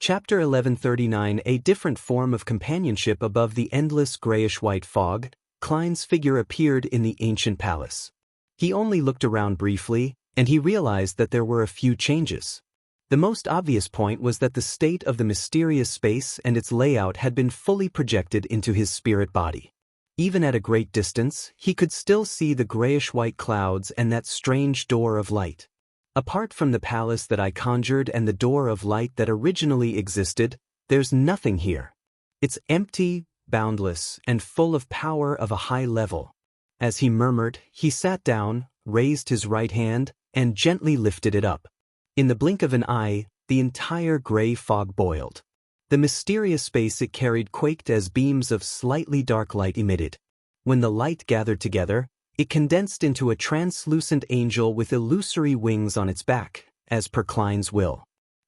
Chapter 1139. A different form of companionship. Above the endless grayish-white fog, Klein's figure appeared in the ancient palace. He only looked around briefly, and he realized that there were a few changes. The most obvious point was that the state of the mysterious space and its layout had been fully projected into his spirit body. Even at a great distance, he could still see the grayish-white clouds and that strange door of light. Apart from the palace that I conjured and the door of light that originally existed, there's nothing here. It's empty, boundless, and full of power of a high level. As he murmured, he sat down, raised his right hand, and gently lifted it up. In the blink of an eye, the entire gray fog boiled. The mysterious space it carried quaked as beams of slightly dark light emitted. When the light gathered together, it condensed into a translucent angel with illusory wings on its back, as per Klein's will.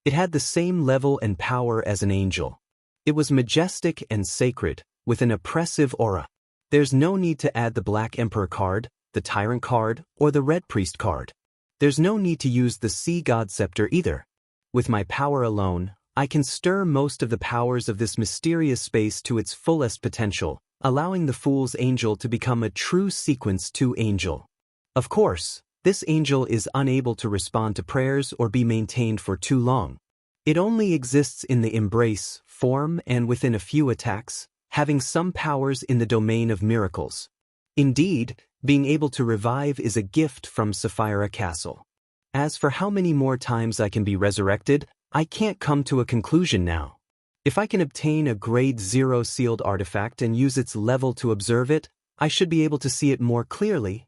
It had the same level and power as an angel. It was majestic and sacred, with an oppressive aura. There's no need to add the Black Emperor card, the Tyrant card, or the Red Priest card. There's no need to use the Sea God Scepter either. With my power alone, I can stir most of the powers of this mysterious space to its fullest potential, allowing the Fool's Angel to become a true Sequence 2 angel. Of course, this angel is unable to respond to prayers or be maintained for too long. It only exists in the embrace form and within a few attacks, having some powers in the domain of miracles. Indeed, being able to revive is a gift from Sapphira Castle. As for how many more times I can be resurrected, I can't come to a conclusion now. If I can obtain a grade 0 sealed artifact and use its level to observe it, I should be able to see it more clearly.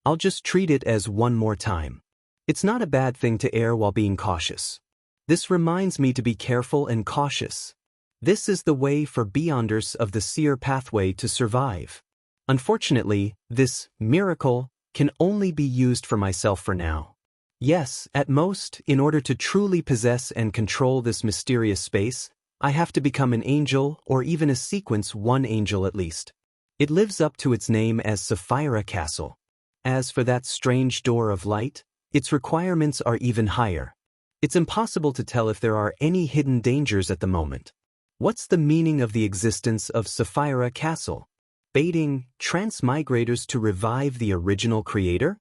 I'll just treat it as one more time. It's not a bad thing to err while being cautious. This reminds me to be careful and cautious. This is the way for Beyonders of the Seer pathway to survive. Unfortunately, this miracle can only be used for myself for now. Yes, at most, in order to truly possess and control this mysterious space, I have to become an angel or even a Sequence 1 angel at least. It lives up to its name as Sapphira Castle. As for that strange door of light, its requirements are even higher. It's impossible to tell if there are any hidden dangers at the moment. What's the meaning of the existence of Sapphira Castle? Baiting transmigrators to revive the original creator?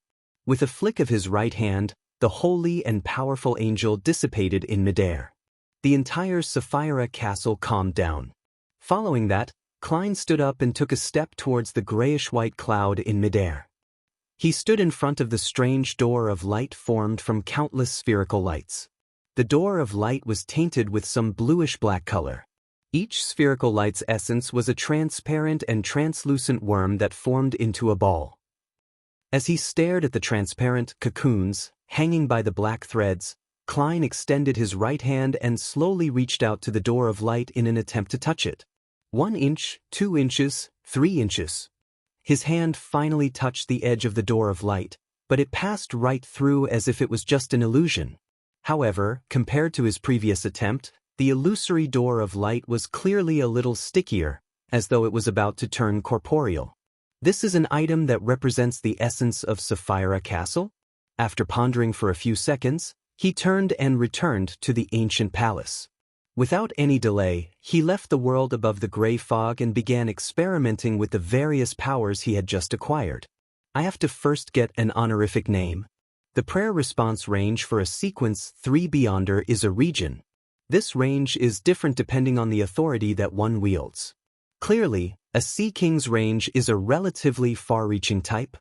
With a flick of his right hand, the holy and powerful angel dissipated in midair. The entire Sapphira Castle calmed down. Following that, Klein stood up and took a step towards the grayish-white cloud in midair. He stood in front of the strange door of light formed from countless spherical lights. The door of light was tainted with some bluish-black color. Each spherical light's essence was a transparent and translucent worm that formed into a ball. As he stared at the transparent cocoons, hanging by the black threads, Klein extended his right hand and slowly reached out to the door of light in an attempt to touch it. 1 inch, 2 inches, 3 inches. His hand finally touched the edge of the door of light, but it passed right through as if it was just an illusion. However, compared to his previous attempt, the illusory door of light was clearly a little stickier, as though it was about to turn corporeal. This is an item that represents the essence of Sapphira Castle? After pondering for a few seconds, he turned and returned to the ancient palace. Without any delay, he left the world above the gray fog and began experimenting with the various powers he had just acquired. I have to first get an honorific name. The prayer response range for a Sequence 3 Beyonder is a region. This range is different depending on the authority that one wields. Clearly, a Sea King's range is a relatively far-reaching type.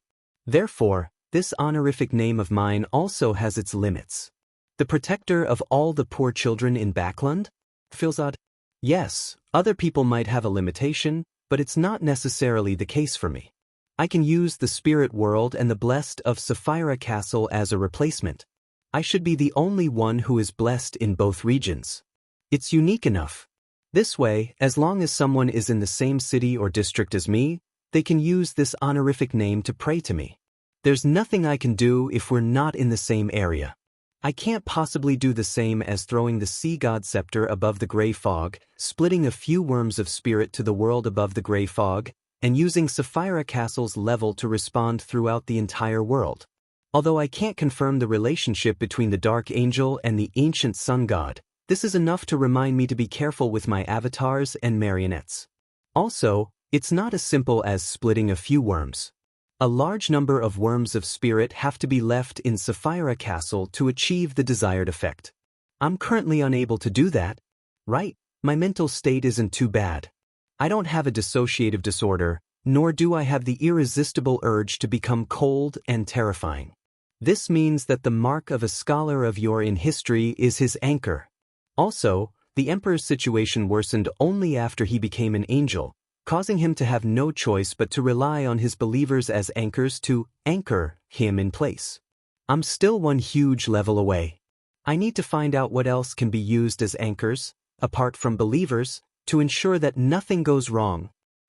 Therefore, this honorific name of mine also has its limits. The protector of all the poor children in Backland? Feels odd. Yes, other people might have a limitation, but it's not necessarily the case for me. I can use the spirit world and the blessed of Sapphira Castle as a replacement. I should be the only one who is blessed in both regions. It's unique enough. This way, as long as someone is in the same city or district as me, they can use this honorific name to pray to me. There's nothing I can do if we're not in the same area. I can't possibly do the same as throwing the Sea God Scepter above the gray fog, splitting a few worms of spirit to the world above the gray fog, and using Sapphira Castle's level to respond throughout the entire world. Although I can't confirm the relationship between the Dark Angel and the ancient Sun God, This is enough to remind me to be careful with my avatars and marionettes. Also, it's not as simple as splitting a few worms. A large number of worms of spirit have to be left in Sapphira Castle to achieve the desired effect. I'm currently unable to do that. Right, my mental state isn't too bad. I don't have a dissociative disorder, nor do I have the irresistible urge to become cold and terrifying. This means that the mark of a scholar of yore in history is his anchor. Also, the Emperor's situation worsened only after he became an angel, causing him to have no choice but to rely on his believers as anchors to anchor him in place. I'm still one huge level away. I need to find out what else can be used as anchors, apart from believers, to ensure that nothing goes wrong.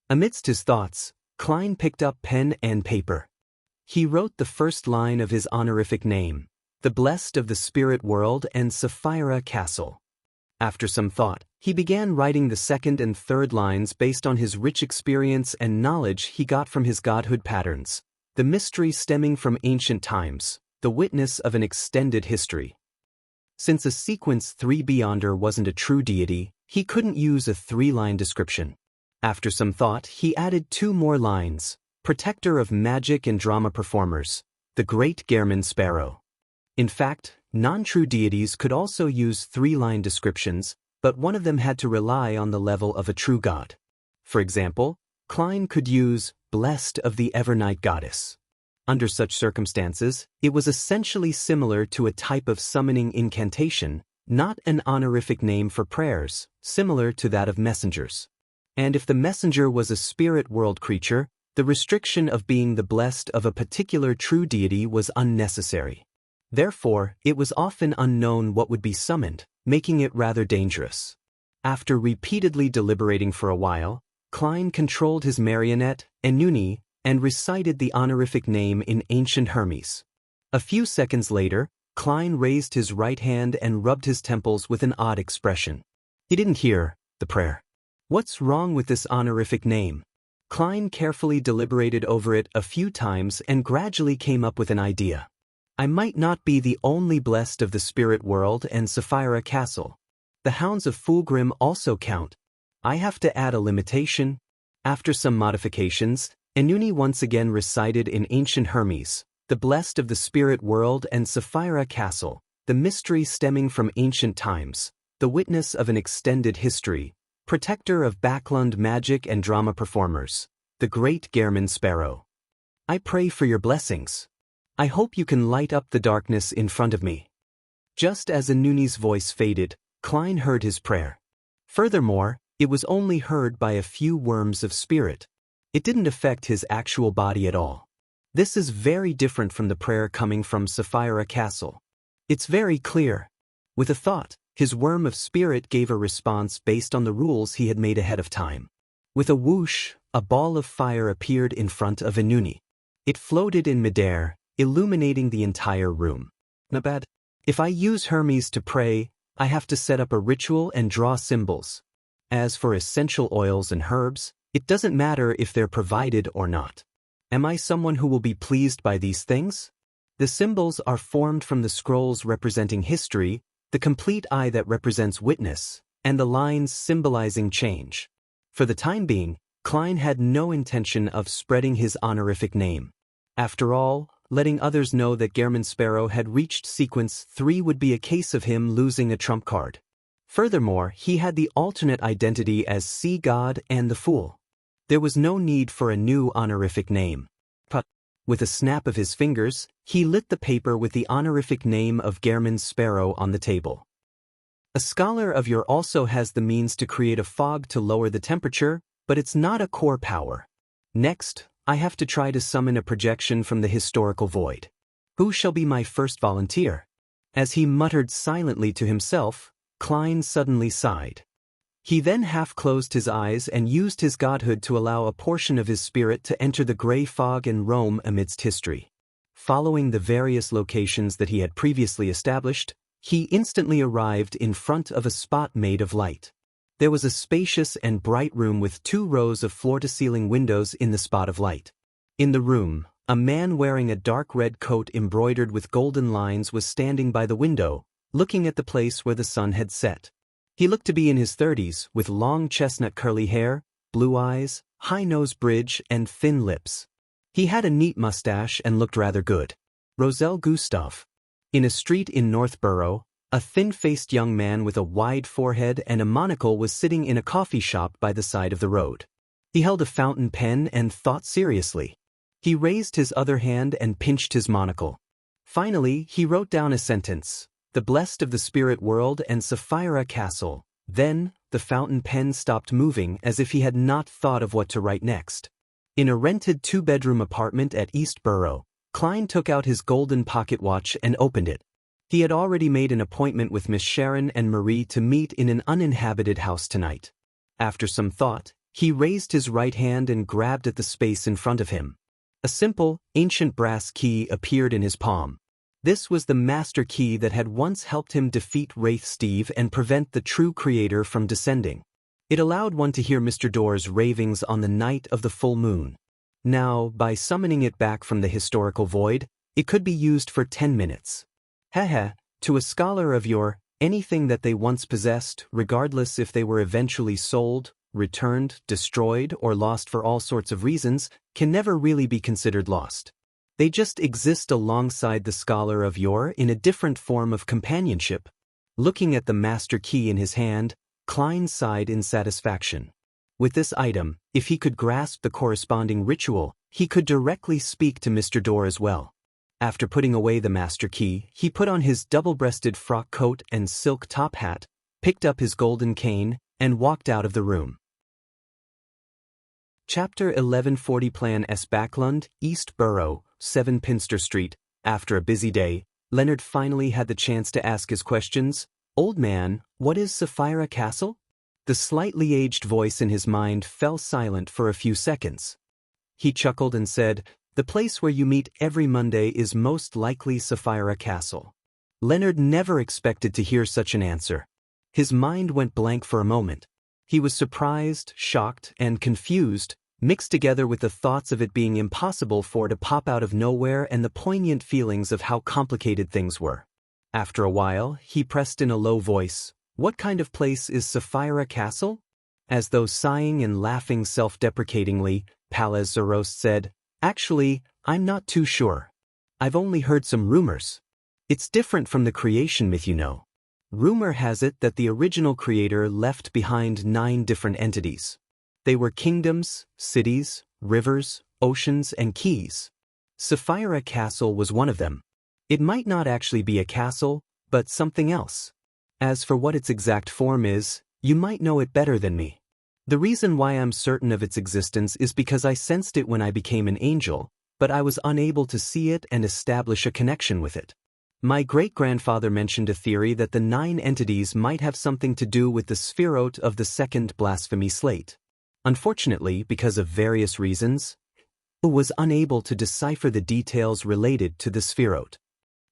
Amidst his thoughts, Klein picked up pen and paper. He wrote the first line of his honorific name, the Blessed of the Spirit World and Sapphira Castle. After some thought, he began writing the second and third lines based on his rich experience and knowledge he got from his godhood patterns, the mystery stemming from ancient times, the witness of an extended history. Since a sequence 3 Beyonder wasn't a true deity, he couldn't use a 3-line description. After some thought, he added 2 more lines, Protector of Magic and Drama Performers, the Great Gehrman Sparrow. In fact, non-true deities could also use 3-line descriptions, but one of them had to rely on the level of a true god. For example, Klein could use Blessed of the Evernight Goddess. Under such circumstances, it was essentially similar to a type of summoning incantation, not an honorific name for prayers, similar to that of messengers. And if the messenger was a spirit world creature, the restriction of being the blessed of a particular true deity was unnecessary. Therefore, it was often unknown what would be summoned, making it rather dangerous. After repeatedly deliberating for a while, Klein controlled his marionette, Enuni, and recited the honorific name in ancient Hermes. A few seconds later, Klein raised his right hand and rubbed his temples with an odd expression. He didn't hear the prayer. What's wrong with this honorific name? Klein carefully deliberated over it a few times and gradually came up with an idea. I might not be the only blessed of the spirit world and Sapphira Castle. The hounds of Fulgrim also count. I have to add a limitation. After some modifications, Enuni once again recited in ancient Hermes, the blessed of the spirit world and Sapphira Castle, the mystery stemming from ancient times, the witness of an extended history, protector of Backlund magic and drama performers, the Great Gehrman Sparrow. I pray for your blessings. I hope you can light up the darkness in front of me. Just as Enuni's voice faded, Klein heard his prayer. Furthermore, it was only heard by a few worms of spirit. It didn't affect his actual body at all. This is very different from the prayer coming from Sapphira Castle. It's very clear. With a thought, his worm of spirit gave a response based on the rules he had made ahead of time. With a whoosh, a ball of fire appeared in front of Enuni. It floated in midair, illuminating the entire room. Not bad. If I use Hermes to pray, I have to set up a ritual and draw symbols. As for essential oils and herbs, it doesn't matter if they're provided or not. Am I someone who will be pleased by these things? The symbols are formed from the scrolls representing history, the complete eye that represents witness, and the lines symbolizing change. For the time being, Klein had no intention of spreading his honorific name. After all, letting others know that Gehrman Sparrow had reached sequence 3 would be a case of him losing a trump card. Furthermore, he had the alternate identity as Sea God and the Fool. There was no need for a new honorific name. But, with a snap of his fingers, he lit the paper with the honorific name of Gehrman Sparrow on the table. A scholar of yore also has the means to create a fog to lower the temperature, but it's not a core power. Next, I have to try to summon a projection from the historical void. Who shall be my first volunteer? As he muttered silently to himself, Klein suddenly sighed. He then half-closed his eyes and used his godhood to allow a portion of his spirit to enter the gray fog and roam amidst history. Following the various locations that he had previously established, he instantly arrived in front of a spot made of light. There was a spacious and bright room with 2 rows of floor-to-ceiling windows in the spot of light. In the room, a man wearing a dark red coat embroidered with golden lines was standing by the window, looking at the place where the sun had set. He looked to be in his 30s, with long chestnut curly hair, blue eyes, high nose bridge, and thin lips. He had a neat mustache and looked rather good. Roselle Gustav. In a street in Northborough, a thin-faced young man with a wide forehead and a monocle was sitting in a coffee shop by the side of the road. He held a fountain pen and thought seriously. He raised his other hand and pinched his monocle. Finally, he wrote down a sentence: "The blessed of the spirit world and Sapphira Castle." Then, the fountain pen stopped moving as if he had not thought of what to write next. In a rented two-bedroom apartment at Eastborough, Klein took out his golden pocket watch and opened it. He had already made an appointment with Miss Sharon and Marie to meet in an uninhabited house tonight. After some thought, he raised his right hand and grabbed at the space in front of him. A simple, ancient brass key appeared in his palm. This was the master key that had once helped him defeat Wraith Steve and prevent the true creator from descending. It allowed one to hear Mr. Door's ravings on the night of the full moon. Now, by summoning it back from the historical void, it could be used for 10 minutes. To a scholar of yore, anything that they once possessed, regardless if they were eventually sold, returned, destroyed, or lost for all sorts of reasons, can never really be considered lost. They just exist alongside the scholar of yore in a different form of companionship. Looking at the master key in his hand, Klein sighed in satisfaction. With this item, if he could grasp the corresponding ritual, he could directly speak to Mr. Door as well. After putting away the master key, he put on his double-breasted frock coat and silk top hat, picked up his golden cane, and walked out of the room. Chapter 1140 Plan S. Backlund, East Borough, 7 Pinster Street. After a busy day, Leonard finally had the chance to ask his questions. "Old man, what is Sapphira Castle?" The slightly aged voice in his mind fell silent for a few seconds. He chuckled and said, "The place where you meet every Monday is most likely Sapphira Castle." Leonard never expected to hear such an answer. His mind went blank for a moment. He was surprised, shocked, and confused, mixed together with the thoughts of it being impossible for it to pop out of nowhere and the poignant feelings of how complicated things were. After a while, he pressed in a low voice, "What kind of place is Sapphira Castle?" As though sighing and laughing self-deprecatingly, Palaz Zarost said, "Actually, I'm not too sure. I've only heard some rumors. It's different from the creation myth, you know. Rumor has it that the original creator left behind 9 different entities. They were kingdoms, cities, rivers, oceans, and keys. Sapphira Castle was one of them. It might not actually be a castle, but something else. As for what its exact form is, you might know it better than me. The reason why I'm certain of its existence is because I sensed it when I became an angel, but I was unable to see it and establish a connection with it. My great-grandfather mentioned a theory that the 9 entities might have something to do with the Sephiroth of the second blasphemy slate. Unfortunately, because of various reasons, I was unable to decipher the details related to the Sephiroth."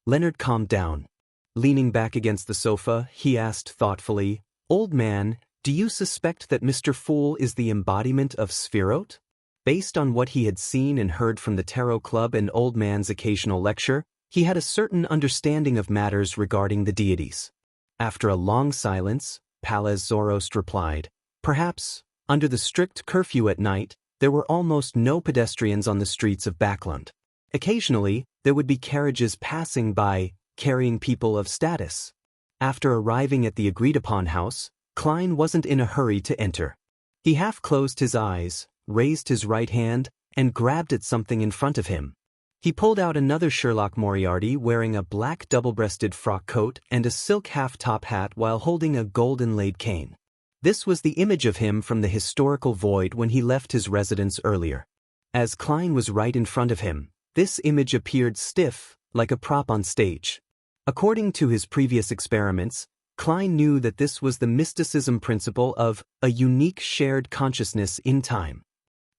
Leonard calmed down. Leaning back against the sofa, he asked thoughtfully, "Old man, do you suspect that Mr. Fool is the embodiment of Sephiroth?" Based on what he had seen and heard from the Tarot Club and Old Man's occasional lecture, he had a certain understanding of matters regarding the deities. After a long silence, Palaz Zarost replied, "Perhaps, under the strict curfew at night, there were almost no pedestrians on the streets of Backlund. Occasionally, there would be carriages passing by, carrying people of status. After arriving at the agreed-upon house, Klein wasn't in a hurry to enter. He half closed his eyes, raised his right hand, and grabbed at something in front of him. He pulled out another Sherlock Moriarty wearing a black double-breasted frock coat and a silk half-top hat while holding a golden-laid cane. This was the image of him from the historical void when he left his residence earlier. As Klein was right in front of him, this image appeared stiff, like a prop on stage. According to his previous experiments, Klein knew that this was the mysticism principle of a unique shared consciousness in time.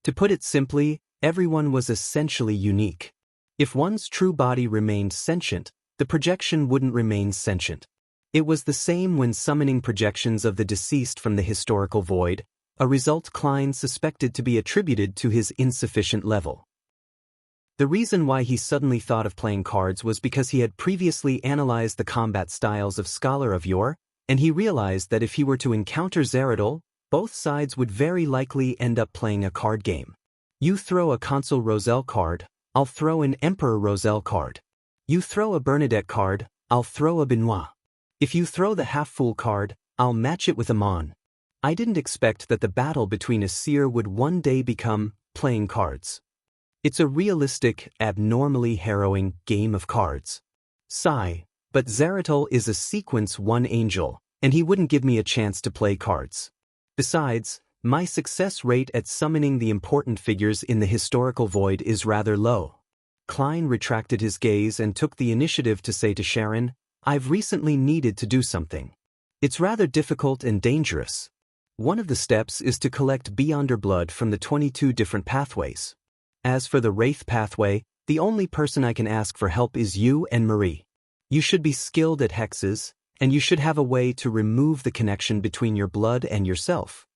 To put it simply, everyone was essentially unique. If one's true body remained sentient, the projection wouldn't remain sentient. It was the same when summoning projections of the deceased from the historical void, a result Klein suspected to be attributed to his insufficient level. The reason why he suddenly thought of playing cards was because he had previously analyzed the combat styles of Scholar of Yore, and he realized that if he were to encounter Zeradol, both sides would very likely end up playing a card game. You throw a Consul Roselle card, I'll throw an Emperor Roselle card. You throw a Bernadette card, I'll throw a Benoit. If you throw the half-fool card, I'll match it with a Mon. I didn't expect that the battle between a seer would one day become playing cards. It's a realistic, abnormally harrowing game of cards. Sigh, but Zeratul is a sequence 1 angel, and he wouldn't give me a chance to play cards. Besides, my success rate at summoning the important figures in the historical void is rather low. Klein retracted his gaze and took the initiative to say to Sharon, I've recently needed to do something. It's rather difficult and dangerous. One of the steps is to collect Beyonder blood from the 22 different pathways. As for the Wraith pathway, the only person I can ask for help is you and Marie. You should be skilled at hexes, and you should have a way to remove the connection between your blood and yourself.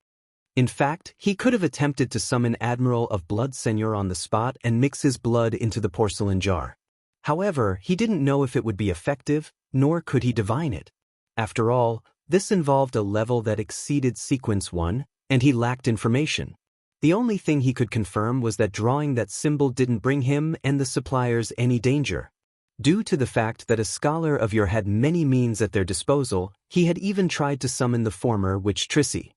In fact, he could have attempted to summon Admiral of Blood Seigneur on the spot and mix his blood into the porcelain jar. However, he didn't know if it would be effective, nor could he divine it. After all, this involved a level that exceeded Sequence 1, and he lacked information. The only thing he could confirm was that drawing that symbol didn't bring him and the suppliers any danger. Due to the fact that a scholar of yore had many means at their disposal, he had even tried to summon the former witch Trissy.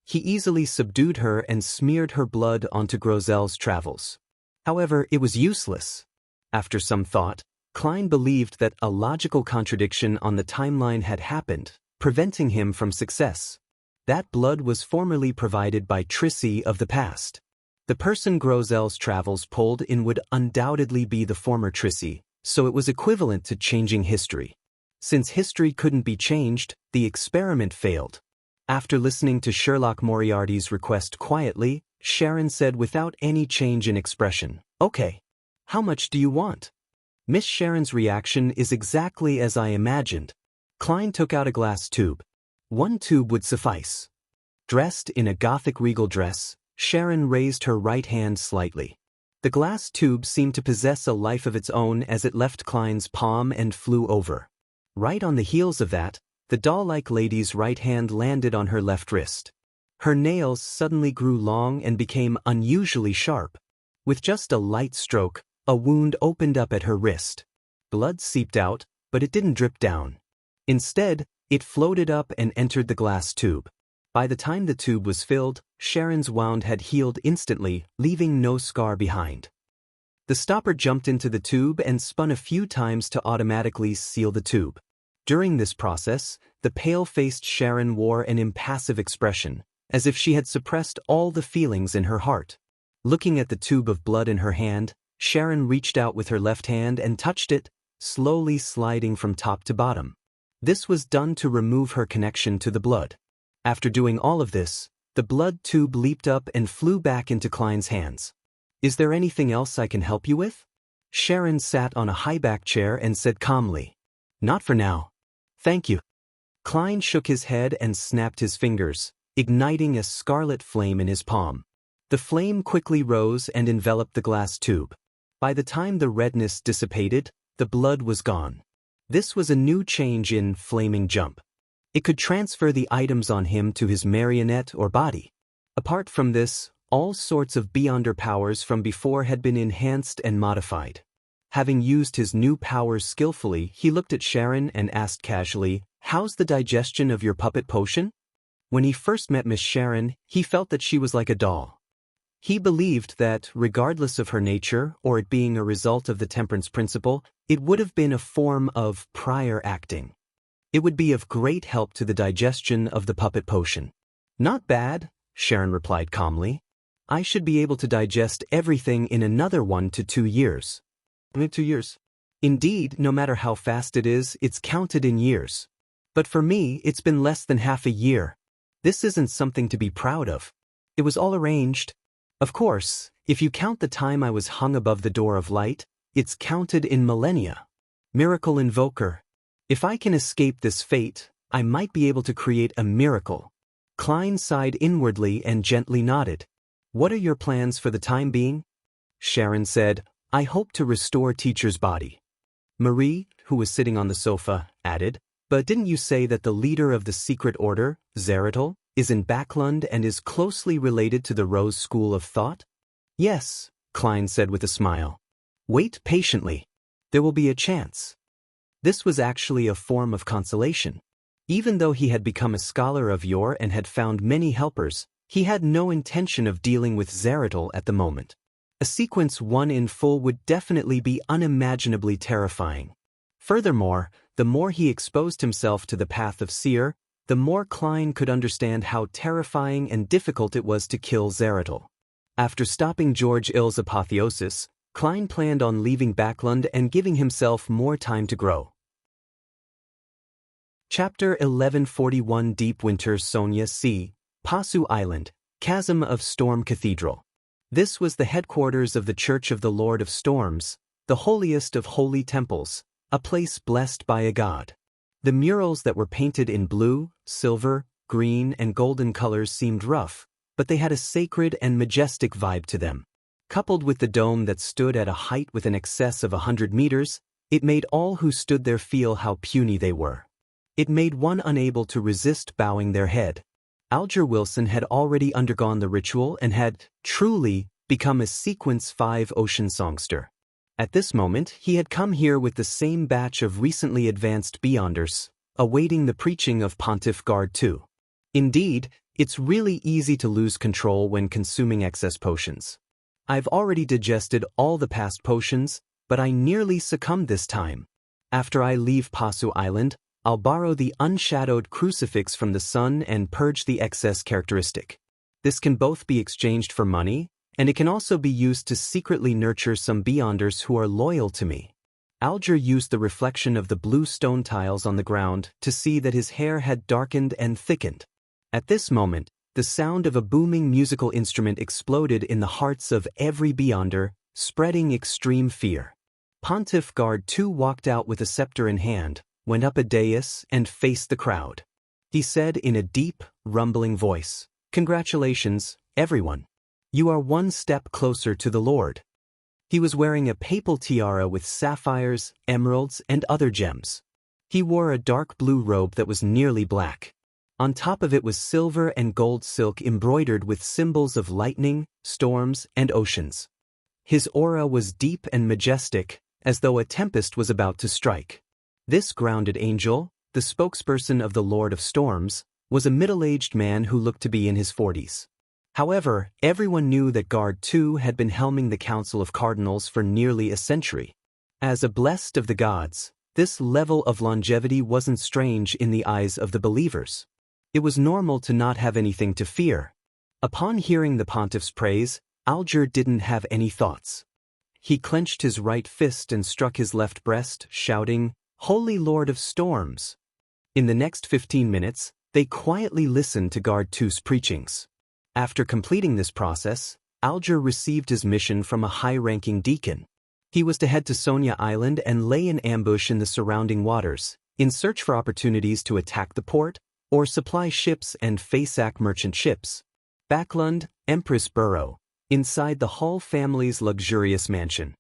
He easily subdued her and smeared her blood onto Grozel's travels. However, it was useless. After some thought, Klein believed that a logical contradiction on the timeline had happened, preventing him from success. That blood was formerly provided by Trissy of the past. The person Grozel's travels pulled in would undoubtedly be the former Trissy, so it was equivalent to changing history. Since history couldn't be changed, the experiment failed. After listening to Sherlock Moriarty's request quietly, Sharon said without any change in expression, Okay. How much do you want? Miss Sharon's reaction is exactly as I imagined. Klein took out a glass tube. 1 tube would suffice. Dressed in a Gothic regal dress, Sharon raised her right hand slightly. The glass tube seemed to possess a life of its own as it left Klein's palm and flew over. Right on the heels of that, the doll-like lady's right hand landed on her left wrist. Her nails suddenly grew long and became unusually sharp. With just a light stroke, a wound opened up at her wrist. Blood seeped out, but it didn't drip down. Instead, it floated up and entered the glass tube. By the time the tube was filled, Sharon's wound had healed instantly, leaving no scar behind. The stopper jumped into the tube and spun a few times to automatically seal the tube. During this process, the pale-faced Sharon wore an impassive expression, as if she had suppressed all the feelings in her heart. Looking at the tube of blood in her hand, Sharon reached out with her left hand and touched it, slowly sliding from top to bottom. This was done to remove her connection to the blood. After doing all of this, the blood tube leaped up and flew back into Klein's hands. Is there anything else I can help you with? Sharon sat on a high-back chair and said calmly, Not for now. Thank you. Klein shook his head and snapped his fingers, igniting a scarlet flame in his palm. The flame quickly rose and enveloped the glass tube. By the time the redness dissipated, the blood was gone. This was a new change in Flaming Jump. It could transfer the items on him to his marionette or body. Apart from this, all sorts of Beyonder powers from before had been enhanced and modified. Having used his new powers skillfully, he looked at Sharon and asked casually, How's the digestion of your puppet potion? When he first met Miss Sharon, he felt that she was like a doll. He believed that, regardless of her nature or it being a result of the temperance principle, it would have been a form of prior acting. It would be of great help to the digestion of the puppet potion. Not bad, Sharon replied calmly. I should be able to digest everything in another 1 to 2 years. 2 years. Indeed, no matter how fast it is, it's counted in years. But for me, it's been less than half a year. This isn't something to be proud of. It was all arranged. Of course, if you count the time I was hung above the door of light, it's counted in millennia. Miracle Invoker. If I can escape this fate, I might be able to create a miracle. Klein sighed inwardly and gently nodded. What are your plans for the time being? Sharon said, I hope to restore Teacher's body. Marie, who was sitting on the sofa, added, But didn't you say that the leader of the secret order, Zeratul, is in Backlund and is closely related to the Rose School of Thought? Yes, Klein said with a smile. Wait patiently. There will be a chance. This was actually a form of consolation. Even though he had become a scholar of yore and had found many helpers, he had no intention of dealing with Zeratul at the moment. A sequence 1 in full would definitely be unimaginably terrifying. Furthermore, the more he exposed himself to the path of Seer, the more Klein could understand how terrifying and difficult it was to kill Zeratul. After stopping George Ill's apotheosis, Klein planned on leaving Backlund and giving himself more time to grow. Chapter 1141 Deep Winter Sonia C. Pasu Island, Chasm of Storm Cathedral. This was the headquarters of the Church of the Lord of Storms, the holiest of holy temples, a place blessed by a god. The murals that were painted in blue, silver, green, and golden colors seemed rough, but they had a sacred and majestic vibe to them. Coupled with the dome that stood at a height with an excess of 100 meters, it made all who stood there feel how puny they were. It made one unable to resist bowing their head. Alger Wilson had already undergone the ritual and had, truly, become a Sequence 5 ocean songster. At this moment, he had come here with the same batch of recently advanced Beyonders, awaiting the preaching of Pontiff Guard II. Indeed, it's really easy to lose control when consuming excess potions. I've already digested all the past potions, but I nearly succumbed this time. After I leave Pasu Island, I'll borrow the unshadowed crucifix from the sun and purge the excess characteristic. This can both be exchanged for money, and it can also be used to secretly nurture some Beyonders who are loyal to me. Alger used the reflection of the blue stone tiles on the ground to see that his hair had darkened and thickened. At this moment, the sound of a booming musical instrument exploded in the hearts of every Beyonder, spreading extreme fear. Pontiff Guard II walked out with a scepter in hand, went up a dais, and faced the crowd. He said in a deep, rumbling voice, "Congratulations, everyone. You are one step closer to the Lord." He was wearing a papal tiara with sapphires, emeralds, and other gems. He wore a dark blue robe that was nearly black. On top of it was silver and gold silk embroidered with symbols of lightning, storms, and oceans. His aura was deep and majestic, as though a tempest was about to strike. This grounded angel, the spokesperson of the Lord of Storms, was a middle-aged man who looked to be in his 40s. However, everyone knew that Guard II had been helming the Council of Cardinals for nearly a century. As a blessed of the gods, this level of longevity wasn't strange in the eyes of the believers. It was normal to not have anything to fear. Upon hearing the pontiff's praise, Alger didn't have any thoughts. He clenched his right fist and struck his left breast, shouting, "Holy Lord of Storms!" In the next 15 minutes, they quietly listened to Guard II's preachings. After completing this process, Alger received his mission from a high-ranking deacon. He was to head to Sonia Island and lay an ambush in the surrounding waters, in search for opportunities to attack the port, or supply ships and Fasak merchant ships. Backlund, Empress Borough, inside the Hall family's luxurious mansion.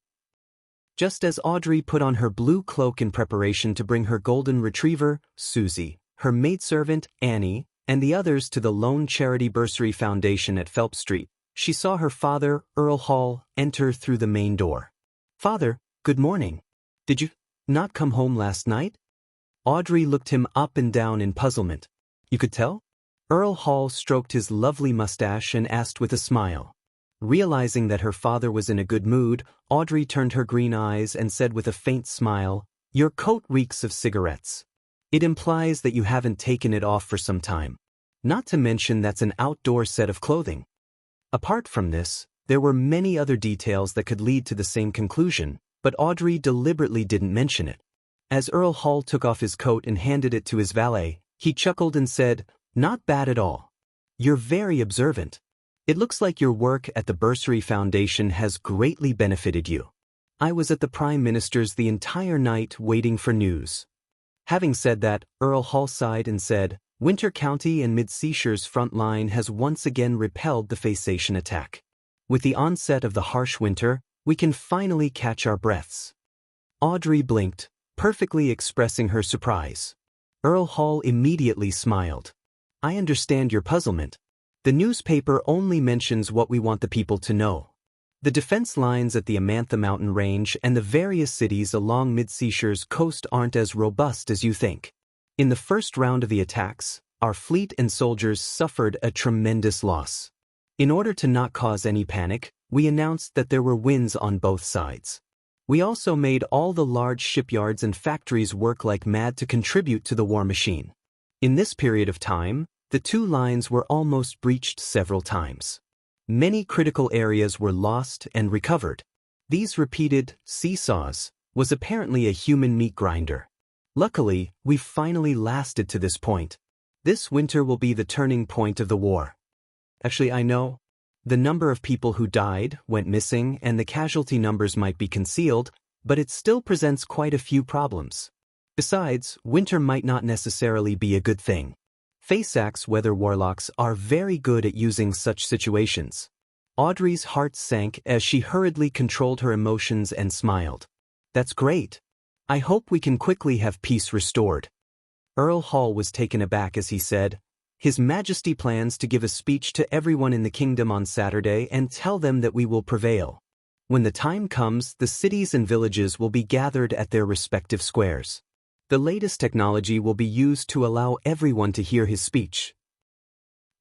Just as Audrey put on her blue cloak in preparation to bring her golden retriever, Susie, her maidservant, Annie, and the others to the Lone Charity Bursary Foundation at Phelps Street, she saw her father, Earl Hall, enter through the main door. "Father, good morning. Did you not come home last night?" Audrey looked him up and down in puzzlement. "You could tell?" Earl Hall stroked his lovely mustache and asked with a smile. Realizing that her father was in a good mood, Audrey turned her green eyes and said with a faint smile, "Your coat reeks of cigarettes. It implies that you haven't taken it off for some time. Not to mention that's an outdoor set of clothing." Apart from this, there were many other details that could lead to the same conclusion, but Audrey deliberately didn't mention it. As Earl Hall took off his coat and handed it to his valet, he chuckled and said, "Not bad at all. You're very observant. It looks like your work at the Bursary Foundation has greatly benefited you. I was at the Prime Minister's the entire night waiting for news." Having said that, Earl Hall sighed and said, "Winter County and Mid-Seashire's front line has once again repelled the Fasation attack. With the onset of the harsh winter, we can finally catch our breaths." Audrey blinked, perfectly expressing her surprise. Earl Hall immediately smiled. I understand your puzzlement. The newspaper only mentions what we want the people to know. The defense lines at the Amantha Mountain Range and the various cities along Mid-Seashire's coast aren't as robust as you think. In the first round of the attacks, our fleet and soldiers suffered a tremendous loss. In order to not cause any panic, we announced that there were wins on both sides. We also made all the large shipyards and factories work like mad to contribute to the war machine. In this period of time, the two lines were almost breached several times. Many critical areas were lost and recovered. These repeated seesaws was apparently a human meat grinder. Luckily, we've finally lasted to this point. This winter will be the turning point of the war. Actually, I know. The number of people who died, went missing, and the casualty numbers might be concealed, but it still presents quite a few problems. Besides, winter might not necessarily be a good thing. Faceax weather warlocks are very good at using such situations. Audrey's heart sank as she hurriedly controlled her emotions and smiled. That's great. I hope we can quickly have peace restored. Earl Hall was taken aback as he said, His Majesty plans to give a speech to everyone in the kingdom on Saturday and tell them that we will prevail. When the time comes, the cities and villages will be gathered at their respective squares. The latest technology will be used to allow everyone to hear his speech.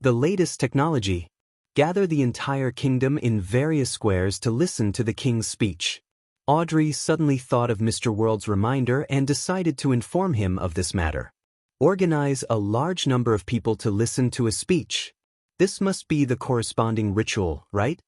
The latest technology. Gather the entire kingdom in various squares to listen to the king's speech. Audrey suddenly thought of Mr. World's reminder and decided to inform him of this matter. Organize a large number of people to listen to a speech. This must be the corresponding ritual, right?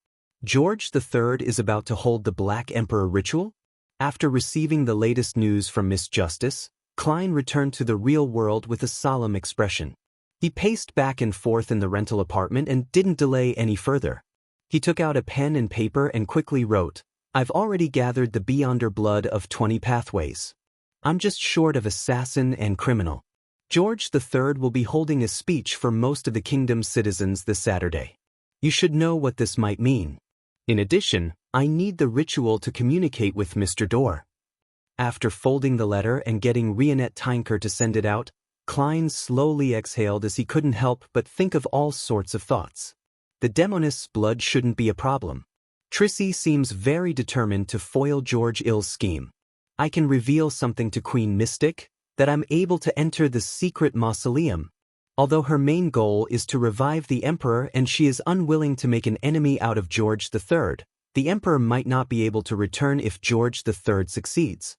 George III is about to hold the Black Emperor ritual? After receiving the latest news from Miss Justice, Klein returned to the real world with a solemn expression. He paced back and forth in the rental apartment and didn't delay any further. He took out a pen and paper and quickly wrote, I've already gathered the beyonder blood of 20 pathways. I'm just short of assassin and criminal. George III will be holding a speech for most of the kingdom's citizens this Saturday. You should know what this might mean. In addition, I need the ritual to communicate with Mr. Dorr. After folding the letter and getting Rionette Tinker to send it out, Klein slowly exhaled as he couldn't help but think of all sorts of thoughts. The demonist's blood shouldn't be a problem. Trissy seems very determined to foil George Ill's scheme. I can reveal something to Queen Mystic, that I'm able to enter the secret mausoleum. Although her main goal is to revive the Emperor and she is unwilling to make an enemy out of George III, the Emperor might not be able to return if George III succeeds.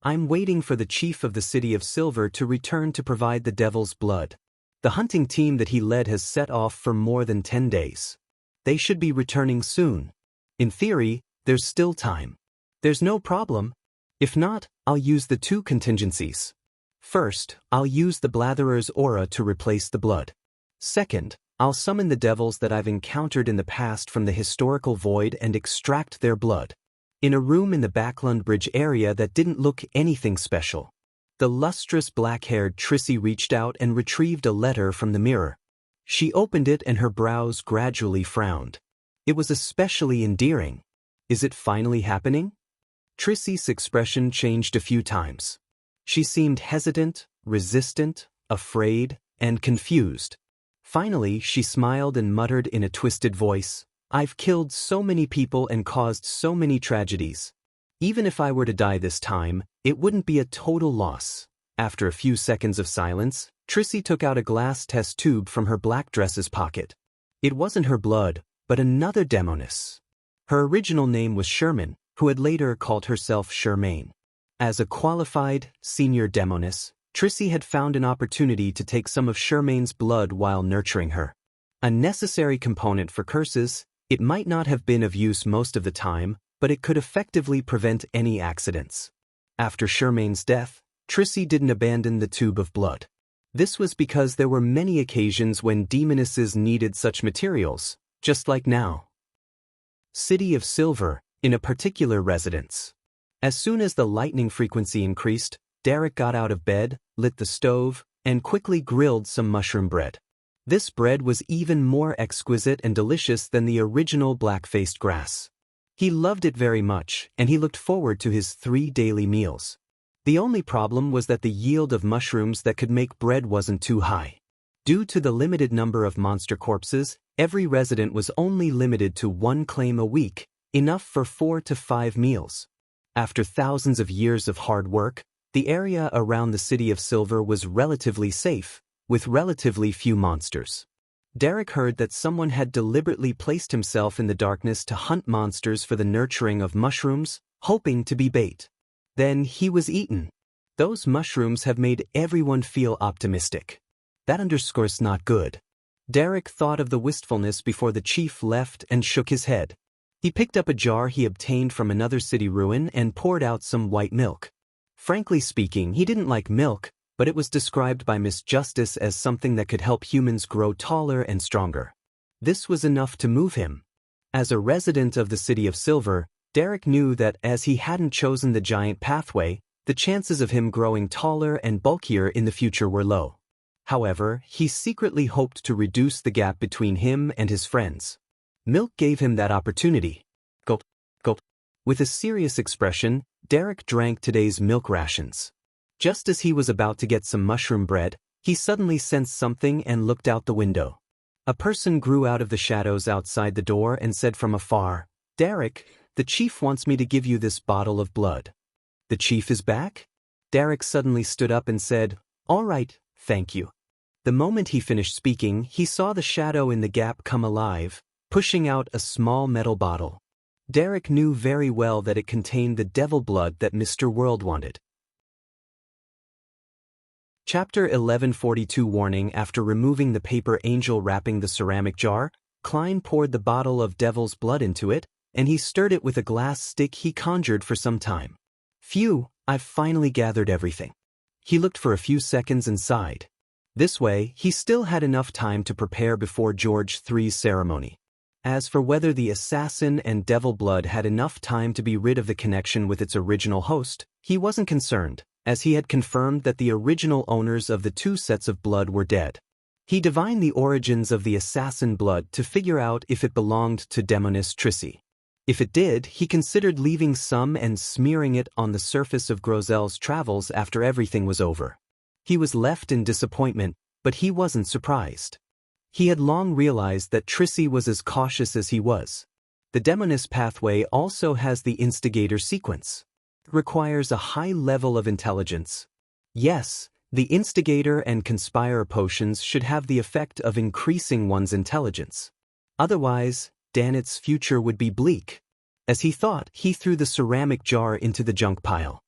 I'm waiting for the chief of the City of Silver to return to provide the devil's blood. The hunting team that he led has set off for more than 10 days. They should be returning soon. In theory, there's still time. There's no problem. If not, I'll use the two contingencies. First, I'll use the Blatherer's aura to replace the blood. Second, I'll summon the devils that I've encountered in the past from the historical void and extract their blood. In a room in the Backlund Bridge area that didn't look anything special. The lustrous black-haired Trissy reached out and retrieved a letter from the mirror. She opened it and her brows gradually frowned. It was especially endearing. Is it finally happening? Trissy's expression changed a few times. She seemed hesitant, resistant, afraid, and confused. Finally, she smiled and muttered in a twisted voice, I've killed so many people and caused so many tragedies. Even if I were to die this time, it wouldn't be a total loss. After a few seconds of silence, Trissy took out a glass test tube from her black dress's pocket. It wasn't her blood, but another demoness. Her original name was Sherman, who had later called herself Shermaine. As a qualified, senior demoness, Trissy had found an opportunity to take some of Shermaine's blood while nurturing her. A necessary component for curses, it might not have been of use most of the time, but it could effectively prevent any accidents. After Shermaine's death, Trissy didn't abandon the tube of blood. This was because there were many occasions when demonesses needed such materials, just like now. City of Silver, in a particular residence. As soon as the lightning frequency increased, Derek got out of bed, lit the stove, and quickly grilled some mushroom bread. This bread was even more exquisite and delicious than the original black-faced grass. He loved it very much, and he looked forward to his 3 daily meals. The only problem was that the yield of mushrooms that could make bread wasn't too high. Due to the limited number of monster corpses, every resident was only limited to one claim a week, enough for 4 to 5 meals. After thousands of years of hard work, the area around the City of Silver was relatively safe, with relatively few monsters. Derek heard that someone had deliberately placed himself in the darkness to hunt monsters for the nurturing of mushrooms, hoping to be bait. Then he was eaten. Those mushrooms have made everyone feel optimistic. That underscores not good. Derek thought of the wistfulness before the chief left and shook his head. He picked up a jar he obtained from another city ruin and poured out some white milk. Frankly speaking, he didn't like milk, but it was described by Miss Justice as something that could help humans grow taller and stronger. This was enough to move him. As a resident of the City of Silver, Derek knew that as he hadn't chosen the giant pathway, the chances of him growing taller and bulkier in the future were low. However, he secretly hoped to reduce the gap between him and his friends. Milk gave him that opportunity. Gulp, gulp. With a serious expression, Derek drank today's milk rations. Just as he was about to get some mushroom bread, he suddenly sensed something and looked out the window. A person grew out of the shadows outside the door and said from afar, "Derek, the chief wants me to give you this bottle of blood." "The chief is back?" Derek suddenly stood up and said, "All right, thank you." The moment he finished speaking, he saw the shadow in the gap come alive, pushing out a small metal bottle. Derek knew very well that it contained the devil blood that Mr. World wanted. Chapter 1142 Warning. After removing the paper angel wrapping the ceramic jar, Klein poured the bottle of devil's blood into it, and he stirred it with a glass stick he conjured for some time. "Phew, I've finally gathered everything." He looked for a few seconds and sighed. This way, he still had enough time to prepare before George III's ceremony. As for whether the assassin and devil blood had enough time to be rid of the connection with its original host, he wasn't concerned, as he had confirmed that the original owners of the two sets of blood were dead. He divined the origins of the assassin blood to figure out if it belonged to Demoness Trissy. If it did, he considered leaving some and smearing it on the surface of Grozel's travels after everything was over. He was left in disappointment, but he wasn't surprised. He had long realized that Trissy was as cautious as he was. The Demoness pathway also has the instigator sequence. It requires a high level of intelligence. Yes, the instigator and conspire potions should have the effect of increasing one's intelligence. Otherwise, Danet's future would be bleak. As he thought, he threw the ceramic jar into the junk pile.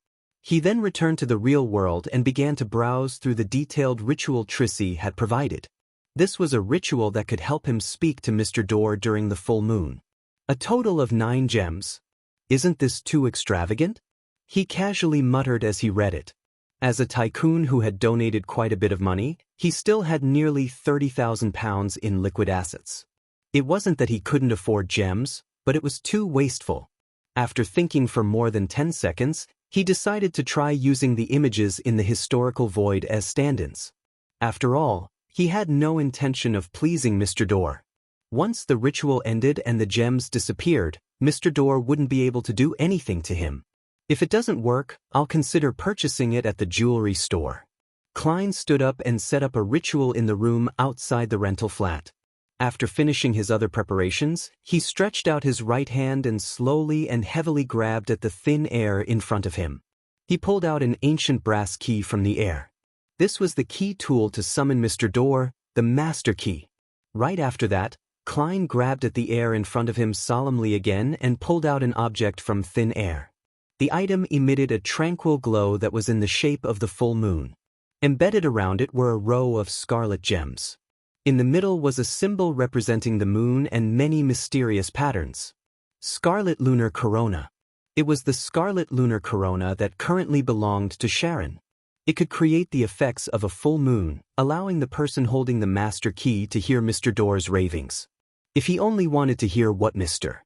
He then returned to the real world and began to browse through the detailed ritual Trissy had provided. This was a ritual that could help him speak to Mr. Door during the full moon. A total of 9 gems. Isn't this too extravagant? He casually muttered as he read it. As a tycoon who had donated quite a bit of money, he still had nearly £30,000 in liquid assets. It wasn't that he couldn't afford gems, but it was too wasteful. After thinking for more than 10 seconds, he decided to try using the images in the historical void as stand-ins. After all, he had no intention of pleasing Mr. Door. Once the ritual ended and the gems disappeared, Mr. Door wouldn't be able to do anything to him. If it doesn't work, I'll consider purchasing it at the jewelry store. Klein stood up and set up a ritual in the room outside the rental flat. After finishing his other preparations, he stretched out his right hand and slowly and heavily grabbed at the thin air in front of him. He pulled out an ancient brass key from the air. This was the key tool to summon Mr. Door, the master key. Right after that, Klein grabbed at the air in front of him solemnly again and pulled out an object from thin air. The item emitted a tranquil glow that was in the shape of the full moon. Embedded around it were a row of scarlet gems. In the middle was a symbol representing the moon and many mysterious patterns. Scarlet lunar corona. It was the scarlet lunar corona that currently belonged to Sharon. It could create the effects of a full moon, allowing the person holding the master key to hear Mr. Door's ravings. If he only wanted to hear what Mr.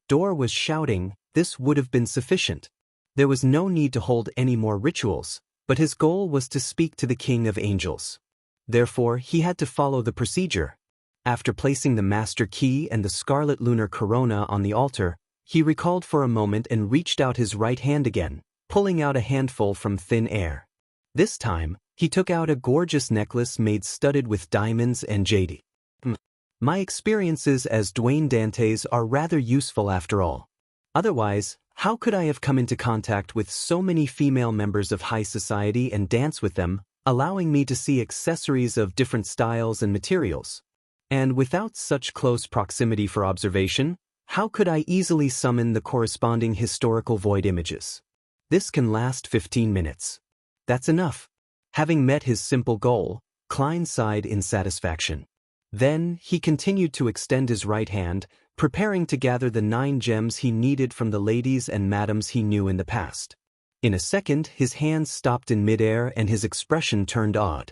Door was shouting, this would have been sufficient. There was no need to hold any more rituals, but his goal was to speak to the King of Angels. Therefore, he had to follow the procedure. After placing the master key and the scarlet lunar corona on the altar, he recalled for a moment and reached out his right hand again, pulling out a handful from thin air. This time, he took out a gorgeous necklace made studded with diamonds and jade. My experiences as Dwayne Dantes are rather useful after all. Otherwise, how could I have come into contact with so many female members of high society and dance with them, allowing me to see accessories of different styles and materials? And without such close proximity for observation, how could I easily summon the corresponding historical void images? This can last 15 minutes. That's enough. Having met his simple goal, Klein sighed in satisfaction. Then, he continued to extend his right hand, preparing to gather the 9 gems he needed from the ladies and madams he knew in the past. In a second, his hands stopped in midair and his expression turned odd.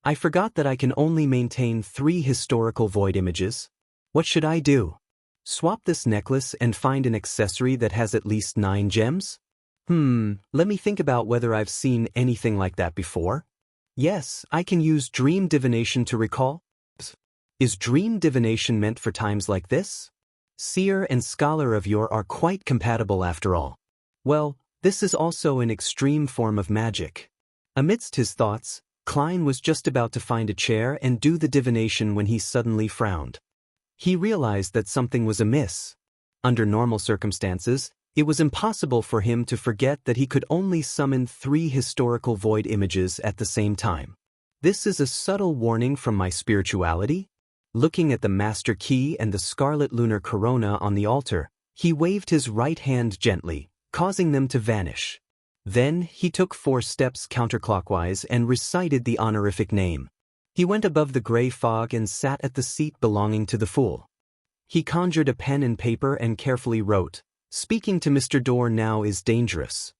I forgot that I can only maintain 3 historical void images. What should I do? Swap this necklace and find an accessory that has at least 9 gems? Let me think about whether I've seen anything like that before. Yes, I can use dream divination to recall. Is dream divination meant for times like this? Seer and scholar of yore are quite compatible after all. Well, this is also an extreme form of magic. Amidst his thoughts, Klein was just about to find a chair and do the divination when he suddenly frowned. He realized that something was amiss. Under normal circumstances, it was impossible for him to forget that he could only summon 3 historical void images at the same time. This is a subtle warning from my spirituality? Looking at the master key and the scarlet lunar corona on the altar, he waved his right hand gently, causing them to vanish. Then he took 4 steps counterclockwise and recited the honorific name. He went above the gray fog and sat at the seat belonging to the fool. He conjured a pen and paper and carefully wrote, "Speaking to Mr. Dorr now is dangerous."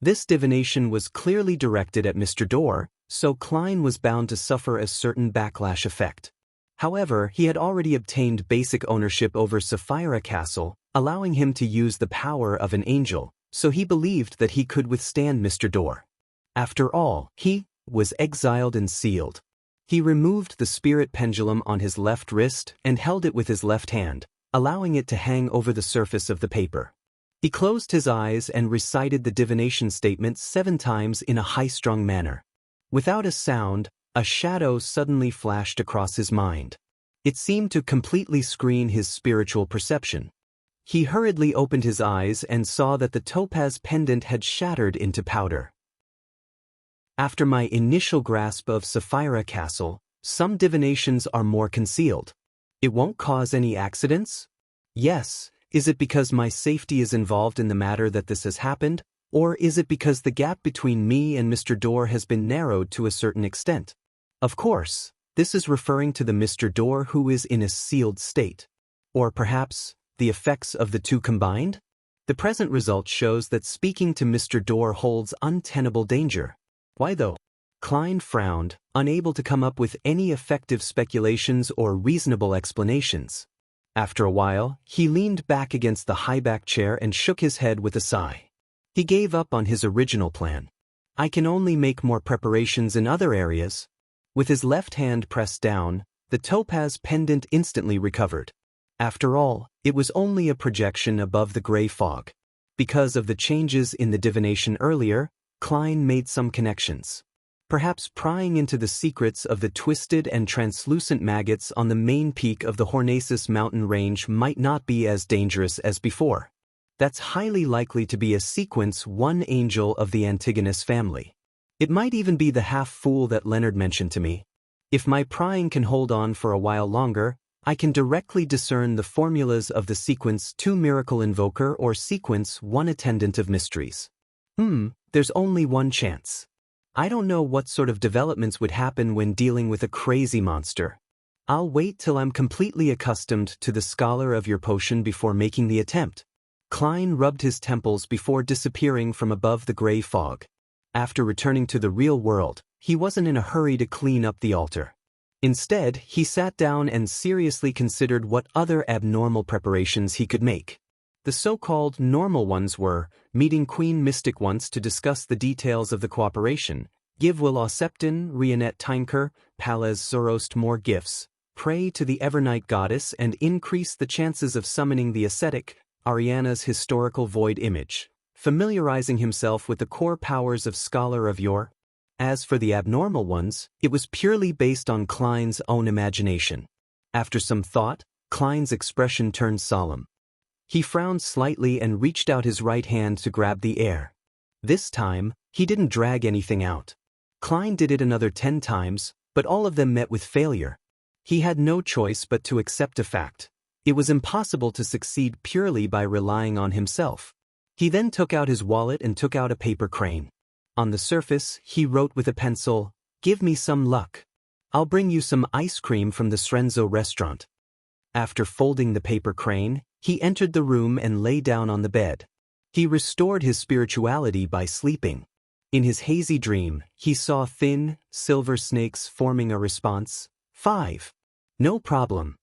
This divination was clearly directed at Mr. Dorr, so Klein was bound to suffer a certain backlash effect. However, he had already obtained basic ownership over Sapphira Castle, allowing him to use the power of an angel, so he believed that he could withstand Mr. Dorr. After all, he was exiled and sealed. He removed the spirit pendulum on his left wrist and held it with his left hand, allowing it to hang over the surface of the paper. He closed his eyes and recited the divination statement 7 times in a high-strung manner. Without a sound, a shadow suddenly flashed across his mind. It seemed to completely screen his spiritual perception. He hurriedly opened his eyes and saw that the topaz pendant had shattered into powder. After my initial grasp of Sapphira Castle, some divinations are more concealed. It won't cause any accidents? Yes. Is it because my safety is involved in the matter that this has happened, or is it because the gap between me and Mr. Dorr has been narrowed to a certain extent? Of course, this is referring to the Mr. Dorr who is in a sealed state. Or perhaps, the effects of the two combined? The present result shows that speaking to Mr. Dorr holds untenable danger. Why though? Klein frowned, unable to come up with any effective speculations or reasonable explanations. After a while, he leaned back against the high-back chair and shook his head with a sigh. He gave up on his original plan. I can only make more preparations in other areas. With his left hand pressed down, the topaz pendant instantly recovered. After all, it was only a projection above the gray fog. Because of the changes in the divination earlier, Klein made some connections. Perhaps prying into the secrets of the twisted and translucent maggots on the main peak of the Hornacis mountain range might not be as dangerous as before. That's highly likely to be a sequence 1 angel of the Antigonus family. It might even be the half-fool that Leonard mentioned to me. If my prying can hold on for a while longer, I can directly discern the formulas of the sequence 2 miracle invoker or sequence 1 attendant of mysteries. There's only one chance. I don't know what sort of developments would happen when dealing with a crazy monster. I'll wait till I'm completely accustomed to the scholar of your potion before making the attempt. Klein rubbed his temples before disappearing from above the gray fog. After returning to the real world, he wasn't in a hurry to clean up the altar. Instead, he sat down and seriously considered what other abnormal preparations he could make. The so-called normal ones were meeting Queen Mystic once to discuss the details of the cooperation, give Will Septon, Rionette Tinker, Palez Zorost more gifts, pray to the Evernight goddess and increase the chances of summoning the ascetic, Ariana's historical void image, familiarizing himself with the core powers of Scholar of Yore. As for the abnormal ones, it was purely based on Klein's own imagination. After some thought, Klein's expression turned solemn. He frowned slightly and reached out his right hand to grab the air. This time, he didn't drag anything out. Klein did it another 10 times, but all of them met with failure. He had no choice but to accept a fact. It was impossible to succeed purely by relying on himself. He then took out his wallet and took out a paper crane. On the surface, he wrote with a pencil, "Give me some luck. I'll bring you some ice cream from the Srenzo restaurant." After folding the paper crane, he entered the room and lay down on the bed. He restored his spirituality by sleeping. In his hazy dream, he saw thin, silver snakes forming a response. 5. No problem.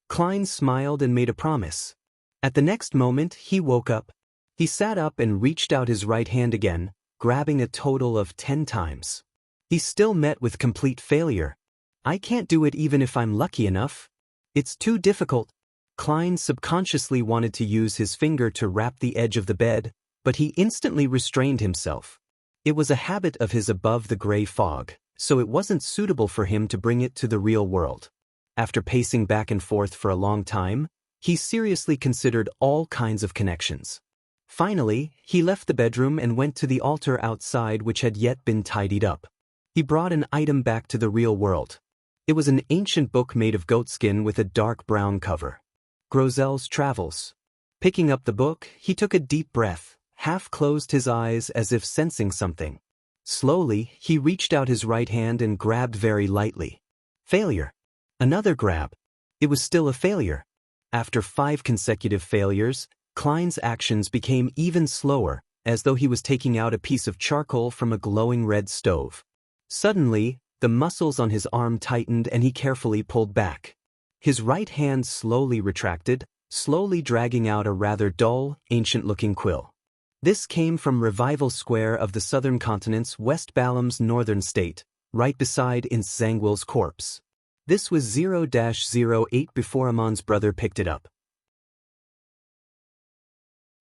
Klein smiled and made a promise. At the next moment, he woke up. He sat up and reached out his right hand again, grabbing a total of 10 times. He still met with complete failure. "I can't do it even if I'm lucky enough. It's too difficult." Klein subconsciously wanted to use his finger to wrap the edge of the bed, but he instantly restrained himself. It was a habit of his above the gray fog, so it wasn't suitable for him to bring it to the real world. After pacing back and forth for a long time, he seriously considered all kinds of connections. Finally, he left the bedroom and went to the altar outside which had yet been tidied up. He brought an item back to the real world. It was an ancient book made of goatskin with a dark brown cover. Grozel's Travels. Picking up the book, he took a deep breath, half closed his eyes as if sensing something. Slowly, he reached out his right hand and grabbed very lightly. Failure. Another grab. It was still a failure. After 5 consecutive failures, Klein's actions became even slower, as though he was taking out a piece of charcoal from a glowing red stove. Suddenly, the muscles on his arm tightened and he carefully pulled back. His right hand slowly retracted, slowly dragging out a rather dull, ancient-looking quill. This came from Revival Square of the southern continent's West Balam's northern state, right beside Zangwill's corpse. This was 0-08 before Amon's brother picked it up.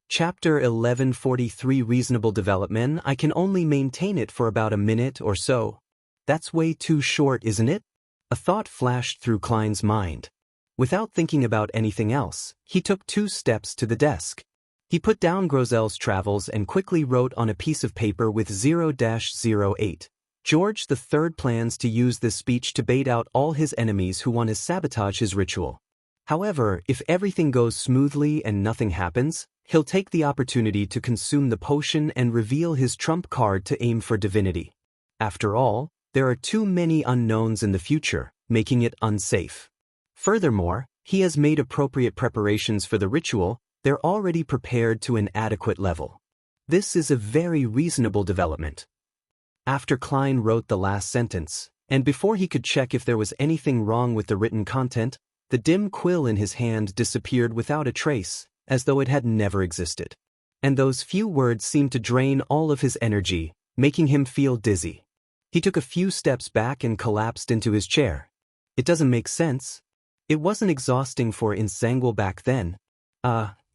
Chapter 1143 Reasonable Development. I can only maintain it for about a minute or so. That's way too short, isn't it? A thought flashed through Klein's mind. Without thinking about anything else, he took 2 steps to the desk. He put down Grozel's Travels and quickly wrote on a piece of paper with 0-08. George III plans to use this speech to bait out all his enemies who want to sabotage his ritual. However, if everything goes smoothly and nothing happens, he'll take the opportunity to consume the potion and reveal his trump card to aim for divinity. After all, there are too many unknowns in the future, making it unsafe. Furthermore, he has made appropriate preparations for the ritual. They're already prepared to an adequate level. This is a very reasonable development. After Klein wrote the last sentence, and before he could check if there was anything wrong with the written content, the dim quill in his hand disappeared without a trace, as though it had never existed. And those few words seemed to drain all of his energy, making him feel dizzy. He took a few steps back and collapsed into his chair. It doesn't make sense. It wasn't exhausting for Zangwill back then.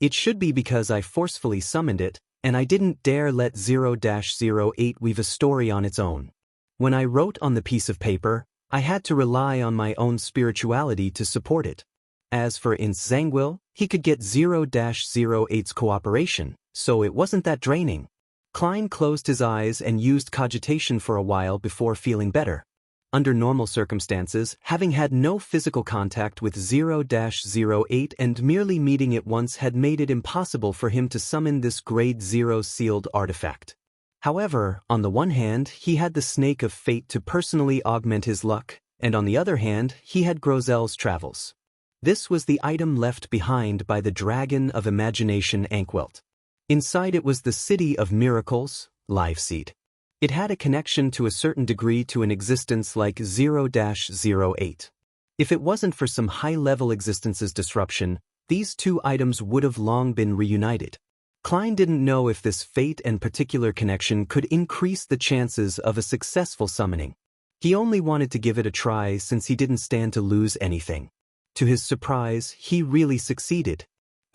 It should be because I forcefully summoned it, and I didn't dare let 0-08 weave a story on its own. When I wrote on the piece of paper, I had to rely on my own spirituality to support it. As for Zangwill, he could get 0-08's cooperation, so it wasn't that draining. Klein closed his eyes and used cogitation for a while before feeling better. Under normal circumstances, having had no physical contact with 0-08 and merely meeting it once had made it impossible for him to summon this Grade 0 sealed artifact. However, on the one hand, he had the Snake of Fate to personally augment his luck, and on the other hand, he had Grozel's Travels. This was the item left behind by the Dragon of Imagination Ankwelt. Inside it was the City of Miracles, Liveseed. It had a connection to a certain degree to an existence like 0-08. If it wasn't for some high-level existence's disruption, these 2 items would have long been reunited. Klein didn't know if this fate and particular connection could increase the chances of a successful summoning. He only wanted to give it a try since he didn't stand to lose anything. To his surprise, he really succeeded.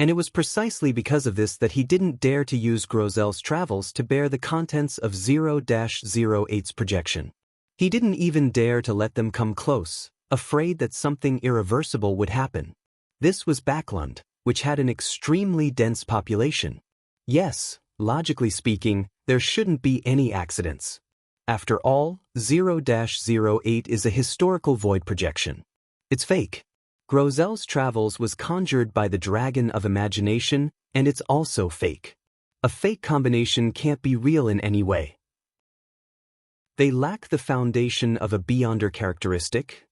And it was precisely because of this that he didn't dare to use Grozel's travels to bear the contents of 0-08's projection. He didn't even dare to let them come close, afraid that something irreversible would happen. This was Backlund, which had an extremely dense population. Yes, logically speaking, there shouldn't be any accidents. After all, 0-08 is a historical void projection. It's fake. Grozel's travels was conjured by the dragon of imagination, and it's also fake. A fake combination can't be real in any way. They lack the foundation of a beyonder characteristic.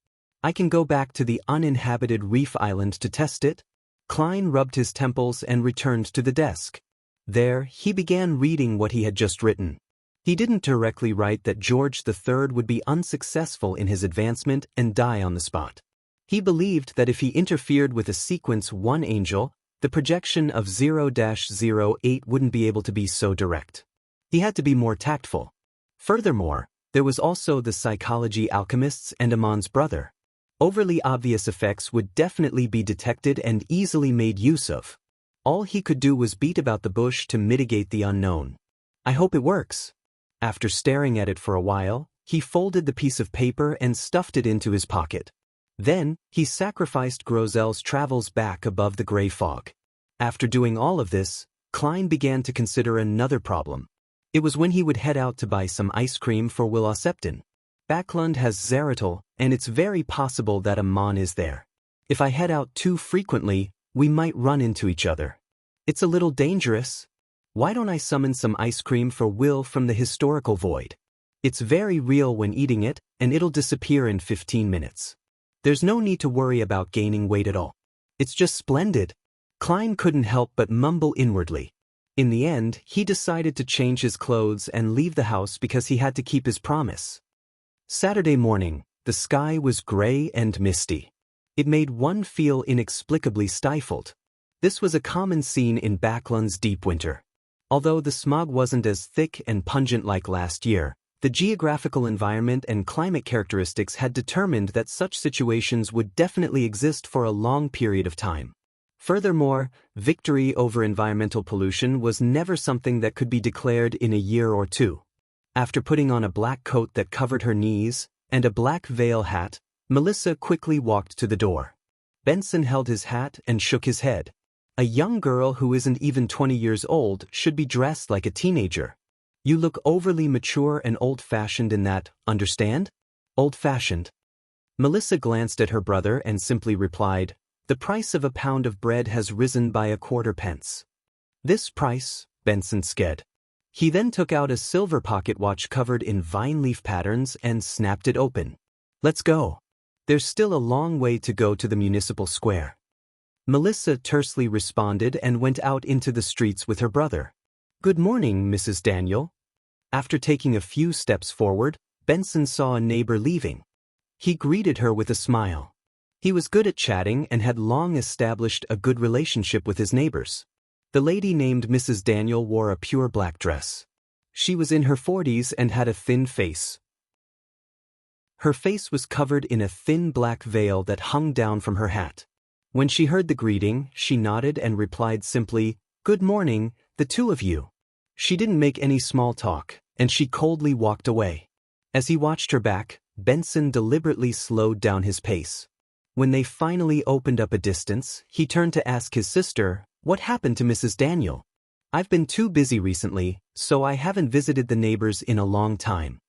I can go back to the uninhabited reef island to test it. Klein rubbed his temples and returned to the desk. There, he began reading what he had just written. He didn't directly write that George III would be unsuccessful in his advancement and die on the spot. He believed that if he interfered with a sequence 1 angel, the projection of 0-08 wouldn't be able to be so direct. He had to be more tactful. Furthermore, there was also the psychology alchemists and Amon's brother. Overly obvious effects would definitely be detected and easily made use of. All he could do was beat about the bush to mitigate the unknown. I hope it works. After staring at it for a while, he folded the piece of paper and stuffed it into his pocket. Then, he sacrificed Grozel's travels back above the gray fog. After doing all of this, Klein began to consider another problem. It was when he would head out to buy some ice cream for Willosepton. Backlund has Zeratul, and it's very possible that Amon is there. If I head out too frequently, we might run into each other. It's a little dangerous. Why don't I summon some ice cream for Will from the historical void? It's very real when eating it, and it'll disappear in 15 minutes. There's no need to worry about gaining weight at all. It's just splendid. Klein couldn't help but mumble inwardly. In the end, he decided to change his clothes and leave the house because he had to keep his promise. Saturday morning, the sky was gray and misty. It made one feel inexplicably stifled. This was a common scene in Backlund's deep winter. Although the smog wasn't as thick and pungent like last year, the geographical environment and climate characteristics had determined that such situations would definitely exist for a long period of time. Furthermore, victory over environmental pollution was never something that could be declared in a year or two. After putting on a black coat that covered her knees and a black veil hat, Melissa quickly walked to the door. Benson held his hat and shook his head. A young girl who isn't even 20 years old should be dressed like a teenager. You look overly mature and old-fashioned in that, understand? Old-fashioned. Melissa glanced at her brother and simply replied, "The price of a pound of bread has risen by 1/4 pence." "This price," Benson said. He then took out a silver pocket watch covered in vine leaf patterns and snapped it open. "Let's go. There's still a long way to go to the municipal square." Melissa tersely responded and went out into the streets with her brother. "Good morning, Mrs. Daniel." After taking a few steps forward, Benson saw a neighbor leaving. He greeted her with a smile. He was good at chatting and had long established a good relationship with his neighbors. The lady named Mrs. Daniel wore a pure black dress. She was in her 40s and had a thin face. Her face was covered in a thin black veil that hung down from her hat. When she heard the greeting, she nodded and replied simply, "Good morning, the two of you." She didn't make any small talk, and she coldly walked away. As he watched her back, Benson deliberately slowed down his pace. When they finally opened up a distance, he turned to ask his sister, "What happened to Mrs. Daniel?" "I've been too busy recently, so I haven't visited the neighbors in a long time."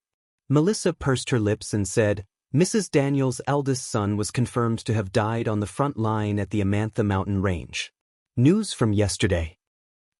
Melissa pursed her lips and said, "Mrs. Daniel's eldest son was confirmed to have died on the front line at the Amantha mountain range. News from yesterday.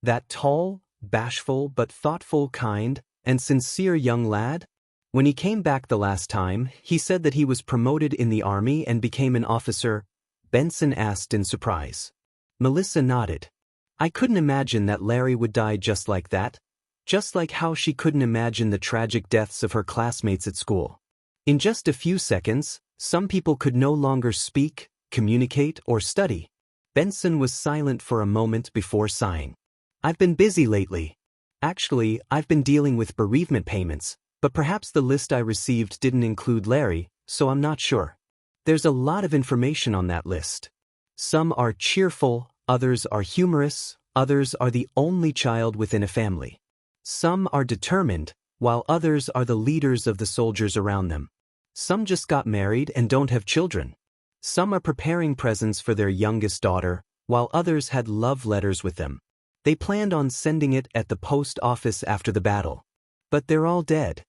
That tall, bashful but thoughtful, kind, and sincere young lad? When he came back the last time, he said that he was promoted in the army and became an officer," Benson asked in surprise. Melissa nodded. "I couldn't imagine that Larry would die just like that, just like how she couldn't imagine the tragic deaths of her classmates at school. In just a few seconds, some people could no longer speak, communicate, or study." Benson was silent for a moment before sighing. "I've been busy lately. Actually, I've been dealing with bereavement payments, but perhaps the list I received didn't include Larry, so I'm not sure. There's a lot of information on that list. Some are cheerful, Others are humorous, others are the only child within a family. Some are determined, while others are the leaders of the soldiers around them. Some just got married and don't have children. Some are preparing presents for their youngest daughter, while others had love letters with them. They planned on sending it at the post office after the battle. But they're all dead.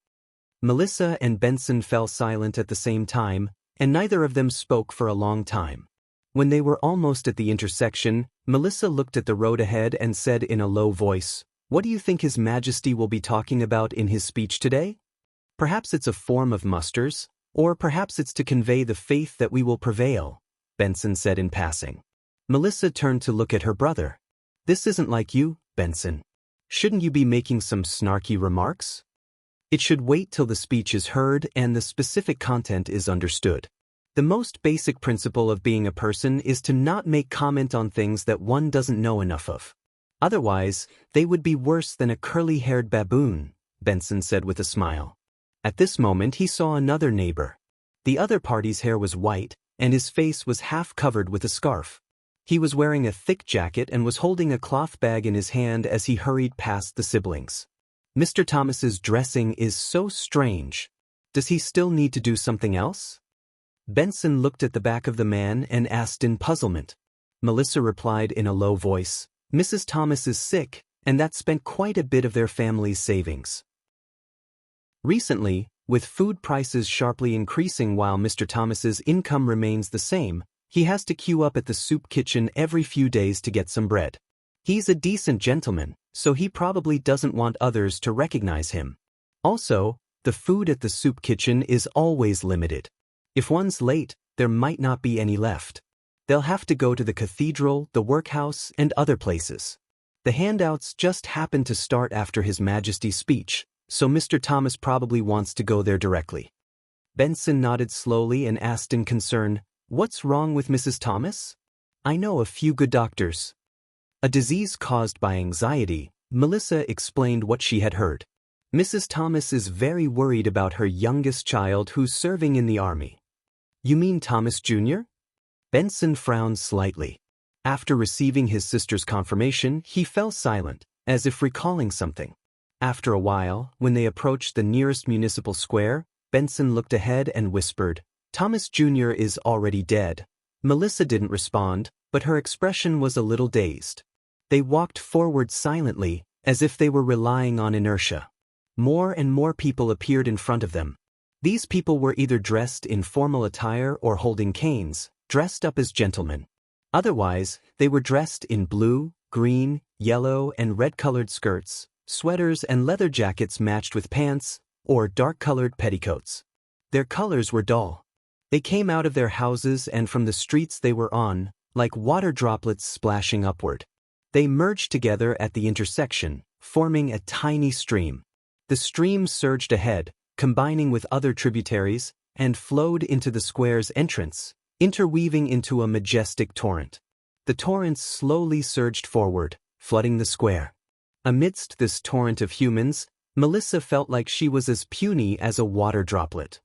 Melissa and Benson fell silent at the same time, and neither of them spoke for a long time. When they were almost at the intersection, Melissa looked at the road ahead and said in a low voice, "What do you think His Majesty will be talking about in his speech today? Perhaps it's a form of musters, or perhaps it's to convey the faith that we will prevail," Benson said in passing. Melissa turned to look at her brother. "This isn't like you, Benson. Shouldn't you be making some snarky remarks? It should wait till the speech is heard and the specific content is understood. The most basic principle of being a person is to not make comment on things that one doesn't know enough of. Otherwise, they would be worse than a curly-haired baboon," Benson said with a smile. At this moment he saw another neighbor. The other party's hair was white, and his face was half covered with a scarf. He was wearing a thick jacket and was holding a cloth bag in his hand as he hurried past the siblings. "Mr. Thomas's dressing is so strange. Does he still need to do something else?" Benson looked at the back of the man and asked in puzzlement. Melissa replied in a low voice, "Mrs. Thomas is sick, and that spent quite a bit of their family's savings." Recently, with food prices sharply increasing while Mr. Thomas's income remains the same, he has to queue up at the soup kitchen every few days to get some bread. He's a decent gentleman, so he probably doesn't want others to recognize him. Also, the food at the soup kitchen is always limited. If one's late, there might not be any left. They'll have to go to the cathedral, the workhouse, and other places. The handouts just happen to start after His Majesty's speech, so Mr. Thomas probably wants to go there directly. Benson nodded slowly and asked in concern, "What's wrong with Mrs. Thomas?" "I know a few good doctors." A disease caused by anxiety, Melissa explained what she had heard. "Mrs. Thomas is very worried about her youngest child who's serving in the army." "You mean Thomas Jr.?" Benson frowned slightly. After receiving his sister's confirmation, he fell silent, as if recalling something. After a while, when they approached the nearest municipal square, Benson looked ahead and whispered, "Thomas Jr. is already dead." Melissa didn't respond, but her expression was a little dazed. They walked forward silently, as if they were relying on inertia. More and more people appeared in front of them. These people were either dressed in formal attire or holding canes, dressed up as gentlemen. Otherwise, they were dressed in blue, green, yellow, and red-colored skirts, sweaters and leather jackets matched with pants, or dark-colored petticoats. Their colors were dull. They came out of their houses and from the streets they were on, like water droplets splashing upward. They merged together at the intersection, forming a tiny stream. The stream surged ahead, combining with other tributaries, and flowed into the square's entrance, interweaving into a majestic torrent. The torrent slowly surged forward, flooding the square. Amidst this torrent of humans, Melissa felt like she was as puny as a water droplet.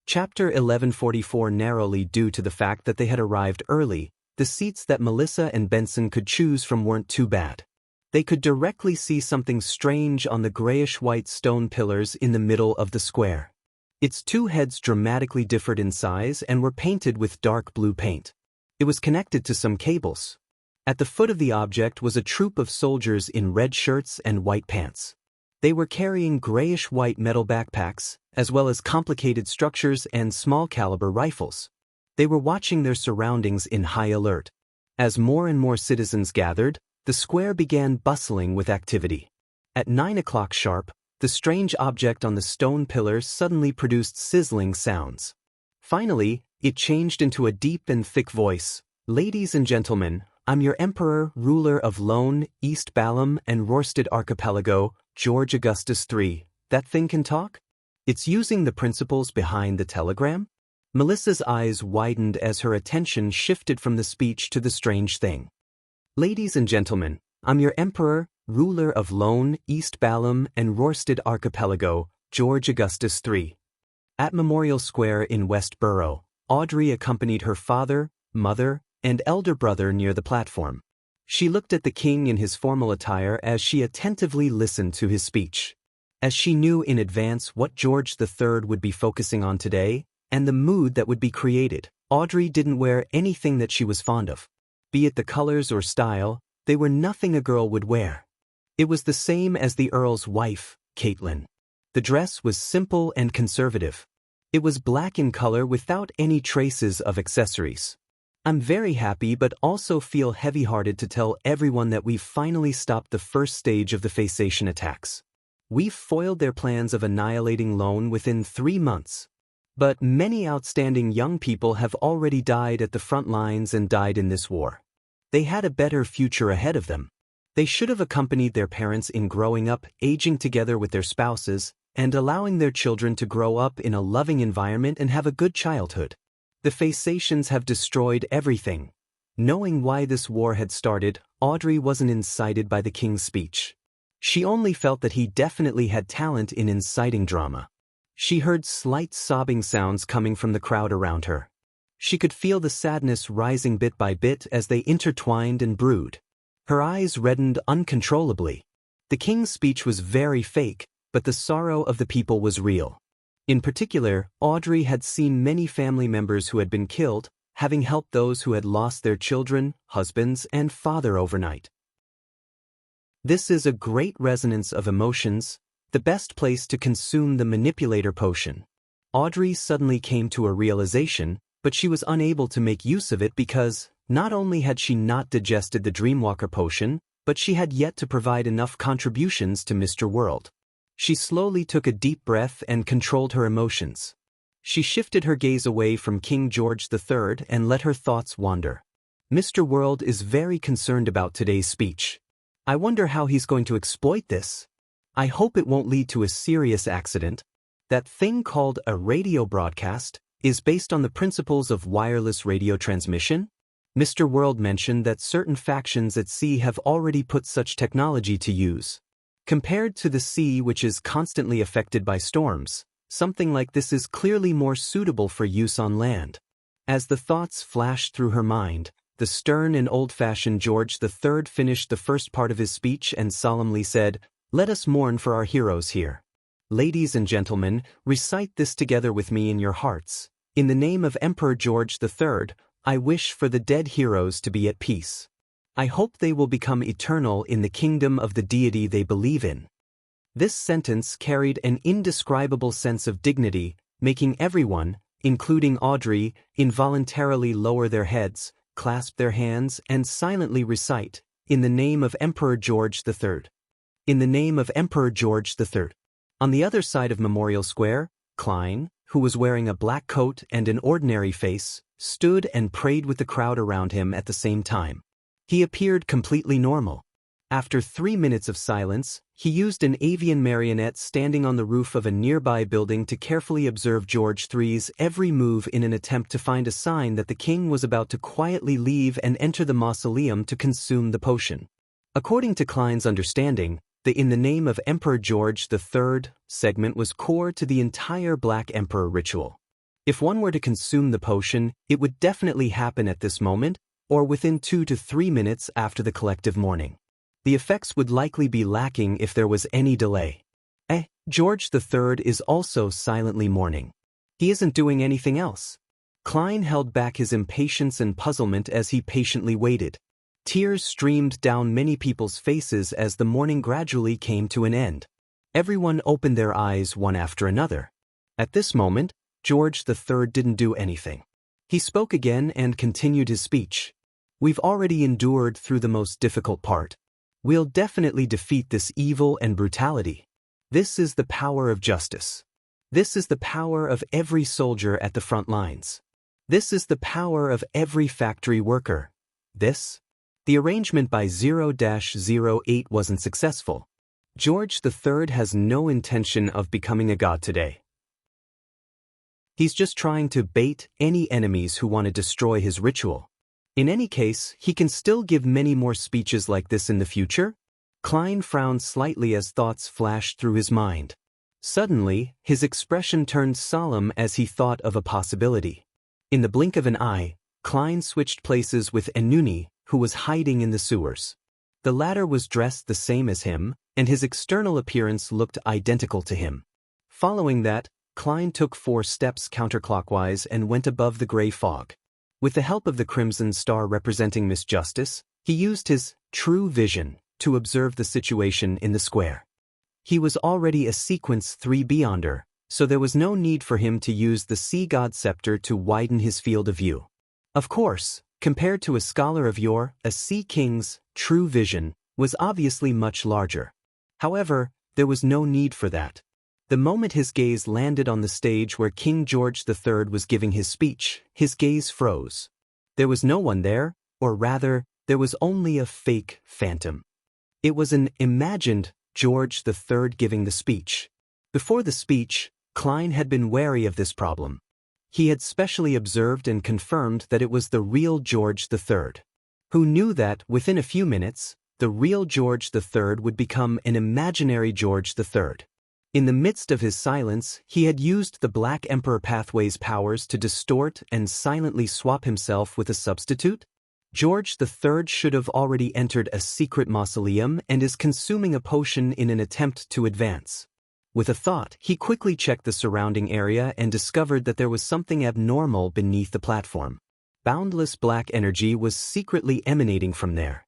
Chapter 1144. Narrowly due to the fact that they had arrived early, the seats that Melissa and Benson could choose from weren't too bad. They could directly see something strange on the grayish-white stone pillars in the middle of the square. Its two heads dramatically differed in size and were painted with dark blue paint. It was connected to some cables. At the foot of the object was a troop of soldiers in red shirts and white pants. They were carrying grayish-white metal backpacks, as well as complicated structures and small-caliber rifles. They were watching their surroundings in high alert. As more and more citizens gathered, the square began bustling with activity. At 9 o'clock sharp, the strange object on the stone pillars suddenly produced sizzling sounds. Finally, it changed into a deep and thick voice. "Ladies and gentlemen, I'm your Emperor, ruler of Lone, East Balam, and Rorstad Archipelago, George Augustus III. That thing can talk? It's using the principles behind the telegram?" Melissa's eyes widened as her attention shifted from the speech to the strange thing. "Ladies and gentlemen, I'm your Emperor, ruler of Lone, East Balam, and Rorstad Archipelago, George Augustus III." At Memorial Square in West Borough, Audrey accompanied her father, mother, and elder brother near the platform. She looked at the king in his formal attire as she attentively listened to his speech. As she knew in advance what George III would be focusing on today, and the mood that would be created, Audrey didn't wear anything that she was fond of. Be it the colors or style, they were nothing a girl would wear. It was the same as the Earl's wife, Caitlin. The dress was simple and conservative. It was black in color without any traces of accessories. I'm very happy but also feel heavy-hearted to tell everyone that we've finally stopped the first stage of the Phaeacian attacks. We've foiled their plans of annihilating Lone within 3 months. But many outstanding young people have already died at the front lines and died in this war. They had a better future ahead of them. They should have accompanied their parents in growing up, aging together with their spouses, and allowing their children to grow up in a loving environment and have a good childhood. The Phaeacians have destroyed everything. Knowing why this war had started, Audrey wasn't incited by the king's speech. She only felt that he definitely had talent in inciting drama. She heard slight sobbing sounds coming from the crowd around her. She could feel the sadness rising bit by bit as they intertwined and brewed. Her eyes reddened uncontrollably. The king's speech was very fake, but the sorrow of the people was real. In particular, Audrey had seen many family members who had been killed, having helped those who had lost their children, husbands, and father overnight. This is a great resonance of emotions, the best place to consume the manipulator potion. Audrey suddenly came to a realization, but she was unable to make use of it because, not only had she not digested the Dreamwalker potion, but she had yet to provide enough contributions to Mr. World. She slowly took a deep breath and controlled her emotions. She shifted her gaze away from King George III and let her thoughts wander. Mr. World is very concerned about today's speech. I wonder how he's going to exploit this. I hope it won't lead to a serious accident. That thing called a radio broadcast is based on the principles of wireless radio transmission. Mr. World mentioned that certain factions at sea have already put such technology to use. Compared to the sea, which is constantly affected by storms, something like this is clearly more suitable for use on land. As the thoughts flashed through her mind, the stern and old-fashioned George III finished the first part of his speech and solemnly said, "Let us mourn for our heroes here. Ladies and gentlemen, recite this together with me in your hearts. In the name of Emperor George III, I wish for the dead heroes to be at peace. I hope they will become eternal in the kingdom of the deity they believe in." This sentence carried an indescribable sense of dignity, making everyone, including Audrey, involuntarily lower their heads, clasp their hands, and silently recite, "In the name of Emperor George III. In the name of Emperor George III." On the other side of Memorial Square, Klein, who was wearing a black coat and an ordinary face, stood and prayed with the crowd around him at the same time. He appeared completely normal. After 3 minutes of silence, he used an avian marionette standing on the roof of a nearby building to carefully observe George III's every move in an attempt to find a sign that the king was about to quietly leave and enter the mausoleum to consume the potion. According to Klein's understanding, the "In the name of Emperor George III" segment was core to the entire Black Emperor ritual. If one were to consume the potion, it would definitely happen at this moment, or within 2 to 3 minutes after the collective mourning. The effects would likely be lacking if there was any delay. George III is also silently mourning. He isn't doing anything else. Klein held back his impatience and puzzlement as he patiently waited. Tears streamed down many people's faces as the mourning gradually came to an end. Everyone opened their eyes one after another. At this moment, George III didn't do anything. He spoke again and continued his speech. "We've already endured through the most difficult part. We'll definitely defeat this evil and brutality. This is the power of justice. This is the power of every soldier at the front lines. This is the power of every factory worker. The arrangement by 0-08 wasn't successful. George III has no intention of becoming a god today. He's just trying to bait any enemies who want to destroy his ritual. In any case, he can still give many more speeches like this in the future." Klein frowned slightly as thoughts flashed through his mind. Suddenly, his expression turned solemn as he thought of a possibility. In the blink of an eye, Klein switched places with Enuni, who was hiding in the sewers. The latter was dressed the same as him, and his external appearance looked identical to him. Following that, Klein took 4 steps counterclockwise and went above the gray fog. With the help of the crimson star representing Miss Justice, he used his true vision to observe the situation in the square. He was already a sequence 3 beyonder, so there was no need for him to use the Sea God Scepter to widen his field of view. Of course, compared to a scholar of yore, a Sea King's true vision was obviously much larger. However, there was no need for that. The moment his gaze landed on the stage where King George III was giving his speech, his gaze froze. There was no one there, or rather, there was only a fake phantom. It was an imagined George III giving the speech. Before the speech, Klein had been wary of this problem. He had specially observed and confirmed that it was the real George III. Who knew that, within a few minutes, the real George III would become an imaginary George III. In the midst of his silence, he had used the Black Emperor Pathway's powers to distort and silently swap himself with a substitute? George III should have already entered a secret mausoleum and is consuming a potion in an attempt to advance. With a thought, he quickly checked the surrounding area and discovered that there was something abnormal beneath the platform. Boundless black energy was secretly emanating from there.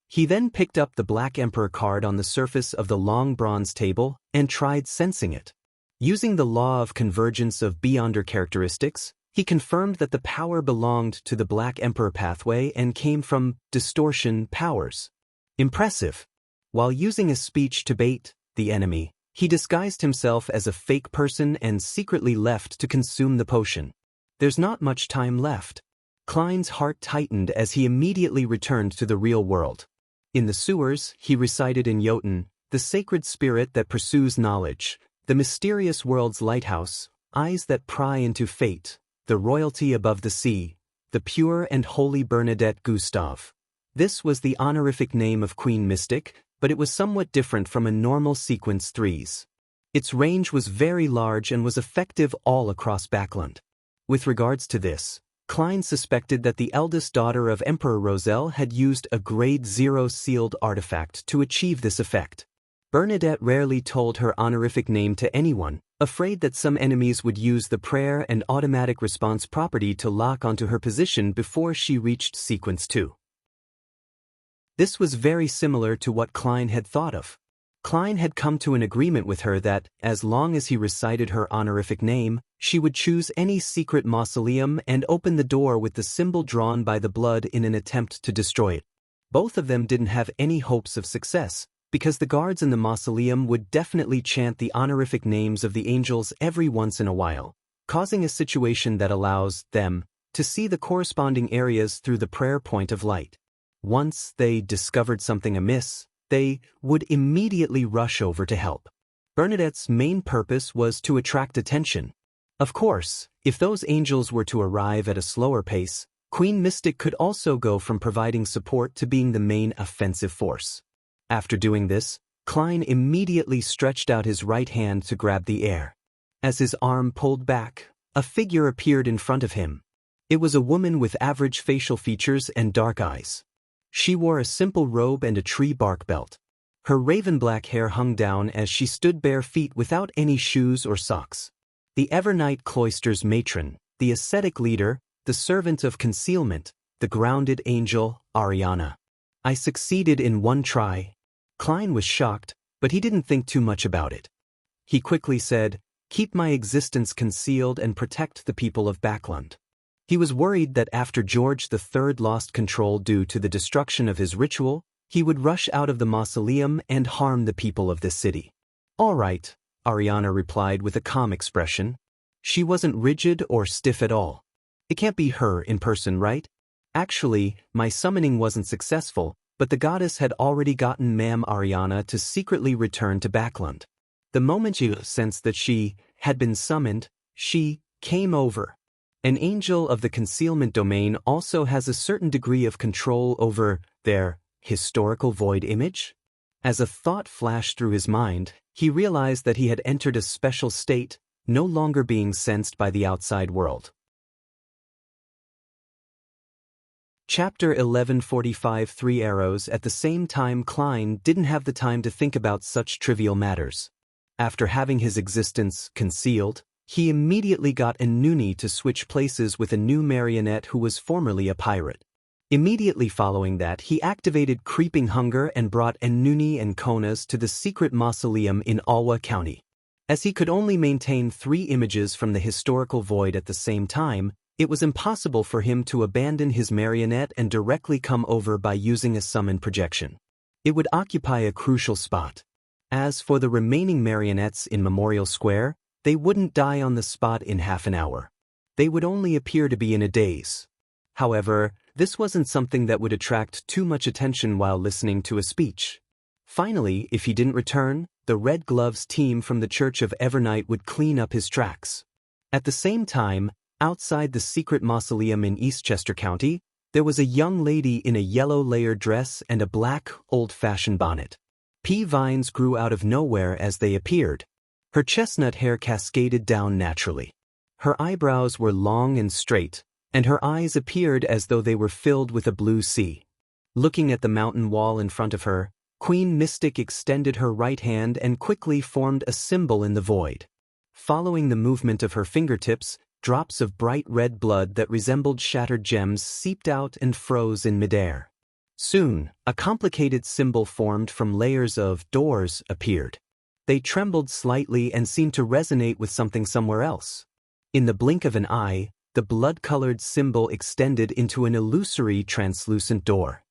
He then picked up the Black Emperor card on the surface of the long bronze table and tried sensing it. Using the law of convergence of beyonder characteristics, he confirmed that the power belonged to the Black Emperor pathway and came from distortion powers. Impressive. While using a speech to bait the enemy, he disguised himself as a fake person and secretly left to consume the potion. There's not much time left. Klein's heart tightened as he immediately returned to the real world. In the sewers, he recited in Jotun, the sacred spirit that pursues knowledge, the mysterious world's lighthouse, eyes that pry into fate, the royalty above the sea, the pure and holy Bernadette Gustave. This was the honorific name of Queen Mystic, but it was somewhat different from a normal sequence 3's. Its range was very large and was effective all across Backland. With regards to this, Klein suspected that the eldest daughter of Emperor Roselle had used a Grade 0 sealed artifact to achieve this effect. Bernadette rarely told her honorific name to anyone, afraid that some enemies would use the prayer and automatic response property to lock onto her position before she reached Sequence 2. This was very similar to what Klein had thought of. Klein had come to an agreement with her that, as long as he recited her honorific name, she would choose any secret mausoleum and open the door with the symbol drawn by the blood in an attempt to destroy it. Both of them didn't have any hopes of success, because the guards in the mausoleum would definitely chant the honorific names of the angels every once in a while, causing a situation that allows them to see the corresponding areas through the prayer point of light. Once they discovered something amiss, they would immediately rush over to help. Bernadette's main purpose was to attract attention. Of course, if those angels were to arrive at a slower pace, Queen Mystic could also go from providing support to being the main offensive force. After doing this, Klein immediately stretched out his right hand to grab the air. As his arm pulled back, a figure appeared in front of him. It was a woman with average facial features and dark eyes. She wore a simple robe and a tree bark belt. Her raven-black hair hung down as she stood bare feet without any shoes or socks. The Evernight Cloister's matron, the ascetic leader, the servant of concealment, the grounded angel, Ariana. I succeeded in one try. Klein was shocked, but he didn't think too much about it. He quickly said, "Keep my existence concealed and protect the people of Backland." He was worried that after George III lost control due to the destruction of his ritual, he would rush out of the mausoleum and harm the people of this city. "All right," Ariana replied with a calm expression. She wasn't rigid or stiff at all. "It can't be her in person, right? Actually, my summoning wasn't successful, but the goddess had already gotten Ma'am Ariana to secretly return to Backland. The moment you sensed that she had been summoned, she came over. An angel of the concealment domain also has a certain degree of control over their historical void image." As a thought flashed through his mind, he realized that he had entered a special state, no longer being sensed by the outside world. Chapter 11:45 Three arrows. At the same time, Klein didn't have the time to think about such trivial matters. After having his existence concealed, he immediately got Enuni to switch places with a new marionette who was formerly a pirate. Immediately following that, he activated Creeping Hunger and brought Enuni and Konas to the secret mausoleum in Alwa County. As he could only maintain 3 images from the historical void at the same time, it was impossible for him to abandon his marionette and directly come over by using a summon projection. It would occupy a crucial spot. As for the remaining marionettes in Memorial Square, they wouldn't die on the spot in half an hour. They would only appear to be in a daze. However, this wasn't something that would attract too much attention while listening to a speech. Finally, if he didn't return, the Red Gloves team from the Church of Evernight would clean up his tracks. At the same time, outside the secret mausoleum in Eastchester County, there was a young lady in a yellow layered dress and a black, old-fashioned bonnet. Pea vines grew out of nowhere as they appeared. Her chestnut hair cascaded down naturally. Her eyebrows were long and straight, and her eyes appeared as though they were filled with a blue sea. Looking at the mountain wall in front of her, Queen Mystic extended her right hand and quickly formed a symbol in the void. Following the movement of her fingertips, drops of bright red blood that resembled shattered gems seeped out and froze in midair. Soon, a complicated symbol formed from layers of doors appeared. They trembled slightly and seemed to resonate with something somewhere else. In the blink of an eye, the blood-colored symbol extended into an illusory translucent door.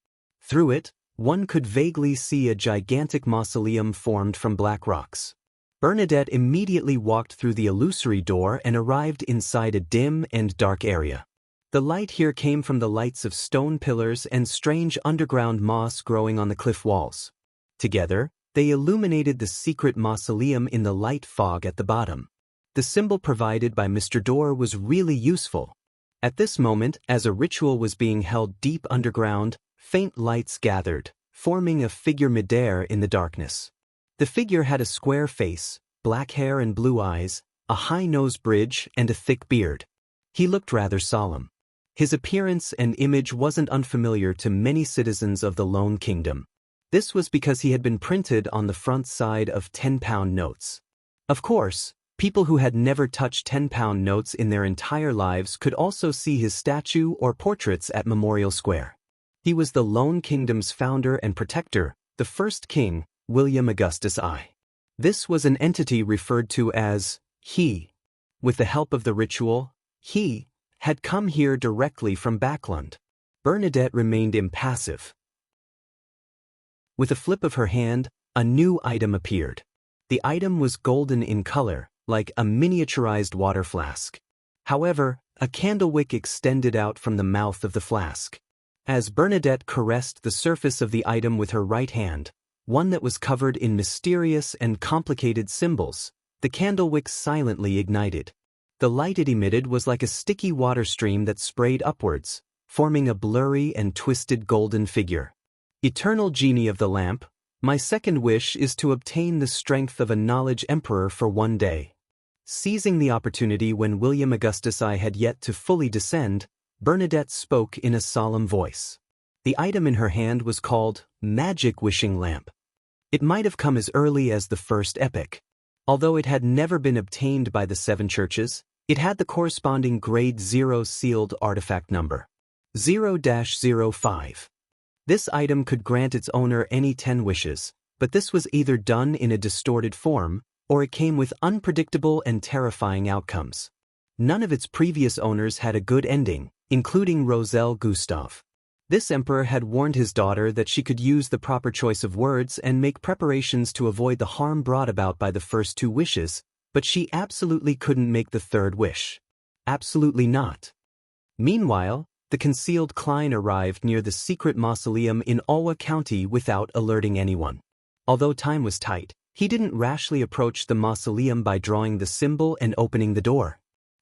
Through it, one could vaguely see a gigantic mausoleum formed from black rocks. Bernadette immediately walked through the illusory door and arrived inside a dim and dark area. The light here came from the lights of stone pillars and strange underground moss growing on the cliff walls. Together, they illuminated the secret mausoleum in the light fog at the bottom. The symbol provided by Mr. Door was really useful. At this moment, as a ritual was being held deep underground, faint lights gathered, forming a figure midair in the darkness. The figure had a square face, black hair and blue eyes, a high nose bridge, and a thick beard. He looked rather solemn. His appearance and image wasn't unfamiliar to many citizens of the Lone Kingdom. This was because he had been printed on the front side of 10-pound notes. Of course, people who had never touched 10-pound notes in their entire lives could also see his statue or portraits at Memorial Square. He was the Lone Kingdom's founder and protector, the first king, William Augustus I. This was an entity referred to as he. With the help of the ritual, he had come here directly from Backland. Bernadette remained impassive. With a flip of her hand, a new item appeared. The item was golden in color, like a miniaturized water flask. However, a candlewick extended out from the mouth of the flask. As Bernadette caressed the surface of the item with her right hand, one that was covered in mysterious and complicated symbols, the candlewick silently ignited. The light it emitted was like a sticky water stream that sprayed upwards, forming a blurry and twisted golden figure. Eternal Genie of the Lamp, my second wish is to obtain the strength of a knowledge emperor for one day. Seizing the opportunity when William Augustus I had yet to fully descend, Bernadette spoke in a solemn voice. The item in her hand was called Magic Wishing Lamp. It might have come as early as the first epoch. Although it had never been obtained by the 7 churches, it had the corresponding grade 0 sealed artifact number 0-05. This item could grant its owner any 10 wishes, but this was either done in a distorted form, or it came with unpredictable and terrifying outcomes. None of its previous owners had a good ending, including Roselle Gustave. This emperor had warned his daughter that she could use the proper choice of words and make preparations to avoid the harm brought about by the first 2 wishes, but she absolutely couldn't make the 3rd wish. Absolutely not. Meanwhile, the concealed Klein arrived near the secret mausoleum in Alwa County without alerting anyone. Although time was tight, he didn't rashly approach the mausoleum by drawing the symbol and opening the door.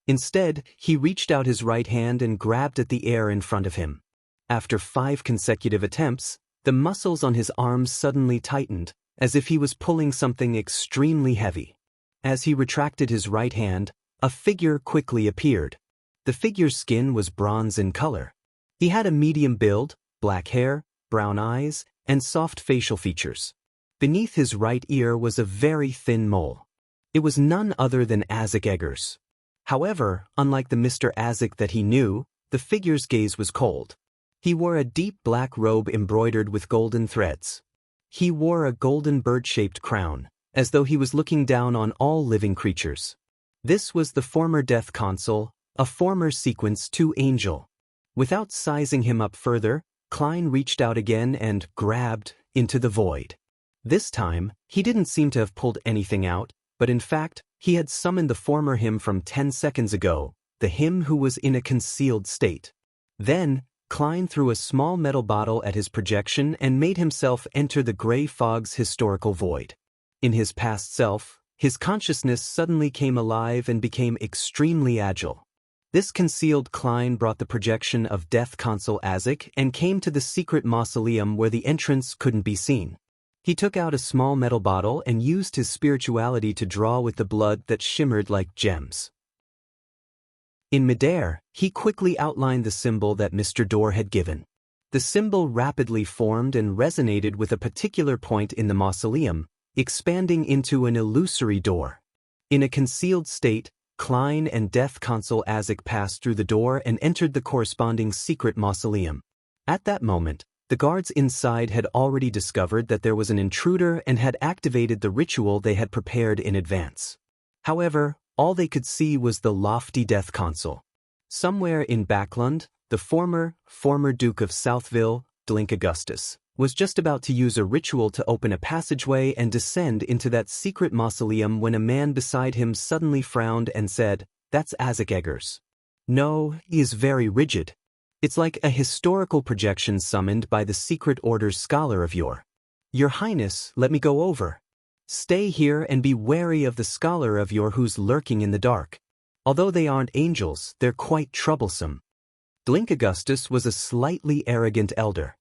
Instead, he reached out his right hand and grabbed at the air in front of him. After 5 consecutive attempts, the muscles on his arms suddenly tightened, as if he was pulling something extremely heavy. As he retracted his right hand, a figure quickly appeared. The figure's skin was bronze in color. He had a medium build, black hair, brown eyes, and soft facial features. Beneath his right ear was a very thin mole. It was none other than Isaac Eggers. However, unlike the Mr. Isaac that he knew, the figure's gaze was cold. He wore a deep black robe embroidered with golden threads. He wore a golden bird-shaped crown, as though he was looking down on all living creatures. This was the former Death Consul, a former Sequence 2 angel. Without sizing him up further, Klein reached out again and grabbed into the void. This time, he didn't seem to have pulled anything out, but in fact, he had summoned the former him from 10 seconds ago, the him who was in a concealed state. Then, Klein threw a small metal bottle at his projection and made himself enter the gray fog's historical void. In his past self, his consciousness suddenly came alive and became extremely agile. This concealed Klein brought the projection of Death Consul Isaac and came to the secret mausoleum where the entrance couldn't be seen. He took out a small metal bottle and used his spirituality to draw with the blood that shimmered like gems. In midair, he quickly outlined the symbol that Mr. Door had given. The symbol rapidly formed and resonated with a particular point in the mausoleum, expanding into an illusory door. In a concealed state, Klein and Death Consul Isaac passed through the door and entered the corresponding secret mausoleum. At that moment, the guards inside had already discovered that there was an intruder and had activated the ritual they had prepared in advance. However, all they could see was the lofty Death Consul. Somewhere in Backlund, the former Duke of Southville, Dlink Augustus, was just about to use a ritual to open a passageway and descend into that secret mausoleum when a man beside him suddenly frowned and said, "That's Isaac Eggers." "No, he is very rigid. It's like a historical projection summoned by the Secret Order's scholar of yore." "Your Highness, let me go over." "Stay here and be wary of the scholar of yore who's lurking in the dark. Although they aren't angels, they're quite troublesome." Dlink Augustus was a slightly arrogant elder.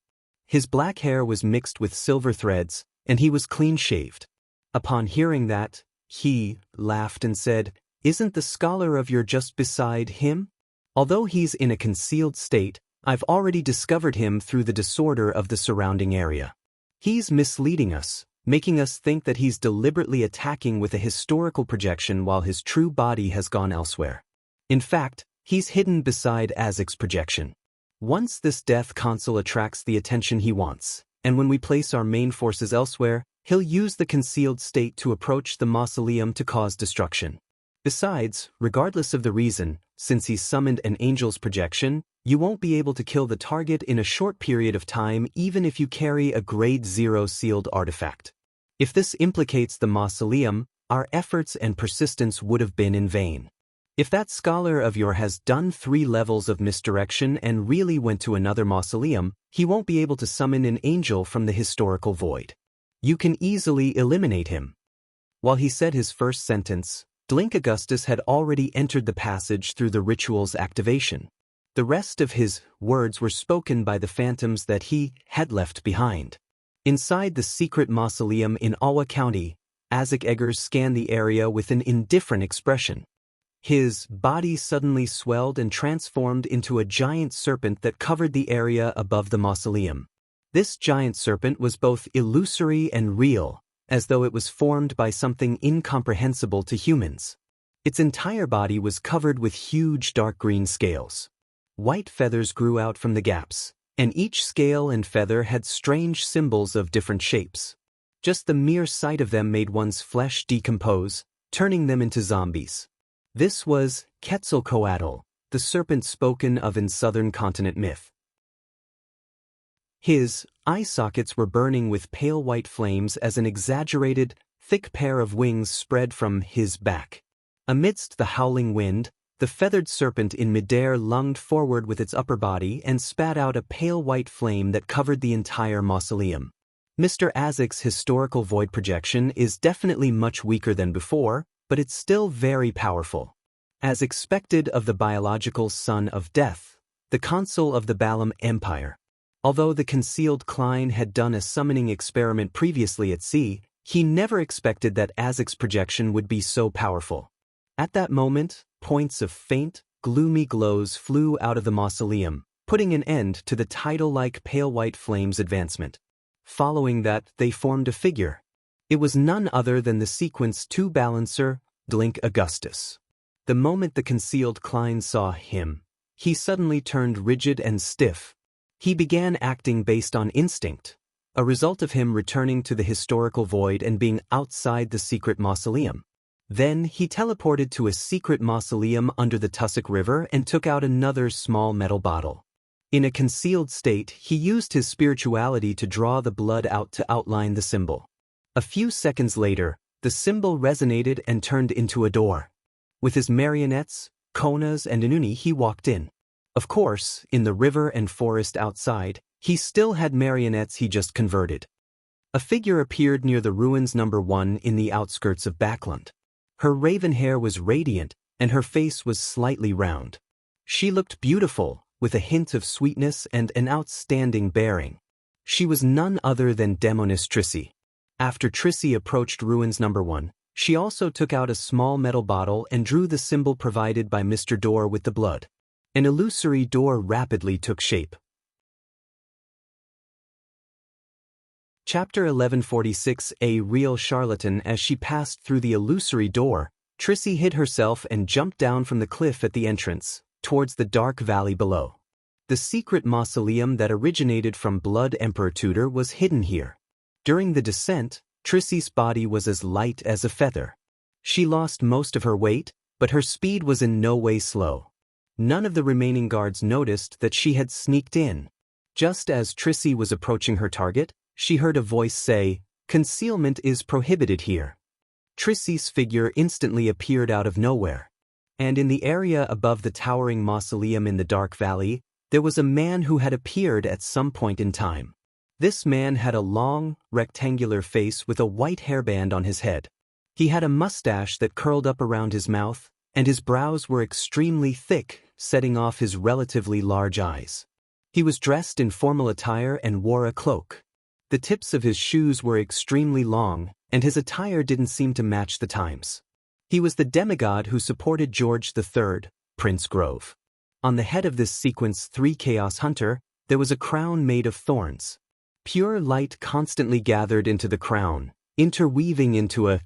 His black hair was mixed with silver threads, and he was clean-shaved. Upon hearing that, he laughed and said, "Isn't the scholar of yore just beside him? Although he's in a concealed state, I've already discovered him through the disorder of the surrounding area. He's misleading us, making us think that he's deliberately attacking with a historical projection while his true body has gone elsewhere. In fact, he's hidden beside Isaac's projection. Once this Death Consul attracts the attention he wants, and when we place our main forces elsewhere, he'll use the concealed state to approach the mausoleum to cause destruction. Besides, regardless of the reason, since he's summoned an angel's projection, you won't be able to kill the target in a short period of time even if you carry a Grade 0 sealed artifact. If this implicates the mausoleum, our efforts and persistence would have been in vain. If that scholar of yours has done 3 levels of misdirection and really went to another mausoleum, he won't be able to summon an angel from the historical void. You can easily eliminate him." While he said his first sentence, Dlink Augustus had already entered the passage through the ritual's activation. The rest of his words were spoken by the phantoms that he had left behind. Inside the secret mausoleum in Alwa County, Isaac Eggers scanned the area with an indifferent expression. His body suddenly swelled and transformed into a giant serpent that covered the area above the mausoleum. This giant serpent was both illusory and real, as though it was formed by something incomprehensible to humans. Its entire body was covered with huge dark green scales. White feathers grew out from the gaps, and each scale and feather had strange symbols of different shapes. Just the mere sight of them made one's flesh decompose, turning them into zombies. This was Quetzalcoatl, the serpent spoken of in southern continent myth. His eye sockets were burning with pale white flames as an exaggerated, thick pair of wings spread from his back. Amidst the howling wind, the feathered serpent in midair lunged forward with its upper body and spat out a pale white flame that covered the entire mausoleum. Mr. Isaac's historical void projection is definitely much weaker than before, but it's still very powerful. As expected of the biological son of death, the consul of the Balam Empire. Although the concealed Klein had done a summoning experiment previously at sea, he never expected that Isaac's projection would be so powerful. At that moment, points of faint, gloomy glows flew out of the mausoleum, putting an end to the tidal-like pale white flame's advancement. Following that, they formed a figure. It was none other than the Sequence 2 balancer, Blink Augustus. The moment the concealed Klein saw him, he suddenly turned rigid and stiff. He began acting based on instinct, a result of him returning to the historical void and being outside the secret mausoleum. Then he teleported to a secret mausoleum under the Tussock River and took out another small metal bottle. In a concealed state, he used his spirituality to draw the blood out to outline the symbol. A few seconds later, the symbol resonated and turned into a door. With his marionettes, Konas and Inuni, he walked in. Of course, in the river and forest outside, he still had marionettes he just converted. A figure appeared near the ruins number 1 in the outskirts of Backland. Her raven hair was radiant, and her face was slightly round. She looked beautiful, with a hint of sweetness and an outstanding bearing. She was none other than Demonis Trissy. After Trissy approached ruins number 1, she also took out a small metal bottle and drew the symbol provided by Mr. Door with the blood. An illusory door rapidly took shape. Chapter 1146. A real charlatan. As she passed through the illusory door, Trissy hid herself and jumped down from the cliff at the entrance, towards the dark valley below. The secret mausoleum that originated from Blood Emperor Tudor was hidden here. During the descent, Trissy's body was as light as a feather. She lost most of her weight, but her speed was in no way slow. None of the remaining guards noticed that she had sneaked in. Just as Trissy was approaching her target, she heard a voice say, "Concealment is prohibited here." Trissy's figure instantly appeared out of nowhere. And in the area above the towering mausoleum in the dark valley, there was a man who had appeared at some point in time. This man had a long, rectangular face with a white hairband on his head. He had a mustache that curled up around his mouth, and his brows were extremely thick, setting off his relatively large eyes. He was dressed in formal attire and wore a cloak. The tips of his shoes were extremely long, and his attire didn't seem to match the times. He was the demigod who supported George III, Prince Grove. On the head of this Sequence 3 Chaos Hunter, there was a crown made of thorns. Pure light constantly gathered into the crown, interweaving into a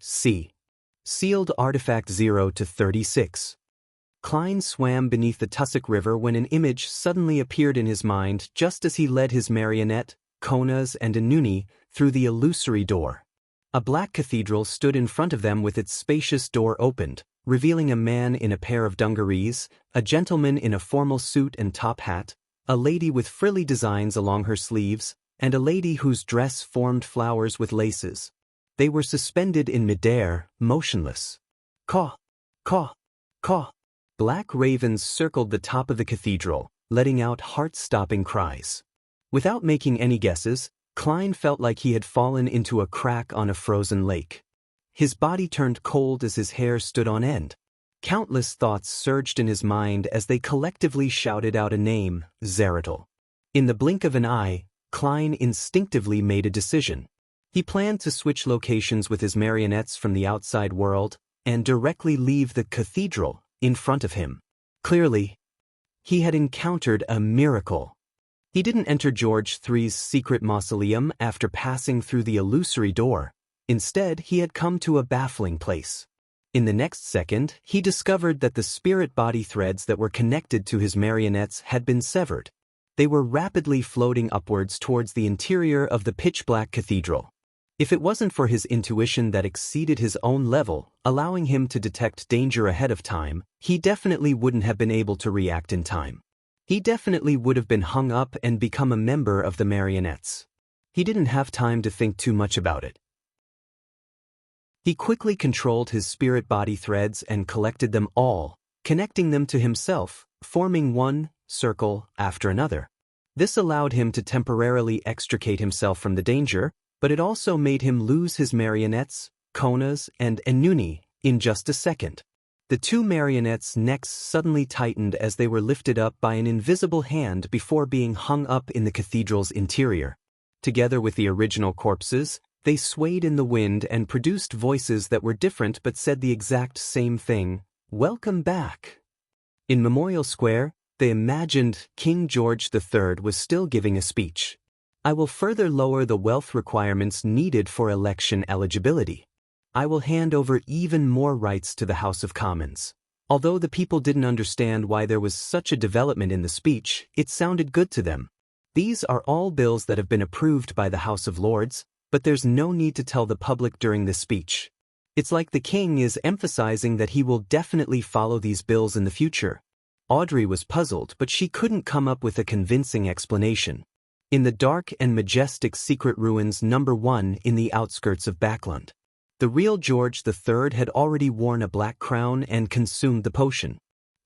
sealed artifact 0 to 36. Klein swam beneath the Tussock River when an image suddenly appeared in his mind just as he led his marionette, Konas and Inuni, through the illusory door. A black cathedral stood in front of them with its spacious door opened, revealing a man in a pair of dungarees, a gentleman in a formal suit and top hat, a lady with frilly designs along her sleeves, and a lady whose dress formed flowers with laces. They were suspended in midair, motionless. Caw, caw, caw. Black ravens circled the top of the cathedral, letting out heart-stopping cries. Without making any guesses, Klein felt like he had fallen into a crack on a frozen lake. His body turned cold as his hair stood on end. Countless thoughts surged in his mind as they collectively shouted out a name, Zeratul. In the blink of an eye, Klein instinctively made a decision. He planned to switch locations with his marionettes from the outside world and directly leave the cathedral in front of him. Clearly, he had encountered a miracle. He didn't enter George III's secret mausoleum after passing through the illusory door. Instead, he had come to a baffling place. In the next second, he discovered that the spirit body threads that were connected to his marionettes had been severed. They were rapidly floating upwards towards the interior of the pitch-black cathedral. If it wasn't for his intuition that exceeded his own level, allowing him to detect danger ahead of time, he definitely wouldn't have been able to react in time. He definitely would have been hung up and become a member of the marionettes. He didn't have time to think too much about it. He quickly controlled his spirit body threads and collected them all, connecting them to himself, forming one circle after another. This allowed him to temporarily extricate himself from the danger, but it also made him lose his marionettes, Konas and Inuni, in just a second. The two marionettes' necks suddenly tightened as they were lifted up by an invisible hand before being hung up in the cathedral's interior. Together with the original corpses, they swayed in the wind and produced voices that were different but said the exact same thing: "Welcome back." In Memorial Square, they imagined King George III was still giving a speech. I will further lower the wealth requirements needed for election eligibility. I will hand over even more rights to the House of Commons. Although the people didn't understand why there was such a development in the speech, it sounded good to them. These are all bills that have been approved by the House of Lords, but there's no need to tell the public during this speech. It's like the king is emphasizing that he will definitely follow these bills in the future. Audrey was puzzled, but she couldn't come up with a convincing explanation. In the dark and majestic secret ruins number 1 in the outskirts of Backland, the real George III had already worn a black crown and consumed the potion.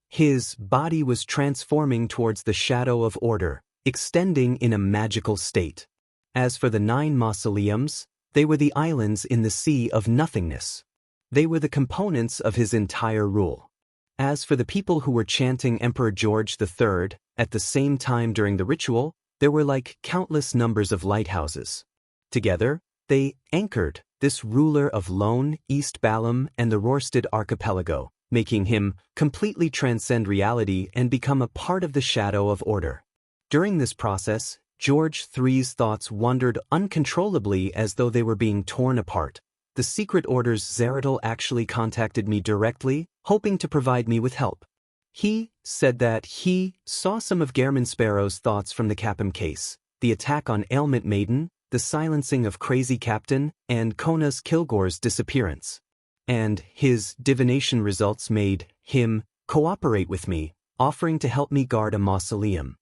His body was transforming towards the shadow of order, extending in a magical state. As for the 9 mausoleums, they were the islands in the sea of nothingness. They were the components of his entire rule. As for the people who were chanting Emperor George III, at the same time during the ritual, there were like countless numbers of lighthouses. Together, they anchored this ruler of Lone, East Balam and the Rorstad archipelago, making him completely transcend reality and become a part of the shadow of order. During this process, George III's thoughts wandered uncontrollably as though they were being torn apart. The Secret Order's Zeratul actually contacted me directly, hoping to provide me with help. He said that he saw some of Gehrman Sparrow's thoughts from the Capim case, the attack on Ailment Maiden, the silencing of Crazy Captain, and Kona's Kilgore's disappearance. And his divination results made him cooperate with me, offering to help me guard a mausoleum.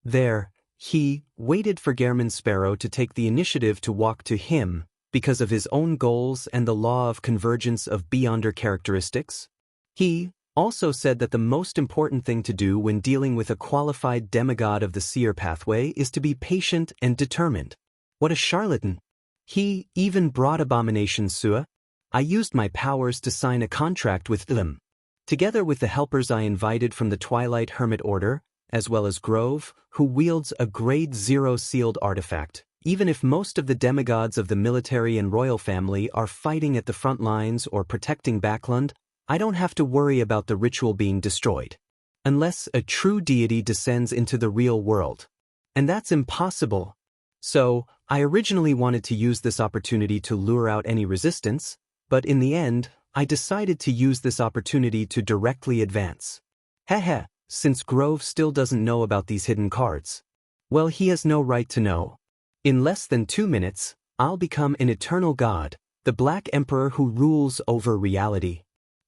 There, he waited for Gehrman Sparrow to take the initiative to walk to him because of his own goals and the law of convergence of beyonder characteristics. He also said that the most important thing to do when dealing with a qualified demigod of the seer pathway is to be patient and determined. What a charlatan! He even brought Abomination Sua. I used my powers to sign a contract with them. Together with the helpers I invited from the Twilight Hermit Order, as well as Grove, who wields a Grade 0 sealed artifact. Even if most of the demigods of the military and royal family are fighting at the front lines or protecting Backland, I don't have to worry about the ritual being destroyed. Unless a true deity descends into the real world. And that's impossible. So, I originally wanted to use this opportunity to lure out any resistance, but in the end, I decided to use this opportunity to directly advance. Heh, since Grove still doesn't know about these hidden cards. Well, he has no right to know. In less than 2 minutes, I'll become an eternal god, the Black Emperor who rules over reality.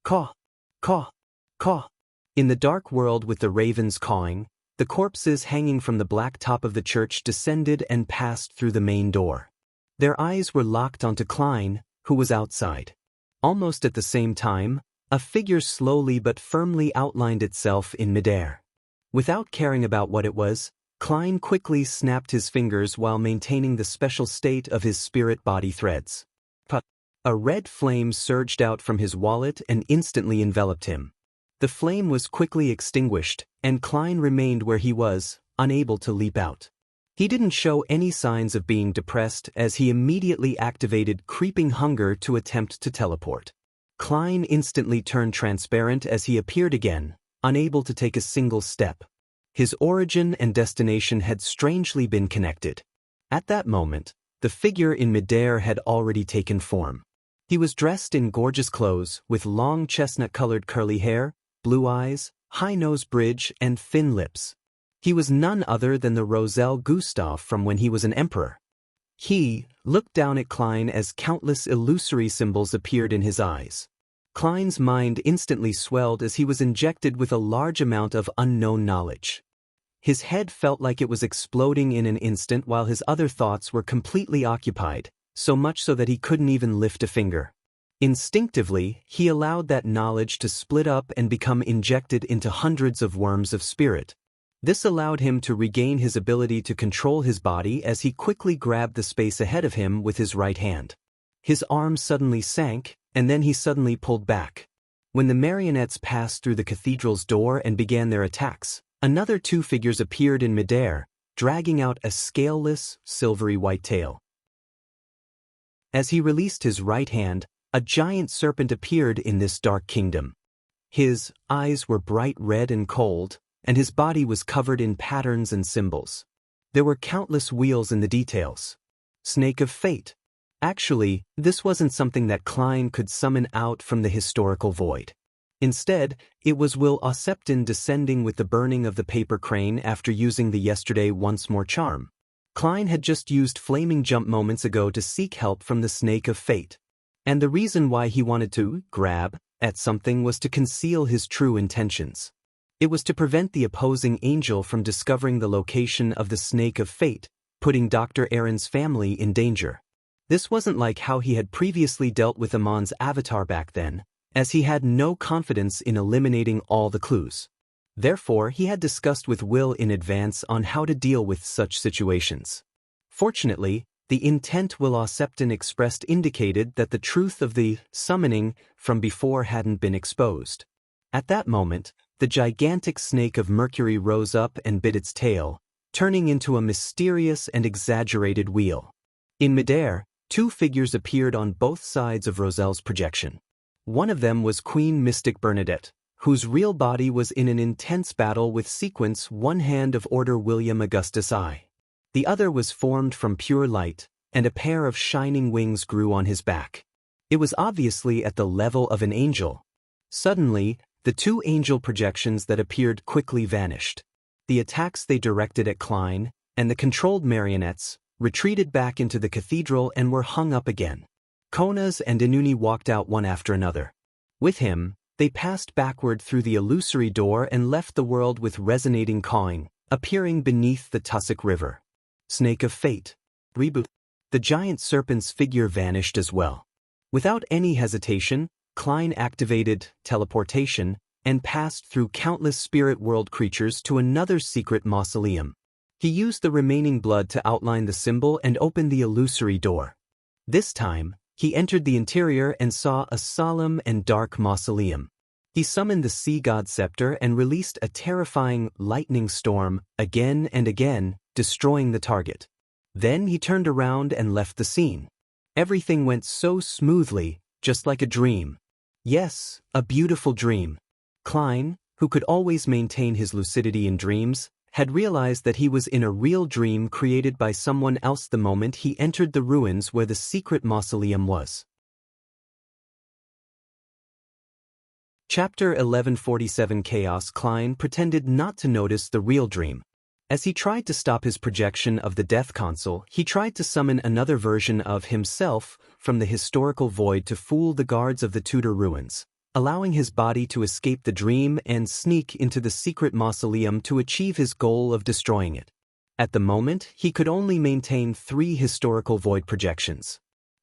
Caw, caw, caw. In the dark world with the ravens cawing, the corpses hanging from the black top of the church descended and passed through the main door. Their eyes were locked onto Klein, who was outside. Almost at the same time, a figure slowly but firmly outlined itself in midair. Without caring about what it was, Klein quickly snapped his fingers while maintaining the special state of his spirit-body threads. A red flame surged out from his wallet and instantly enveloped him. The flame was quickly extinguished, and Klein remained where he was, unable to leap out. He didn't show any signs of being depressed as he immediately activated creeping hunger to attempt to teleport. Klein instantly turned transparent as he appeared again, unable to take a single step. His origin and destination had strangely been connected. At that moment, the figure in midair had already taken form. He was dressed in gorgeous clothes, with long chestnut-colored curly hair, blue eyes, high nose bridge, and thin lips. He was none other than the Roselle Gustav from when he was an emperor. He looked down at Klein as countless illusory symbols appeared in his eyes. Klein's mind instantly swelled as he was injected with a large amount of unknown knowledge. His head felt like it was exploding in an instant while his other thoughts were completely occupied, so much so that he couldn't even lift a finger. Instinctively, he allowed that knowledge to split up and become injected into hundreds of worms of spirit. This allowed him to regain his ability to control his body as he quickly grabbed the space ahead of him with his right hand. His arm suddenly sank, and then he suddenly pulled back. When the marionettes passed through the cathedral's door and began their attacks, another 2 figures appeared in midair, dragging out a scaleless, silvery white tail. As he released his right hand, a giant serpent appeared in this dark kingdom. His eyes were bright red and cold, and his body was covered in patterns and symbols. There were countless wheels in the details. Snake of Fate. Actually, this wasn't something that Klein could summon out from the historical void. Instead, it was Will Ossepton descending with the burning of the paper crane after using the yesterday once more charm. Klein had just used flaming jump moments ago to seek help from the Snake of Fate. And the reason why he wanted to grab at something was to conceal his true intentions. It was to prevent the opposing angel from discovering the location of the Snake of Fate, putting Dr. Aaron's family in danger. This wasn't like how he had previously dealt with Amon's avatar back then, as he had no confidence in eliminating all the clues. Therefore, he had discussed with Will in advance on how to deal with such situations. Fortunately, the intent Will Ossepton expressed indicated that the truth of the summoning from before hadn't been exposed. At that moment, the gigantic snake of Mercury rose up and bit its tail, turning into a mysterious and exaggerated wheel. In midair, two figures appeared on both sides of Roselle's projection. One of them was Queen Mystic Bernadette, whose real body was in an intense battle with Sequence One Hand of Order William Augustus I. The other was formed from pure light, and a pair of shining wings grew on his back. It was obviously at the level of an angel. Suddenly, the two angel projections that appeared quickly vanished. The attacks they directed at Klein, and the controlled marionettes, retreated back into the cathedral and were hung up again. Konas and Inuni walked out one after another. With him, they passed backward through the illusory door and left the world with resonating cawing, appearing beneath the Tussock River. Snake of Fate. Reboot. The giant serpent's figure vanished as well. Without any hesitation, Klein activated teleportation and passed through countless spirit world creatures to another secret mausoleum. He used the remaining blood to outline the symbol and open the illusory door. This time, he entered the interior and saw a solemn and dark mausoleum. He summoned the sea god scepter and released a terrifying lightning storm again and again, destroying the target. Then he turned around and left the scene. Everything went so smoothly, just like a dream. Yes, a beautiful dream. Klein, who could always maintain his lucidity in dreams, had realized that he was in a real dream created by someone else the moment he entered the ruins where the secret mausoleum was. Chapter 1147 Chaos. Klein pretended not to notice the real dream. As he tried to stop his projection of the death console, he tried to summon another version of himself from the historical void to fool the guards of the Tudor ruins, allowing his body to escape the dream and sneak into the secret mausoleum to achieve his goal of destroying it. At the moment, he could only maintain 3 historical void projections.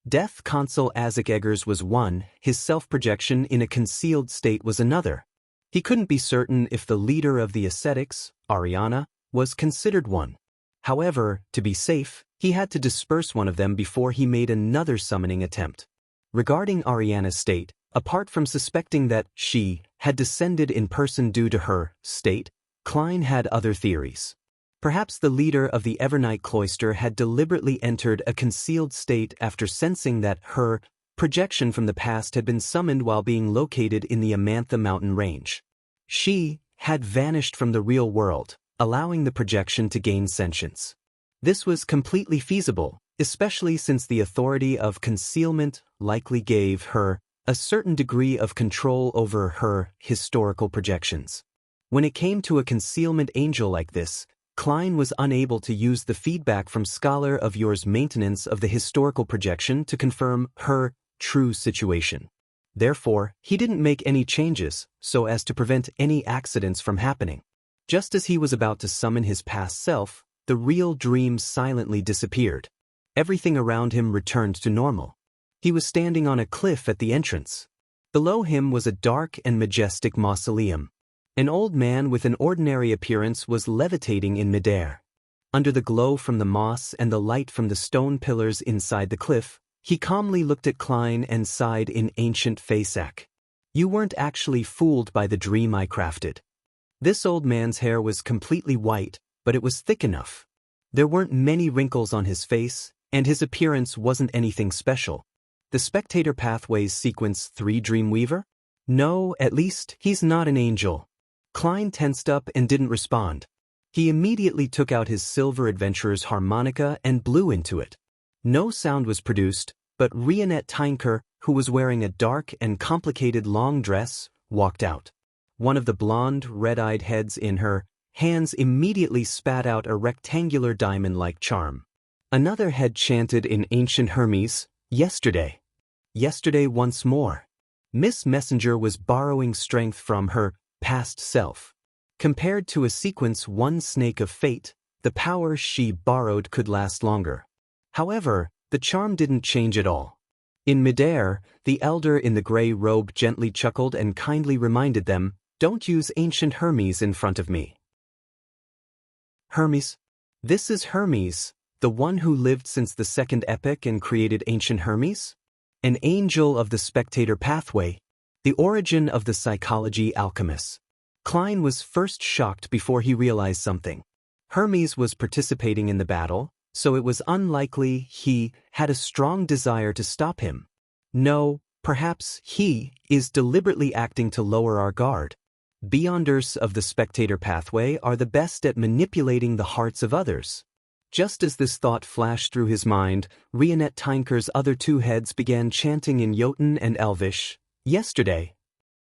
Death Consul Isaac Eggers was one, his self-projection in a concealed state was another. He couldn't be certain if the leader of the ascetics, Ariana, was considered one. However, to be safe, he had to disperse one of them before he made another summoning attempt. Regarding Ariana's state, apart from suspecting that she had descended in person due to her state, Klein had other theories. Perhaps the leader of the Evernight cloister had deliberately entered a concealed state after sensing that her projection from the past had been summoned while being located in the Amantha mountain range. She had vanished from the real world, allowing the projection to gain sentience. This was completely feasible, especially since the authority of concealment likely gave her a certain degree of control over her historical projections. When it came to a concealment angel like this, Klein was unable to use the feedback from Scholar of Yours maintenance of the historical projection to confirm her true situation. Therefore, he didn't make any changes so as to prevent any accidents from happening. Just as he was about to summon his past self, the real dream silently disappeared. Everything around him returned to normal. He was standing on a cliff at the entrance. Below him was a dark and majestic mausoleum. An old man with an ordinary appearance was levitating in midair. Under the glow from the moss and the light from the stone pillars inside the cliff, he calmly looked at Klein and sighed in ancient Fasak. "You weren't actually fooled by the dream I crafted." This old man's hair was completely white, but it was thick enough. There weren't many wrinkles on his face, and his appearance wasn't anything special. The Spectator Pathways Sequence 3 Dreamweaver? No, at least, he's not an angel. Klein tensed up and didn't respond. He immediately took out his silver adventurer's harmonica and blew into it. No sound was produced, but Rionette Tynker, who was wearing a dark and complicated long dress, walked out. One of the blonde, red-eyed heads in her hands immediately spat out a rectangular diamond-like charm. Another head chanted in ancient Hermes, "Yesterday. Yesterday once more." Miss Messenger was borrowing strength from her past self. Compared to a sequence one snake of fate, the power she borrowed could last longer. However, the charm didn't change at all. In midair, the elder in the gray robe gently chuckled and kindly reminded them, "Don't use ancient Hermes in front of me." Hermes? This is Hermes, the one who lived since the second epoch and created ancient Hermes? An angel of the spectator pathway, the origin of the psychology alchemists. Klein was first shocked before he realized something. Hermes was participating in the battle, so it was unlikely he had a strong desire to stop him. No, perhaps he is deliberately acting to lower our guard. Beyonders of the spectator pathway are the best at manipulating the hearts of others. Just as this thought flashed through his mind, Rionette Tynker's other two heads began chanting in Jotun and Elvish, "Yesterday."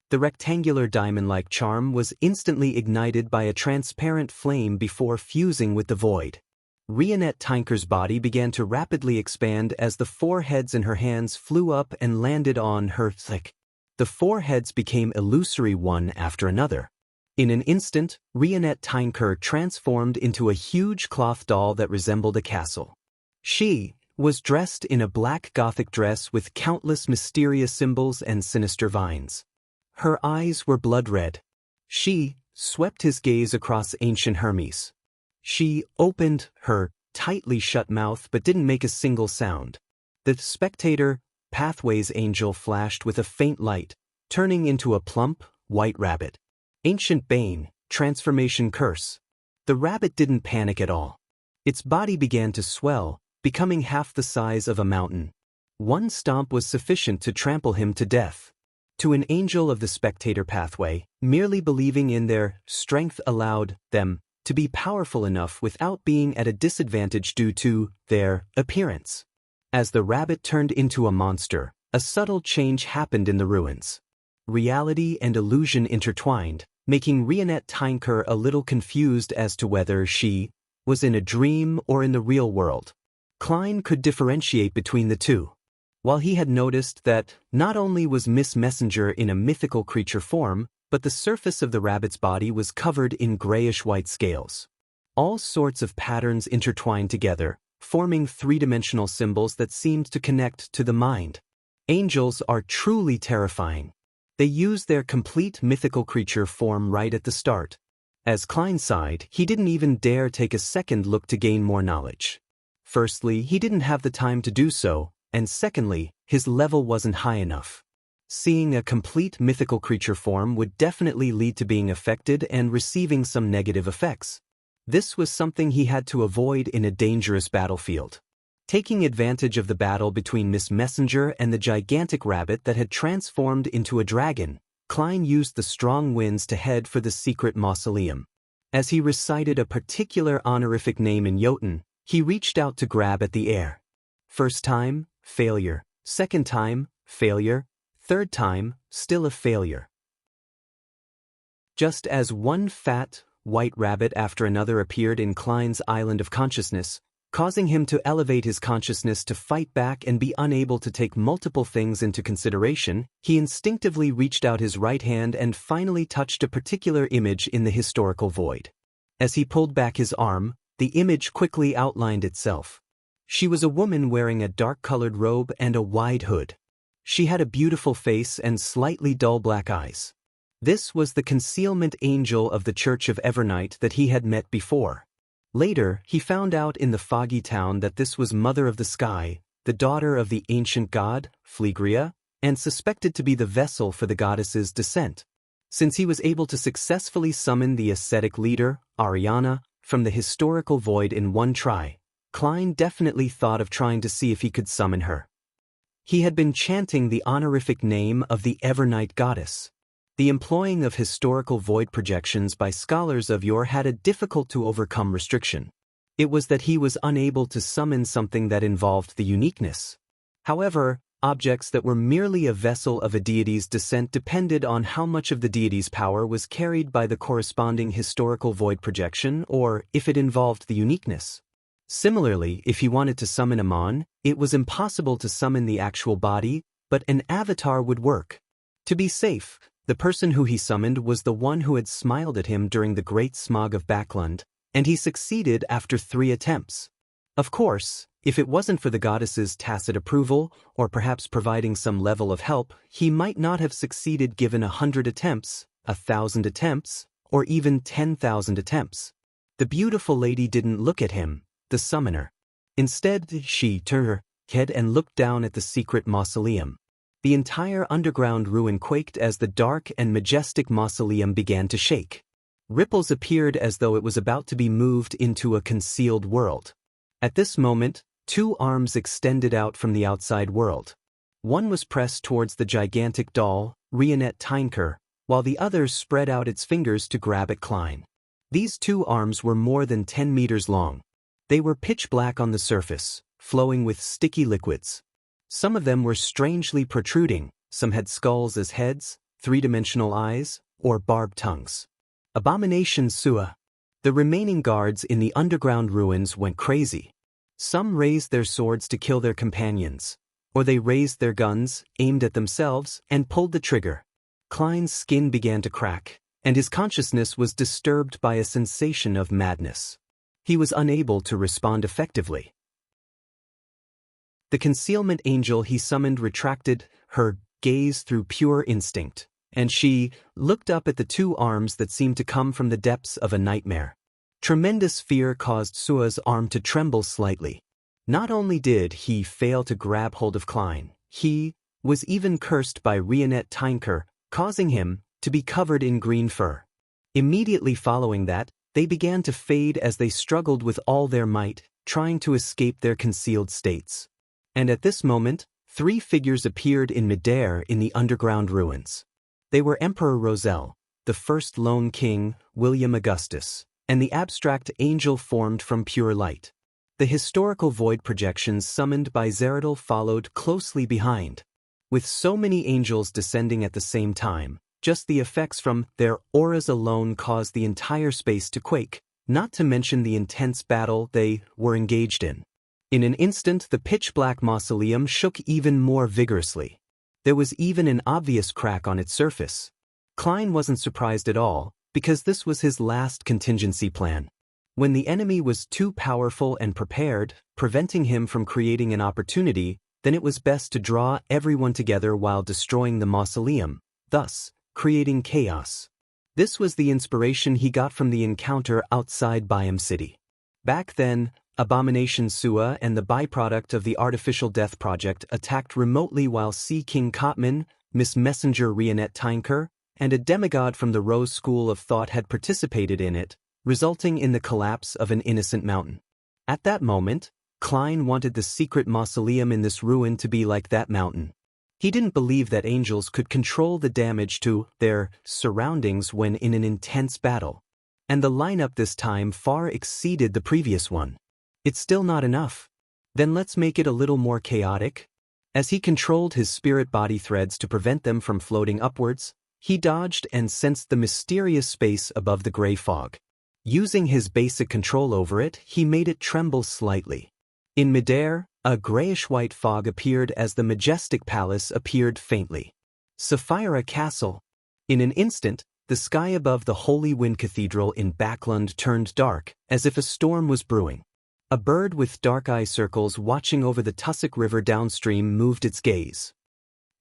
The rectangular diamond-like charm was instantly ignited by a transparent flame before fusing with the void. Rionette Tynker's body began to rapidly expand as the four heads in her hands flew up and landed on her thick. The four heads became illusory one after another. In an instant, Rionette Tynker transformed into a huge cloth doll that resembled a castle. She was dressed in a black Gothic dress with countless mysterious symbols and sinister vines. Her eyes were blood red. She swept his gaze across ancient Hermes. She opened her tightly shut mouth but didn't make a single sound. The spectator pathway's angel flashed with a faint light, turning into a plump, white rabbit. Ancient Bane, transformation curse. The rabbit didn't panic at all. Its body began to swell, becoming half the size of a mountain. One stomp was sufficient to trample him to death. To an angel of the spectator pathway, merely believing in their strength allowed them to be powerful enough without being at a disadvantage due to their appearance. As the rabbit turned into a monster, a subtle change happened in the ruins. Reality and illusion intertwined, making Rionette Tynker a little confused as to whether she was in a dream or in the real world. Klein could differentiate between the two. While he had noticed that not only was Miss Messenger in a mythical creature form, but the surface of the rabbit's body was covered in grayish-white scales. All sorts of patterns intertwined together, forming three-dimensional symbols that seemed to connect to the mind. Angels are truly terrifying. They use their complete mythical creature form right at the start. As Klein sighed, he didn't even dare take a second look to gain more knowledge. Firstly, he didn't have the time to do so, and secondly, his level wasn't high enough. Seeing a complete mythical creature form would definitely lead to being affected and receiving some negative effects. This was something he had to avoid in a dangerous battlefield. Taking advantage of the battle between Miss Messenger and the gigantic rabbit that had transformed into a dragon, Klein used the strong winds to head for the secret mausoleum. As he recited a particular honorific name in Jotun, he reached out to grab at the air. First time, failure. Second time, failure. Third time, still a failure. Just as one fat, white rabbit after another appeared in Klein's island of consciousness, causing him to elevate his consciousness to fight back and be unable to take multiple things into consideration, he instinctively reached out his right hand and finally touched a particular image in the historical void. As he pulled back his arm, the image quickly outlined itself. She was a woman wearing a dark-colored robe and a wide hood. She had a beautiful face and slightly dull black eyes. This was the concealment angel of the Church of Evernight that he had met before. Later, he found out in the foggy town that this was Mother of the Sky, the daughter of the ancient god, Phlegria, and suspected to be the vessel for the goddess's descent. Since he was able to successfully summon the ascetic leader, Ariana, from the historical void in one try, Klein definitely thought of trying to see if he could summon her. He had been chanting the honorific name of the Evernight goddess. The employing of historical void projections by scholars of yore had a difficult-to-overcome restriction. It was that he was unable to summon something that involved the uniqueness. However, objects that were merely a vessel of a deity's descent depended on how much of the deity's power was carried by the corresponding historical void projection or if it involved the uniqueness. Similarly, if he wanted to summon a mon, it was impossible to summon the actual body, but an avatar would work. To be safe, the person who he summoned was the one who had smiled at him during the Great Smog of Backland, and he succeeded after 3 attempts. Of course, if it wasn't for the goddess's tacit approval, or perhaps providing some level of help, he might not have succeeded given 100 attempts, 1,000 attempts, or even 10,000 attempts. The beautiful lady didn't look at him, the summoner. Instead, she turned her head and looked down at the secret mausoleum. The entire underground ruin quaked as the dark and majestic mausoleum began to shake. Ripples appeared as though it was about to be moved into a concealed world. At this moment, 2 arms extended out from the outside world. One was pressed towards the gigantic doll, Rionette Tynker, while the other spread out its fingers to grab at Klein. These 2 arms were more than 10 meters long. They were pitch black on the surface, flowing with sticky liquids. Some of them were strangely protruding, some had skulls as heads, 3-dimensional eyes, or barbed tongues. Abomination Sua. The remaining guards in the underground ruins went crazy. Some raised their swords to kill their companions, or they raised their guns, aimed at themselves, and pulled the trigger. Klein's skin began to crack, and his consciousness was disturbed by a sensation of madness. He was unable to respond effectively. The concealment angel he summoned retracted her gaze through pure instinct, and she looked up at the 2 arms that seemed to come from the depths of a nightmare. Tremendous fear caused Sua's arm to tremble slightly. Not only did he fail to grab hold of Klein, he was even cursed by Rionette Tynker, causing him to be covered in green fur. Immediately following that, they began to fade as they struggled with all their might, trying to escape their concealed states. And at this moment, 3 figures appeared in midair in the underground ruins. They were Emperor Roselle, the first lone king, William Augustus, and the abstract angel formed from pure light. The historical void projections summoned by Zeradal followed closely behind. With so many angels descending at the same time, just the effects from their auras alone caused the entire space to quake, not to mention the intense battle they were engaged in. In an instant, the pitch-black mausoleum shook even more vigorously. There was even an obvious crack on its surface. Klein wasn't surprised at all, because this was his last contingency plan. When the enemy was too powerful and prepared, preventing him from creating an opportunity, then it was best to draw everyone together while destroying the mausoleum, thus creating chaos. This was the inspiration he got from the encounter outside Biome City. Back then, Abomination Sua and the byproduct of the Artificial Death Project attacked remotely while Sea King Kotman, Miss Messenger Rionette Tynker, and a demigod from the Rose School of Thought had participated in it, resulting in the collapse of an innocent mountain. At that moment, Klein wanted the secret mausoleum in this ruin to be like that mountain. He didn't believe that angels could control the damage to their surroundings when in an intense battle. And the lineup this time far exceeded the previous one. It's still not enough. Then let's make it a little more chaotic. As he controlled his spirit body threads to prevent them from floating upwards, he dodged and sensed the mysterious space above the gray fog. Using his basic control over it, he made it tremble slightly. In midair, a grayish-white fog appeared as the majestic palace appeared faintly. Sapphira Castle. In an instant, the sky above the Holy Wind Cathedral in Backland turned dark, as if a storm was brewing. A bird with dark eye circles watching over the Tussock River downstream moved its gaze.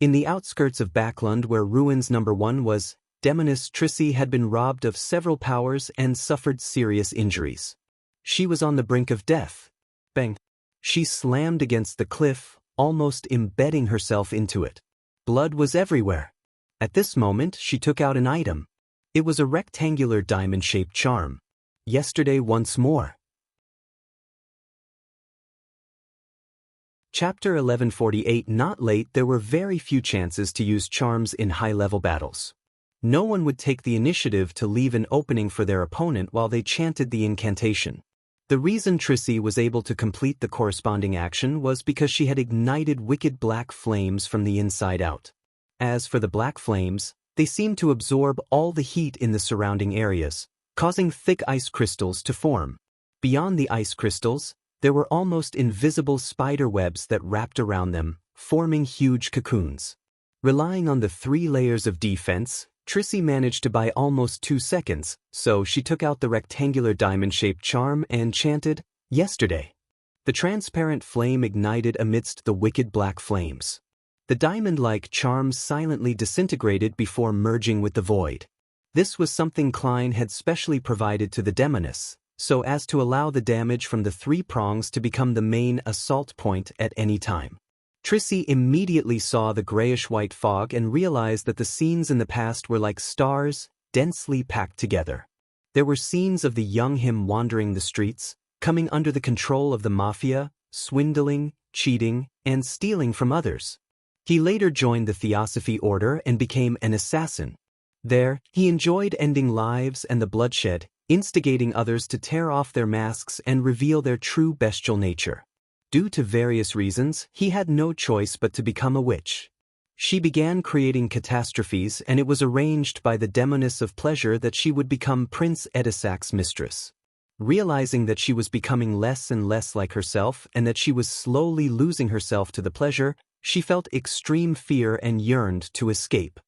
In the outskirts of Backland, where ruins number 1 was, Demoness Trissy had been robbed of several powers and suffered serious injuries. She was on the brink of death. Bang! She slammed against the cliff, almost embedding herself into it. Blood was everywhere. At this moment, she took out an item. It was a rectangular diamond-shaped charm. Yesterday once more. Chapter 1148. Not late. There were very few chances to use charms in high-level battles. No one would take the initiative to leave an opening for their opponent while they chanted the incantation. The reason Trissy was able to complete the corresponding action was because she had ignited wicked black flames from the inside out. As for the black flames, they seemed to absorb all the heat in the surrounding areas, causing thick ice crystals to form. Beyond the ice crystals, there were almost invisible spider webs that wrapped around them, forming huge cocoons. Relying on the 3 layers of defense, Trissy managed to buy almost 2 seconds, so she took out the rectangular diamond-shaped charm and chanted, "Yesterday." The transparent flame ignited amidst the wicked black flames. The diamond-like charm silently disintegrated before merging with the void. This was something Klein had specially provided to the demoness, so as to allow the damage from the 3 prongs to become the main assault point at any time. Trissy immediately saw the grayish-white fog and realized that the scenes in the past were like stars, densely packed together. There were scenes of the young him wandering the streets, coming under the control of the mafia, swindling, cheating, and stealing from others. He later joined the Theosophy Order and became an assassin. There, he enjoyed ending lives and the bloodshed, instigating others to tear off their masks and reveal their true bestial nature. Due to various reasons, he had no choice but to become a witch. She began creating catastrophes, and it was arranged by the demoness of pleasure that she would become Prince Edisac's mistress. Realizing that she was becoming less and less like herself and that she was slowly losing herself to the pleasure, she felt extreme fear and yearned to escape.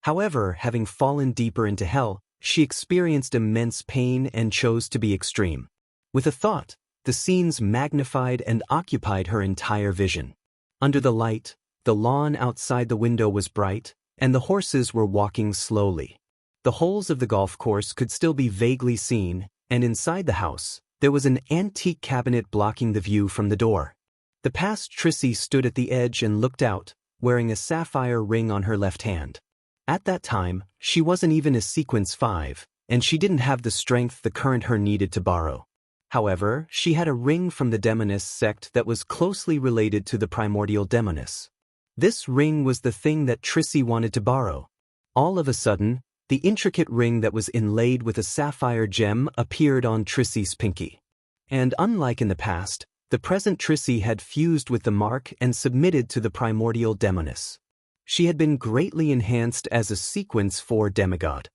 However, having fallen deeper into hell, she experienced immense pain and chose to be extreme. With a thought, the scenes magnified and occupied her entire vision. Under the light, the lawn outside the window was bright, and the horses were walking slowly. The holes of the golf course could still be vaguely seen, and inside the house, there was an antique cabinet blocking the view from the door. The past Trissy stood at the edge and looked out, wearing a sapphire ring on her left hand. At that time, she wasn't even a sequence 5, and she didn't have the strength the current her needed to borrow. However, she had a ring from the demoness sect that was closely related to the primordial demoness. This ring was the thing that Trissy wanted to borrow. All of a sudden, the intricate ring that was inlaid with a sapphire gem appeared on Trissy's pinky. And unlike in the past, the present Trissy had fused with the mark and submitted to the primordial demoness. She had been greatly enhanced as a sequence 4 demigod.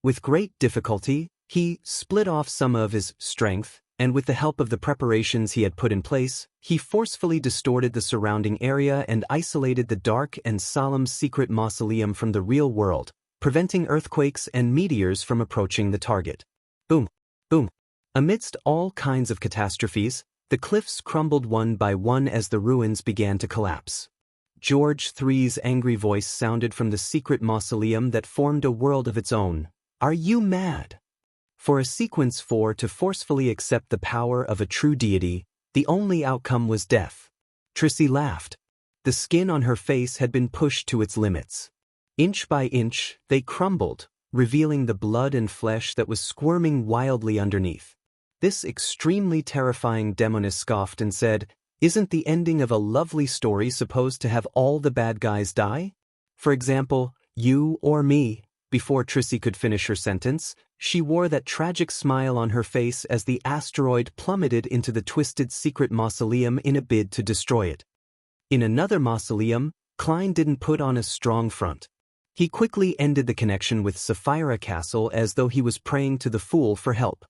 With great difficulty, he split off some of his strength, and with the help of the preparations he had put in place, he forcefully distorted the surrounding area and isolated the dark and solemn secret mausoleum from the real world, preventing earthquakes and meteors from approaching the target. Boom! Boom! Amidst all kinds of catastrophes, the cliffs crumbled one by one as the ruins began to collapse. George III's angry voice sounded from the secret mausoleum that formed a world of its own. "Are you mad?" For a sequence 4 to forcefully accept the power of a true deity, the only outcome was death. Trissy laughed. The skin on her face had been pushed to its limits. Inch by inch, they crumbled, revealing the blood and flesh that was squirming wildly underneath. This extremely terrifying demoness scoffed and said, "Isn't the ending of a lovely story supposed to have all the bad guys die? For example, you or me?" Before Trissy could finish her sentence, she wore that tragic smile on her face as the asteroid plummeted into the twisted secret mausoleum in a bid to destroy it. In another mausoleum, Klein didn't put on a strong front. He quickly ended the connection with Sapphira Castle as though he was praying to the fool for help.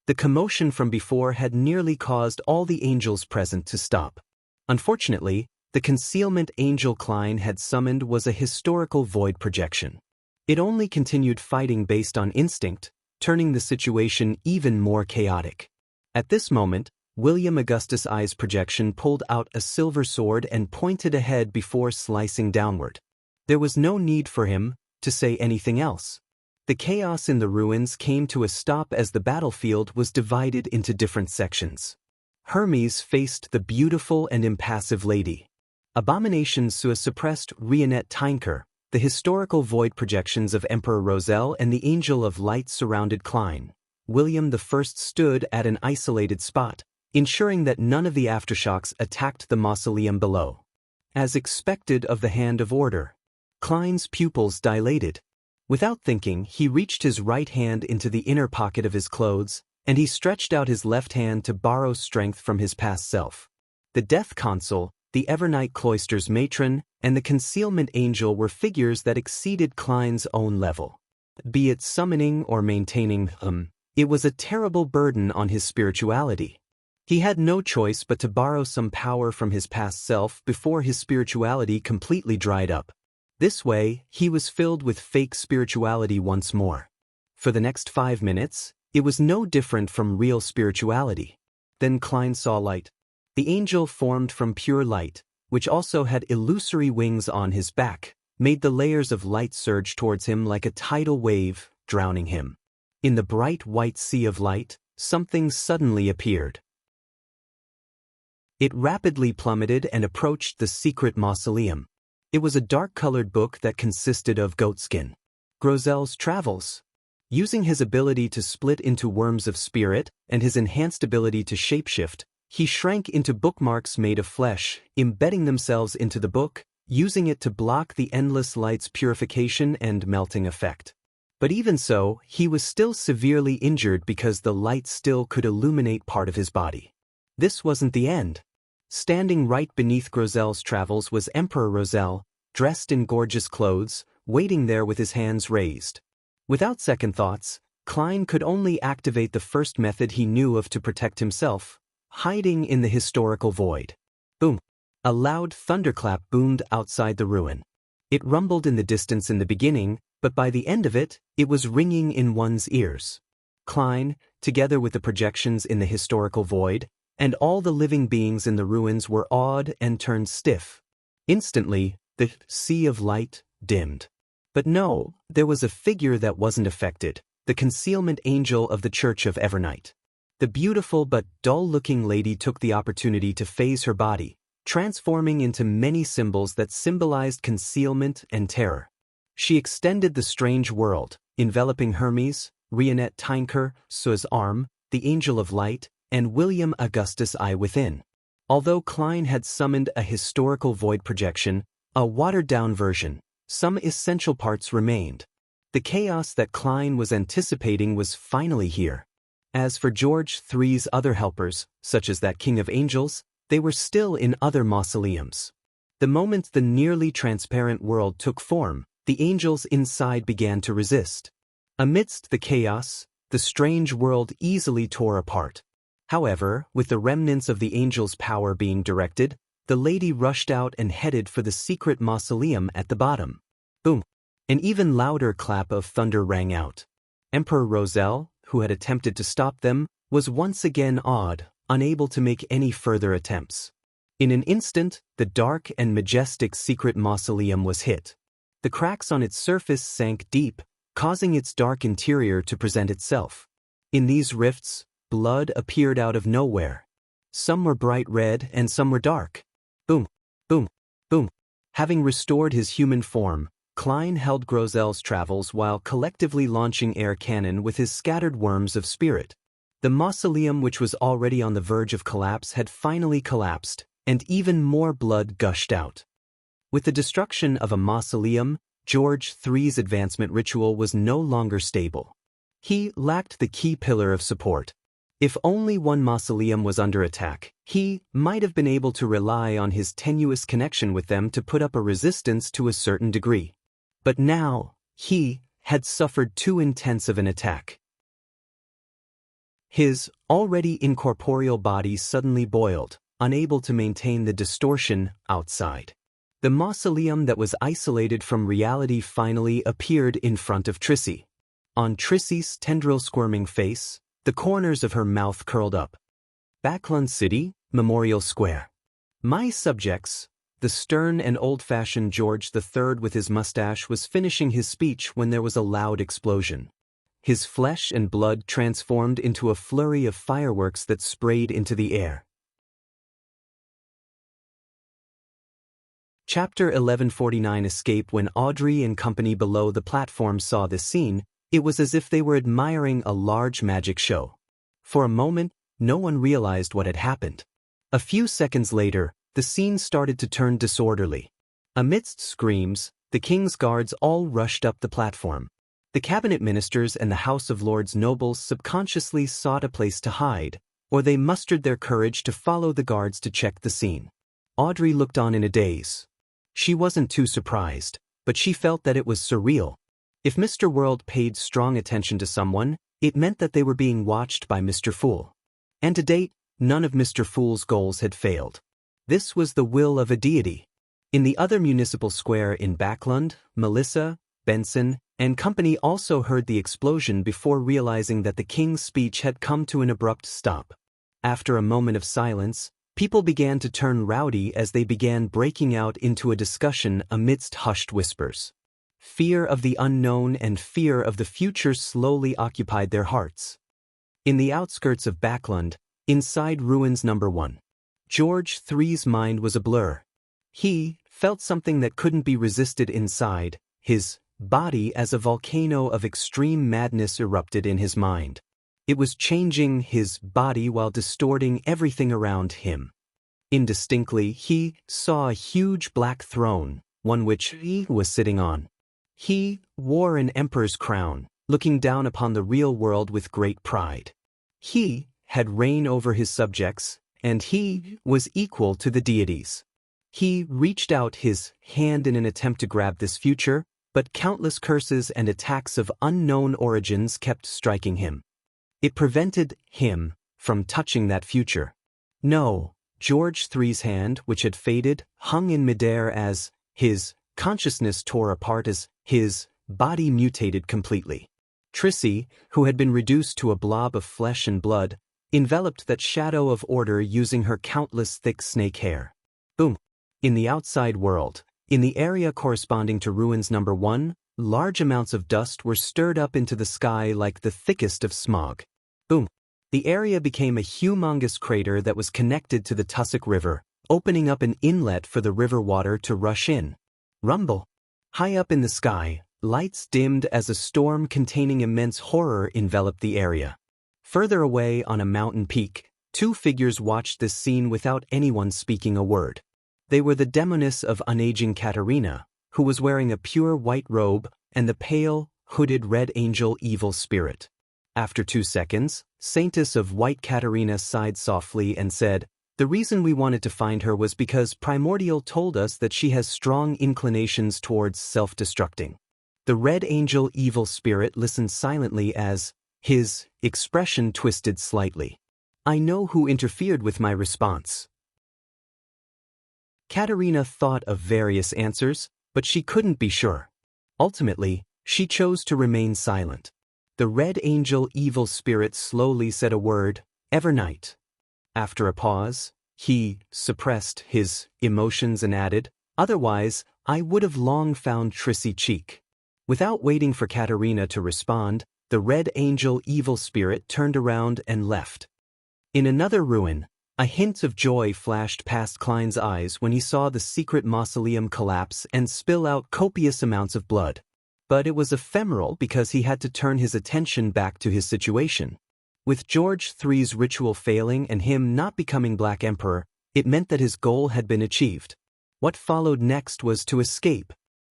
The commotion from before had nearly caused all the angels present to stop. Unfortunately, the concealment angel Klein had summoned was a historical void projection. It only continued fighting based on instinct, turning the situation even more chaotic. At this moment, William Augustus I's projection pulled out a silver sword and pointed ahead before slicing downward. There was no need for him to say anything else. The chaos in the ruins came to a stop as the battlefield was divided into different sections. Hermes faced the beautiful and impassive lady. Abomination Sua suppressed Rionette Tynker. The historical void projections of Emperor Roselle and the Angel of Light surrounded Klein. William I stood at an isolated spot, ensuring that none of the aftershocks attacked the mausoleum below. As expected of the Hand of Order, Klein's pupils dilated. Without thinking, he reached his right hand into the inner pocket of his clothes, and he stretched out his left hand to borrow strength from his past self. The Death Consul, the Evernight Cloister's matron, and the Concealment Angel were figures that exceeded Klein's own level. Be it summoning or maintaining it was a terrible burden on his spirituality. He had no choice but to borrow some power from his past self before his spirituality completely dried up. This way, he was filled with fake spirituality once more. For the next 5 minutes, it was no different from real spirituality. Then Klein saw light. The angel formed from pure light, which also had illusory wings on his back, made the layers of light surge towards him like a tidal wave, drowning him. In the bright white sea of light, something suddenly appeared. It rapidly plummeted and approached the secret mausoleum. It was a dark-colored book that consisted of goatskin. Grozel's Travels. Using his ability to split into worms of spirit and his enhanced ability to shapeshift, he shrank into bookmarks made of flesh, embedding themselves into the book, using it to block the endless light's purification and melting effect. But even so, he was still severely injured because the light still could illuminate part of his body. This wasn't the end. Standing right beneath Grozel's Travels was Emperor Roselle, dressed in gorgeous clothes, waiting there with his hands raised. Without second thoughts, Klein could only activate the first method he knew of to protect himself: hiding in the historical void. Boom! A loud thunderclap boomed outside the ruin. It rumbled in the distance in the beginning, but by the end of it, it was ringing in one's ears. Klein, together with the projections in the historical void, and all the living beings in the ruins were awed and turned stiff. Instantly, the sea of light dimmed. But no, there was a figure that wasn't affected, the Concealment Angel of the Church of Evernight. The beautiful but dull-looking lady took the opportunity to phase her body, transforming into many symbols that symbolized concealment and terror. She extended the strange world, enveloping Hermes, Rionette Tynker, Sue's arm, the Angel of Light, and William Augustus I within. Although Klein had summoned a historical void projection, a watered-down version, some essential parts remained. The chaos that Klein was anticipating was finally here. As for George III's other helpers, such as that King of Angels, they were still in other mausoleums. The moment the nearly transparent world took form, the angels inside began to resist. Amidst the chaos, the strange world easily tore apart. However, with the remnants of the angel's power being directed, the lady rushed out and headed for the secret mausoleum at the bottom. Boom! An even louder clap of thunder rang out. Emperor Roselle, who had attempted to stop them, was once again awed, unable to make any further attempts. In an instant, the dark and majestic secret mausoleum was hit. The cracks on its surface sank deep, causing its dark interior to present itself. In these rifts, blood appeared out of nowhere. Some were bright red and some were dark. Boom, boom, boom. Having restored his human form, Klein held Grozel's Travels while collectively launching air cannon with his scattered worms of spirit. The mausoleum, which was already on the verge of collapse, had finally collapsed, and even more blood gushed out. With the destruction of a mausoleum, George III's advancement ritual was no longer stable. He lacked the key pillar of support. If only one mausoleum was under attack, he might have been able to rely on his tenuous connection with them to put up a resistance to a certain degree. But now, he had suffered too intense of an attack. His already incorporeal body suddenly boiled, unable to maintain the distortion outside. The mausoleum that was isolated from reality finally appeared in front of Trissy. On Trissy's tendril-squirming face, the corners of her mouth curled up. Backlund City, Memorial Square. My subjects, the stern and old-fashioned George III with his mustache was finishing his speech when there was a loud explosion. His flesh and blood transformed into a flurry of fireworks that sprayed into the air. Chapter 1149 Escape. When Audrey and company below the platform saw this scene, it was as if they were admiring a large magic show. For a moment, no one realized what had happened. A few seconds later, the scene started to turn disorderly. Amidst screams, the king's guards all rushed up the platform. The cabinet ministers and the House of Lords nobles subconsciously sought a place to hide, or they mustered their courage to follow the guards to check the scene. Audrey looked on in a daze. She wasn't too surprised, but she felt that it was surreal. If Mr. World paid strong attention to someone, it meant that they were being watched by Mr. Fool. And to date, none of Mr. Fool's goals had failed. This was the will of a deity. In the other municipal square in Backlund, Melissa, Benson, and company also heard the explosion before realizing that the king's speech had come to an abrupt stop. After a moment of silence, people began to turn rowdy as they began breaking out into a discussion amidst hushed whispers. Fear of the unknown and fear of the future slowly occupied their hearts. In the outskirts of Backlund, inside ruins number 1, George III's mind was a blur. He felt something that couldn't be resisted inside his body as a volcano of extreme madness erupted in his mind. It was changing his body while distorting everything around him. Indistinctly, he saw a huge black throne, one which he was sitting on. He wore an emperor's crown, looking down upon the real world with great pride. He had reign over his subjects, and he was equal to the deities. He reached out his hand in an attempt to grab this future, but countless curses and attacks of unknown origins kept striking him. It prevented him from touching that future. No, George III's hand, which had faded, hung in midair as his consciousness tore apart as his body mutated completely. Trissy, who had been reduced to a blob of flesh and blood, enveloped that shadow of order using her countless thick snake hair. Boom. In the outside world, in the area corresponding to ruins number 1, large amounts of dust were stirred up into the sky like the thickest of smog. Boom. The area became a humongous crater that was connected to the Tussock River, opening up an inlet for the river water to rush in. Rumble. High up in the sky, lights dimmed as a storm containing immense horror enveloped the area. Further away on a mountain peak, 2 figures watched this scene without anyone speaking a word. They were the demoness of unaging Katerina, who was wearing a pure white robe, and the pale, hooded red angel evil spirit. After 2 seconds, Saintess of White Katerina sighed softly and said, "The reason we wanted to find her was because Primordial told us that she has strong inclinations towards self-destructing." The red angel evil spirit listened silently as his expression twisted slightly. "I know who interfered with my response." Katerina thought of various answers, but she couldn't be sure. Ultimately, she chose to remain silent. The red angel evil spirit slowly said a word, "Evernight." After a pause, he suppressed his emotions and added, "Otherwise, I would have long found Trissy cheek." Without waiting for Katerina to respond, the red angel evil spirit turned around and left. In another ruin, a hint of joy flashed past Klein's eyes when he saw the secret mausoleum collapse and spill out copious amounts of blood. But it was ephemeral because he had to turn his attention back to his situation. With George III's ritual failing and him not becoming Black Emperor, it meant that his goal had been achieved. What followed next was to escape.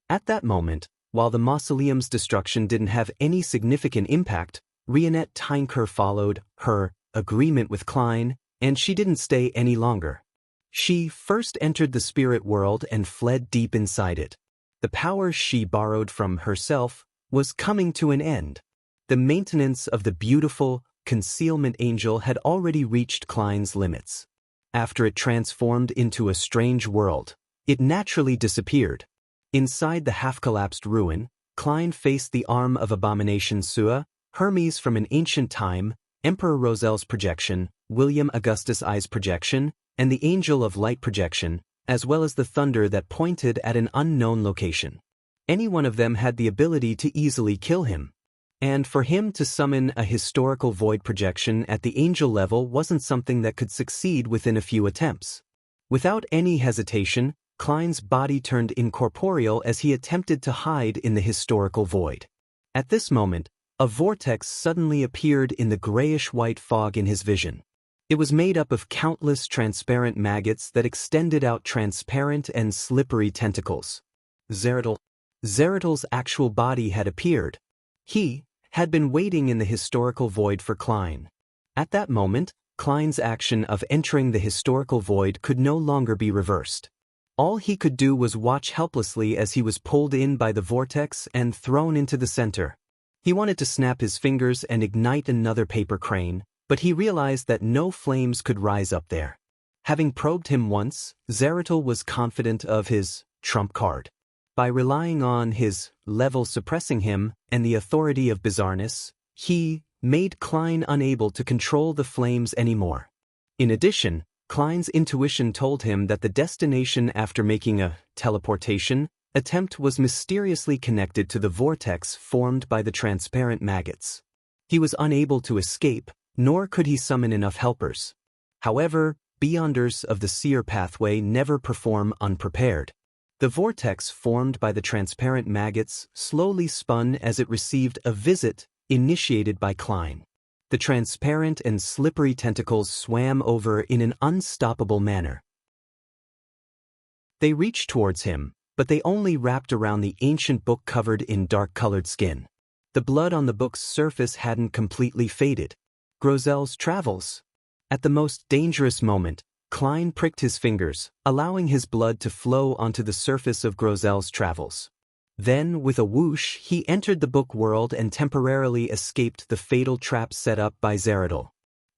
At that moment, while the mausoleum's destruction didn't have any significant impact, Rionette Tynker followed her agreement with Klein, and she didn't stay any longer. She first entered the spirit world and fled deep inside it. The power she borrowed from herself was coming to an end. The maintenance of the beautiful concealment angel had already reached Klein's limits. After it transformed into a strange world, it naturally disappeared. Inside the half-collapsed ruin, Klein faced the arm of Abomination Sua, Hermes from an ancient time, Emperor Rosel's projection, William Augustus I's projection, and the Angel of Light projection, as well as the thunder that pointed at an unknown location. Any one of them had the ability to easily kill him. And for him to summon a historical void projection at the angel level wasn't something that could succeed within a few attempts. Without any hesitation, Klein's body turned incorporeal as he attempted to hide in the historical void. At this moment, a vortex suddenly appeared in the grayish-white fog in his vision. It was made up of countless transparent maggots that extended out transparent and slippery tentacles. Zeratl's actual body had appeared. He had been waiting in the historical void for Klein. At that moment, Klein's action of entering the historical void could no longer be reversed. All he could do was watch helplessly as he was pulled in by the vortex and thrown into the center. He wanted to snap his fingers and ignite another paper crane, but he realized that no flames could rise up there. Having probed him once, Zeratl was confident of his trump card. By relying on his level suppressing him and the authority of bizarreness, he made Klein unable to control the flames anymore. In addition, Klein's intuition told him that the destination after making a teleportation attempt was mysteriously connected to the vortex formed by the transparent maggots. He was unable to escape, nor could he summon enough helpers. However, Beyonders of the seer pathway never perform unprepared. The vortex formed by the transparent maggots slowly spun as it received a visit initiated by Klein. The transparent and slippery tentacles swam over in an unstoppable manner. They reached towards him, but they only wrapped around the ancient book covered in dark-colored skin. The blood on the book's surface hadn't completely faded. Grozel's travels. At the most dangerous moment, Klein pricked his fingers, allowing his blood to flow onto the surface of Grozel's travels. Then, with a whoosh, he entered the book world and temporarily escaped the fatal trap set up by Zeratl.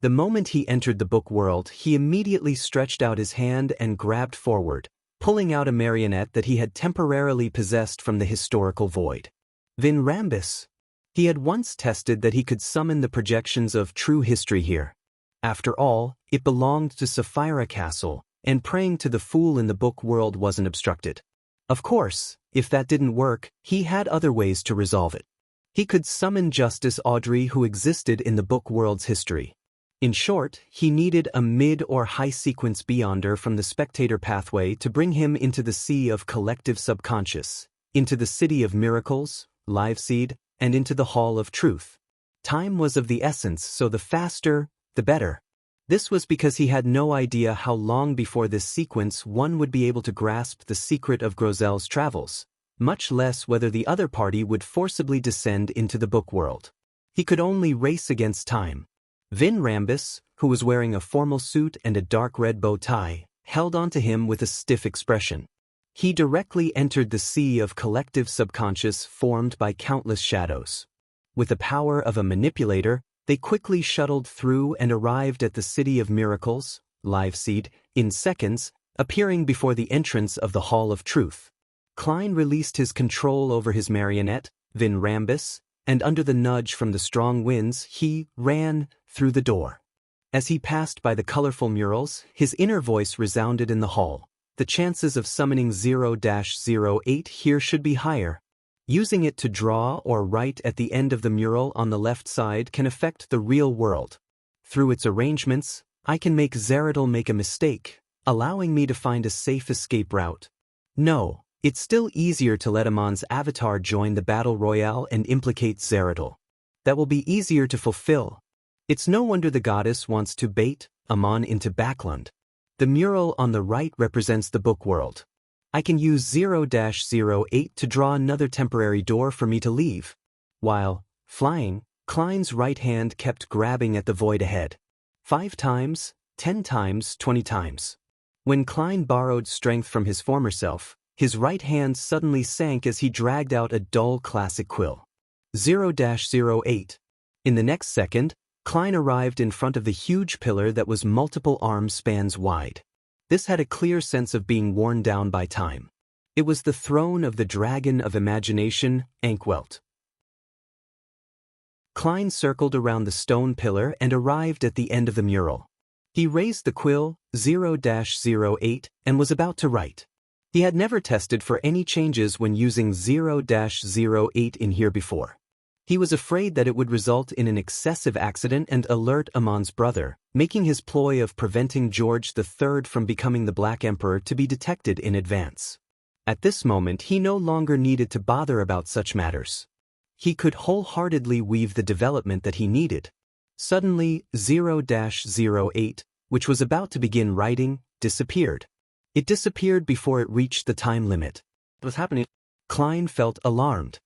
The moment he entered the book world, he immediately stretched out his hand and grabbed forward, pulling out a marionette that he had temporarily possessed from the historical void. Vin Rambus. He had once tested that he could summon the projections of true history here. After all, it belonged to Sapphira Castle, and praying to the fool in the book world wasn't obstructed. Of course, if that didn't work, he had other ways to resolve it. He could summon Justice Audrey, who existed in the book world's history. In short, he needed a mid- or high-sequence Beyonder from the spectator pathway to bring him into the sea of collective subconscious, into the city of miracles, Liveseed, and into the Hall of Truth. Time was of the essence, so the faster, the better. This was because he had no idea how long before this sequence one would be able to grasp the secret of Grozel's travels, much less whether the other party would forcibly descend into the book world. He could only race against time. Vin Rambus, who was wearing a formal suit and a dark red bow tie, held onto him with a stiff expression. He directly entered the sea of collective subconscious formed by countless shadows. With the power of a manipulator, they quickly shuttled through and arrived at the City of Miracles, Liveseed, in seconds, appearing before the entrance of the Hall of Truth. Klein released his control over his marionette, Vin Rambus, and under the nudge from the strong winds, he ran through the door. As he passed by the colorful murals, his inner voice resounded in the hall. The chances of summoning 0-08 here should be higher. Using it to draw or write at the end of the mural on the left side can affect the real world. Through its arrangements, I can make Zeratl make a mistake, allowing me to find a safe escape route. No, it's still easier to let Amon's avatar join the battle royale and implicate Zeratl. That will be easier to fulfill. It's no wonder the goddess wants to bait Amon into Backlund. The mural on the right represents the book world. I can use 0-08 to draw another temporary door for me to leave. While flying, Klein's right hand kept grabbing at the void ahead. 5 times, 10 times, 20 times. When Klein borrowed strength from his former self, his right hand suddenly sank as he dragged out a dull classic quill. 0-08. In the next second, Klein arrived in front of the huge pillar that was multiple arm spans wide. This had a clear sense of being worn down by time. It was the throne of the dragon of imagination, Ankwelt. Klein circled around the stone pillar and arrived at the end of the mural. He raised the quill, 0-08, and was about to write. He had never tested for any changes when using 0-08 in here before. He was afraid that it would result in an excessive accident and alert Amon's brother, making his ploy of preventing George III from becoming the Black Emperor to be detected in advance. At this moment he no longer needed to bother about such matters. He could wholeheartedly weave the development that he needed. Suddenly, 0-08, which was about to begin writing, disappeared. It disappeared before it reached the time limit. What was happening? Klein felt alarmed.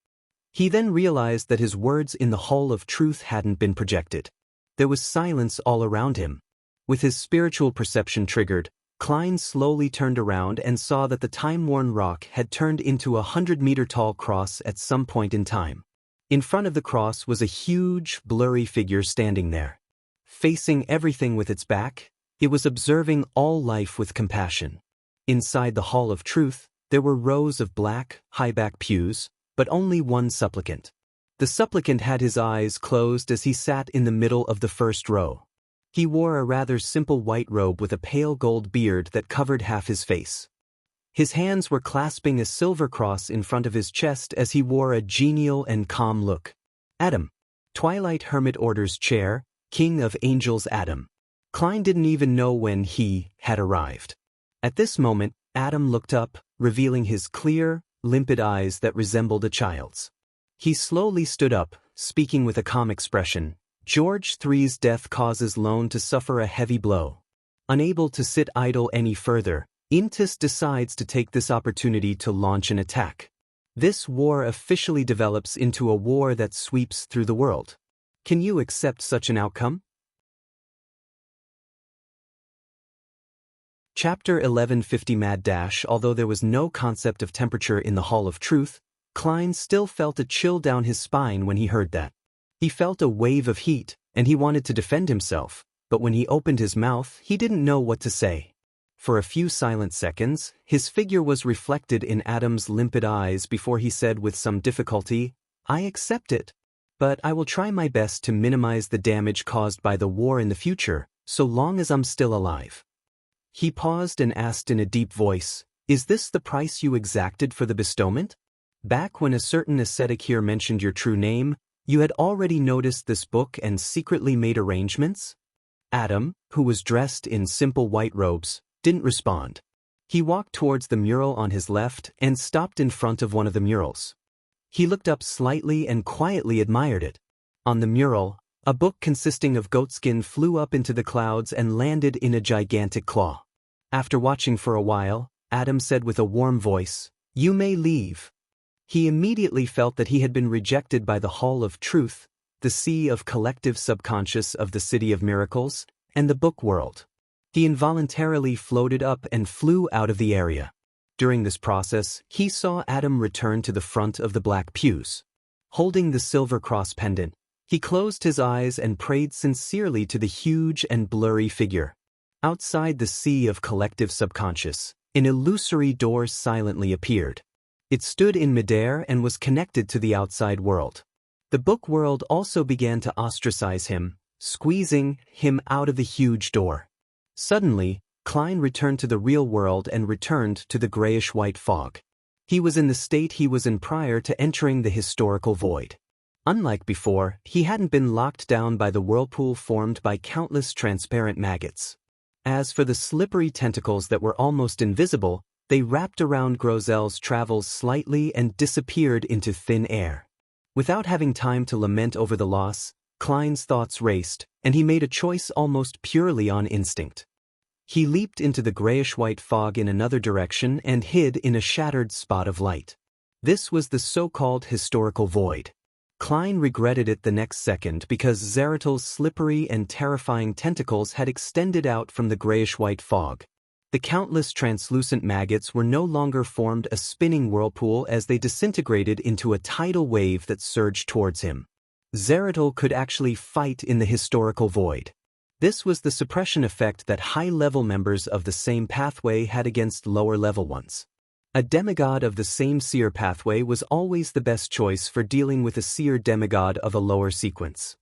He then realized that his words in the Hall of Truth hadn't been projected. There was silence all around him. With his spiritual perception triggered, Klein slowly turned around and saw that the time-worn rock had turned into a 100-meter-tall cross at some point in time. In front of the cross was a huge, blurry figure standing there. Facing everything with its back, it was observing all life with compassion. Inside the Hall of Truth, there were rows of black, high-back pews, but only one supplicant. The supplicant had his eyes closed as he sat in the middle of the first row. He wore a rather simple white robe with a pale gold beard that covered half his face. His hands were clasping a silver cross in front of his chest as he wore a genial and calm look. Adam. Twilight Hermit Order's chair, King of Angels Adam. Klein didn't even know when he had arrived. At this moment, Adam looked up, revealing his clear, limpid eyes that resembled a child's. He slowly stood up, speaking with a calm expression. George III's death causes Lone to suffer a heavy blow. Unable to sit idle any further, Intis decides to take this opportunity to launch an attack. This war officially develops into a war that sweeps through the world. Can you accept such an outcome? Chapter 1150 Mad Dash. Although there was no concept of temperature in the Hall of Truth, Klein still felt a chill down his spine when he heard that. He felt a wave of heat, and he wanted to defend himself, but when he opened his mouth, he didn't know what to say. For a few silent seconds, his figure was reflected in Adam's limpid eyes before he said with some difficulty, "I accept it, but I will try my best to minimize the damage caused by the war in the future, so long as I'm still alive." He paused and asked in a deep voice, "Is this the price you exacted for the bestowment? Back when a certain ascetic here mentioned your true name, you had already noticed this book and secretly made arrangements?" Adam, who was dressed in simple white robes, didn't respond. He walked towards the mural on his left and stopped in front of one of the murals. He looked up slightly and quietly admired it. On the mural, a book consisting of goatskin flew up into the clouds and landed in a gigantic claw. After watching for a while, Adam said with a warm voice, "You may leave." He immediately felt that he had been rejected by the Hall of Truth, the sea of collective subconscious of the City of Miracles, and the book world. He involuntarily floated up and flew out of the area. During this process, he saw Adam return to the front of the black pews. Holding the silver cross pendant, he closed his eyes and prayed sincerely to the huge and blurry figure. Outside the sea of collective subconscious, an illusory door silently appeared. It stood in midair and was connected to the outside world. The book world also began to ostracize him, squeezing him out of the huge door. Suddenly, Klein returned to the real world and returned to the grayish-white fog. He was in the state he was in prior to entering the historical void. Unlike before, he hadn't been locked down by the whirlpool formed by countless transparent maggots. As for the slippery tentacles that were almost invisible, they wrapped around Grozel's travels slightly and disappeared into thin air. Without having time to lament over the loss, Klein's thoughts raced, and he made a choice almost purely on instinct. He leaped into the grayish-white fog in another direction and hid in a shattered spot of light. This was the so-called historical void. Klein regretted it the next second because Zeratil's slippery and terrifying tentacles had extended out from the grayish-white fog. The countless translucent maggots were no longer formed a spinning whirlpool as they disintegrated into a tidal wave that surged towards him. Zeratil could actually fight in the historical void. This was the suppression effect that high-level members of the same pathway had against lower-level ones. A demigod of the same seer pathway was always the best choice for dealing with a seer demigod of a lower sequence.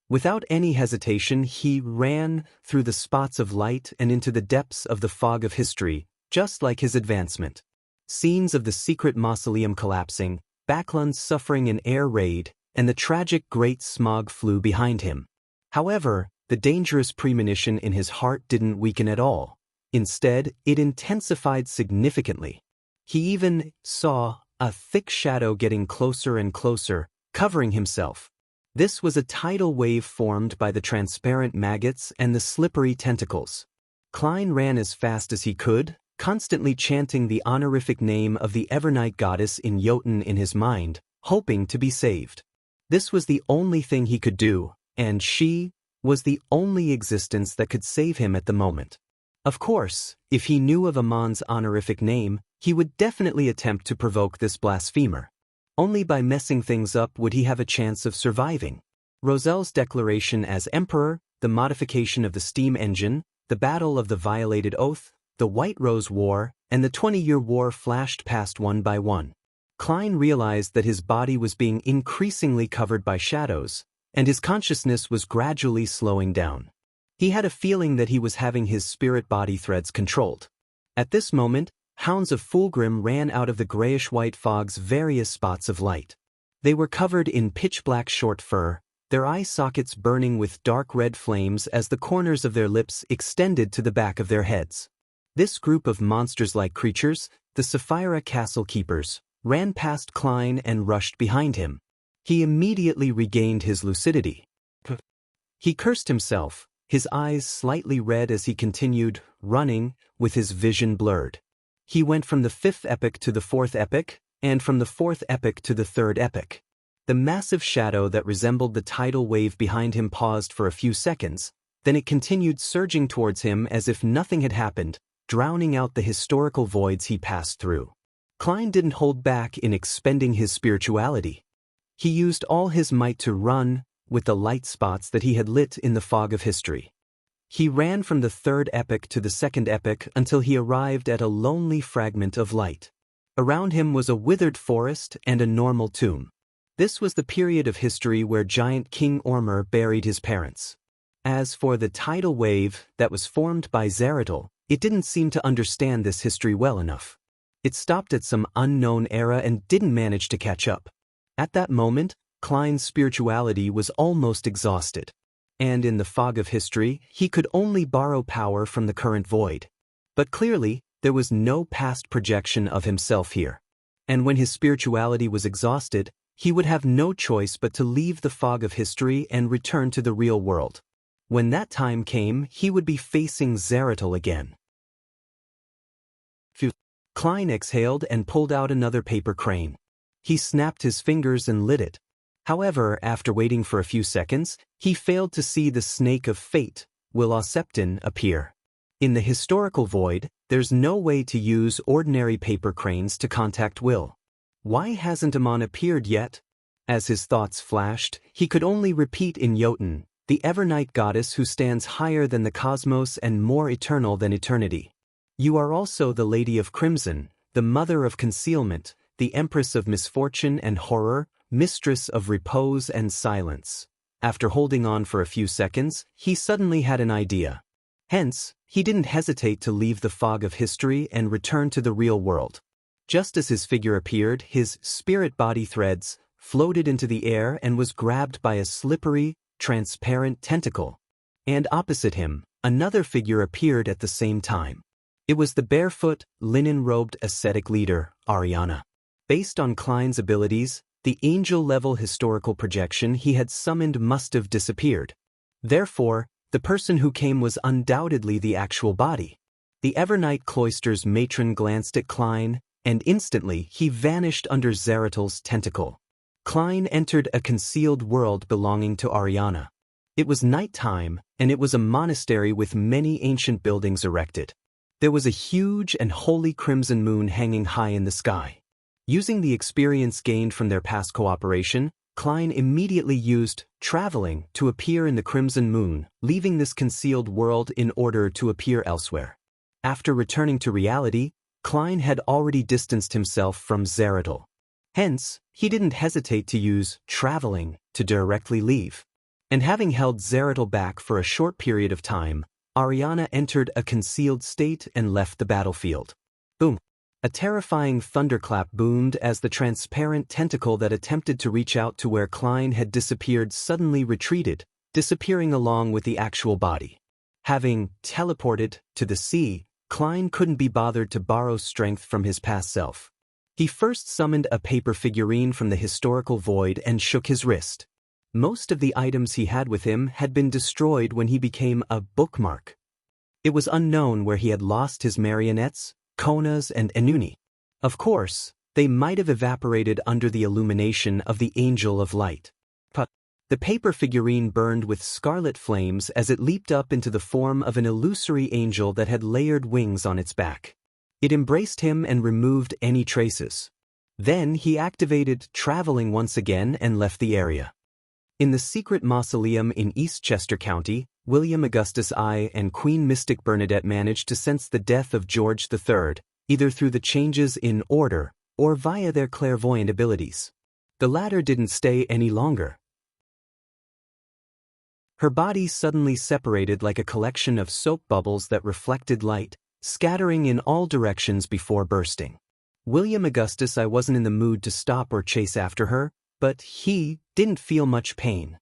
Without any hesitation, he ran through the spots of light and into the depths of the fog of history, just like his advancement. Scenes of the secret mausoleum collapsing, Backlund's suffering an air raid, and the tragic Great Smog flew behind him. However, the dangerous premonition in his heart didn't weaken at all. Instead, it intensified significantly. He even saw a thick shadow getting closer and closer, covering himself. This was a tidal wave formed by the transparent maggots and the slippery tentacles. Klein ran as fast as he could, constantly chanting the honorific name of the Evernight goddess in Jotun in his mind, hoping to be saved. This was the only thing he could do, and she was the only existence that could save him at the moment. Of course, if he knew of Amon's honorific name, he would definitely attempt to provoke this blasphemer. Only by messing things up would he have a chance of surviving. Rozel's declaration as emperor, the modification of the steam engine, the battle of the violated oath, the White Rose War, and the 20-year war flashed past one by one. Klein realized that his body was being increasingly covered by shadows, and his consciousness was gradually slowing down. He had a feeling that he was having his spirit-body threads controlled. At this moment, hounds of Fulgrim ran out of the grayish-white fog's various spots of light. They were covered in pitch-black short fur, their eye sockets burning with dark red flames as the corners of their lips extended to the back of their heads. This group of monsters-like creatures, the Sapphira Castle Keepers, ran past Klein and rushed behind him. He immediately regained his lucidity. He cursed himself, his eyes slightly red as he continued, running, with his vision blurred. He went from the 5th epoch to the 4th epoch, and from the 4th epoch to the 3rd epoch. The massive shadow that resembled the tidal wave behind him paused for a few seconds, then it continued surging towards him as if nothing had happened, drowning out the historical voids he passed through. Klein didn't hold back in expending his spirituality. He used all his might to run, with the light spots that he had lit in the fog of history. He ran from the 3rd epoch to the 2nd epoch until he arrived at a lonely fragment of light. Around him was a withered forest and a normal tomb. This was the period of history where giant King Ormur buried his parents. As for the tidal wave that was formed by Zeratul, it didn't seem to understand this history well enough. It stopped at some unknown era and didn't manage to catch up. At that moment, Klein's spirituality was almost exhausted. And in the fog of history, he could only borrow power from the current void. But clearly, there was no past projection of himself here. And when his spirituality was exhausted, he would have no choice but to leave the fog of history and return to the real world. When that time came, he would be facing Zeratul again. Klein exhaled and pulled out another paper crane. He snapped his fingers and lit it. However, after waiting for a few seconds, he failed to see the snake of fate, Will Septon, appear. In the historical void, there's no way to use ordinary paper cranes to contact Will. Why hasn't Amon appeared yet? As his thoughts flashed, he could only repeat in Jotun, the Evernight goddess who stands higher than the cosmos and more eternal than eternity. You are also the Lady of Crimson, the Mother of Concealment, the Empress of Misfortune and Horror, Mistress of Repose and Silence. After holding on for a few seconds, he suddenly had an idea. Hence, he didn't hesitate to leave the fog of history and return to the real world. Just as his figure appeared, his spirit-body threads floated into the air and was grabbed by a slippery, transparent tentacle. And opposite him, another figure appeared at the same time. It was the barefoot, linen-robed ascetic leader, Ariana. Based on Klein's abilities, the angel-level historical projection he had summoned must have disappeared. Therefore, the person who came was undoubtedly the actual body. The Evernight Cloister's matron glanced at Klein, and instantly he vanished under Zeratul's tentacle. Klein entered a concealed world belonging to Ariana. It was nighttime, and it was a monastery with many ancient buildings erected. There was a huge and holy crimson moon hanging high in the sky. Using the experience gained from their past cooperation, Klein immediately used traveling to appear in the crimson moon, leaving this concealed world in order to appear elsewhere. After returning to reality, Klein had already distanced himself from Zeratul. Hence, he didn't hesitate to use traveling to directly leave. And having held Zeratul back for a short period of time, Ariana entered a concealed state and left the battlefield. Boom! A terrifying thunderclap boomed as the transparent tentacle that attempted to reach out to where Klein had disappeared suddenly retreated, disappearing along with the actual body. Having teleported to the sea, Klein couldn't be bothered to borrow strength from his past self. He first summoned a paper figurine from the historical void and shook his wrist. Most of the items he had with him had been destroyed when he became a bookmark. It was unknown where he had lost his marionettes, konas and enuni. Of course, they might have evaporated under the illumination of the Angel of Light. The paper figurine burned with scarlet flames as it leaped up into the form of an illusory angel that had layered wings on its back. It embraced him and removed any traces. Then he activated traveling once again and left the area. In the secret mausoleum in Eastchester County, William Augustus I and Queen Mystic Bernadette managed to sense the death of George III, either through the changes in order or via their clairvoyant abilities. The latter didn't stay any longer. Her body suddenly separated like a collection of soap bubbles that reflected light, scattering in all directions before bursting. William Augustus I wasn't in the mood to stop or chase after her, but he didn't feel much pain.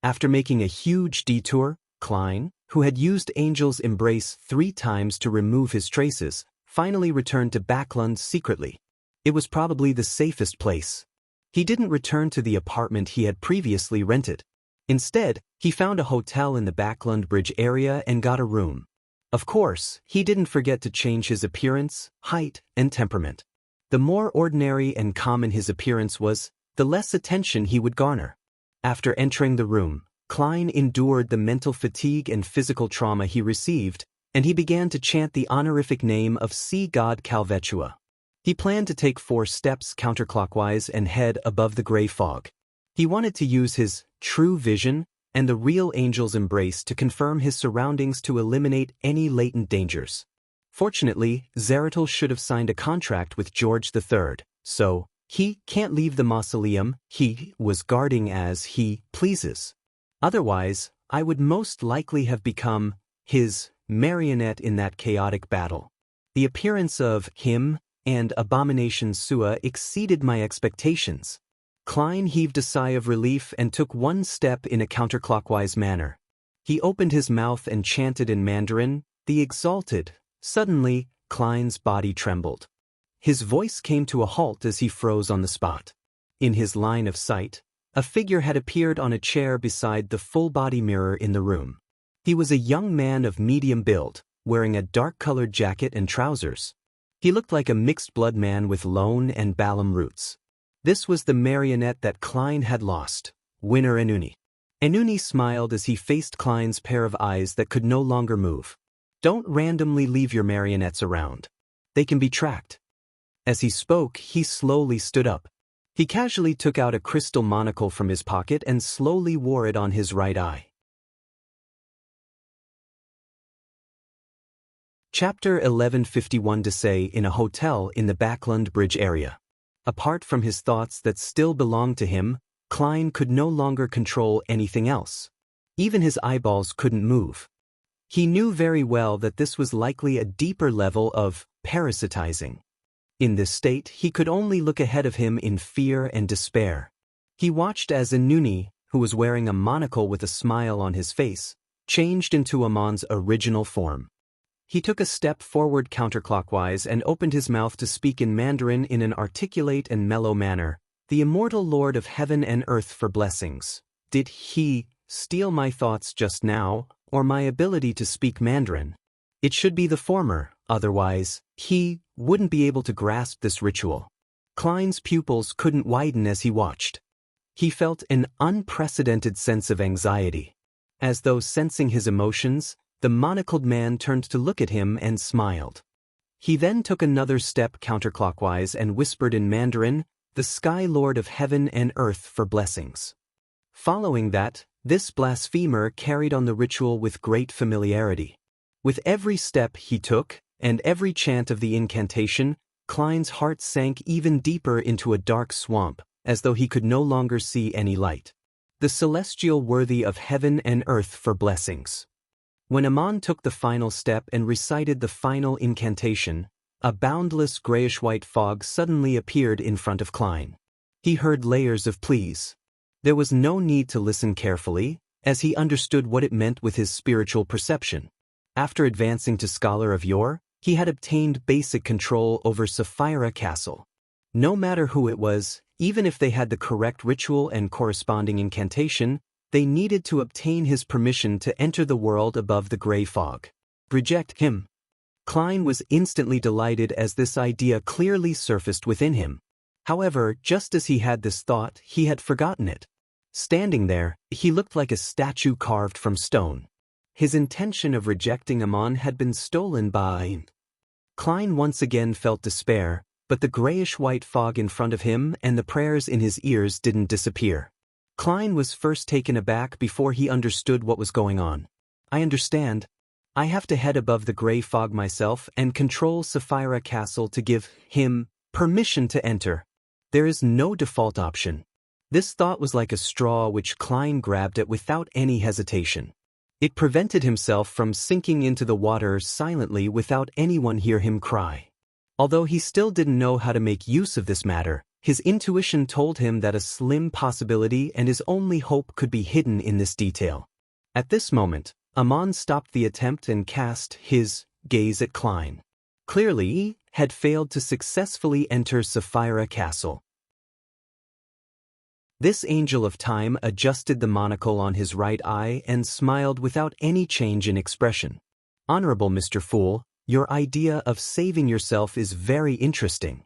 After making a huge detour, Klein, who had used Angel's Embrace 3 times to remove his traces, finally returned to Backlund secretly. It was probably the safest place. He didn't return to the apartment he had previously rented. Instead, he found a hotel in the Backlund Bridge area and got a room. Of course, he didn't forget to change his appearance, height, and temperament. The more ordinary and common his appearance was, the less attention he would garner. After entering the room, Klein endured the mental fatigue and physical trauma he received, and he began to chant the honorific name of Sea God Calvetua. He planned to take 4 steps counterclockwise and head above the gray fog. He wanted to use his true vision and the real Angel's Embrace to confirm his surroundings to eliminate any latent dangers. Fortunately, Zeratul should have signed a contract with George III, so he can't leave the mausoleum he was guarding as he pleases. Otherwise, I would most likely have become his marionette in that chaotic battle. The appearance of him and Abomination Sua exceeded my expectations. Klein heaved a sigh of relief and took 1 step in a counterclockwise manner. He opened his mouth and chanted in Mandarin, the exalted. Suddenly, Klein's body trembled. His voice came to a halt as he froze on the spot. In his line of sight, a figure had appeared on a chair beside the full-body mirror in the room. He was a young man of medium build, wearing a dark-colored jacket and trousers. He looked like a mixed-blood man with Lone and Balam roots. This was the marionette that Klein had lost, Winner Enuni. Enuni smiled as he faced Klein's pair of eyes that could no longer move. Don't randomly leave your marionettes around. They can be tracked. As he spoke, he slowly stood up. He casually took out a crystal monocle from his pocket and slowly wore it on his right eye. Chapter 1151 Desay in a hotel in the Backlund Bridge area. Apart from his thoughts that still belonged to him, Klein could no longer control anything else. Even his eyeballs couldn't move. He knew very well that this was likely a deeper level of parasitizing. In this state, he could only look ahead of him in fear and despair. He watched as Enuni, who was wearing a monocle with a smile on his face, changed into Amon's original form. He took a step forward counterclockwise and opened his mouth to speak in Mandarin in an articulate and mellow manner. The immortal Lord of heaven and earth for blessings. Did he steal my thoughts just now, or my ability to speak Mandarin? It should be the former, otherwise, he wouldn't be able to grasp this ritual. Klein's pupils couldn't widen as he watched. He felt an unprecedented sense of anxiety. As though sensing his emotions, the monocled man turned to look at him and smiled. He then took another step counterclockwise and whispered in Mandarin, the Sky Lord of heaven and earth for blessings. Following that, this blasphemer carried on the ritual with great familiarity. With every step he took, and every chant of the incantation, Klein's heart sank even deeper into a dark swamp, as though he could no longer see any light. The celestial worthy of heaven and earth for blessings. When Amon took the final step and recited the final incantation, a boundless grayish-white fog suddenly appeared in front of Klein. He heard layers of pleas. There was no need to listen carefully, as he understood what it meant with his spiritual perception. After advancing to Scholar of Yore, he had obtained basic control over Sapphira Castle. No matter who it was, Even if they had the correct ritual and corresponding incantation, they needed to obtain his permission to enter the world above the gray fog. Reject him. Klein was instantly delighted as this idea clearly surfaced within him. However, just as he had this thought, he had forgotten it. Standing there, he looked like a statue carved from stone. His intention of rejecting Amon had been stolen by... Klein once again felt despair, but the grayish-white fog in front of him and the prayers in his ears didn't disappear. Klein was first taken aback before he understood what was going on. I understand. I have to head above the gray fog myself and control Sapphira Castle to give him permission to enter. There is no default option. This thought was like a straw which Klein grabbed at without any hesitation. It prevented himself from sinking into the water silently without anyone hear him cry. Although he still didn't know how to make use of this matter, his intuition told him that a slim possibility and his only hope could be hidden in this detail. At this moment, Amon stopped the attempt and cast his gaze at Klein. Clearly, he had failed to successfully enter Sapphira Castle. This angel of time adjusted the monocle on his right eye and smiled without any change in expression. Honorable Mr. Fool, your idea of saving yourself is very interesting.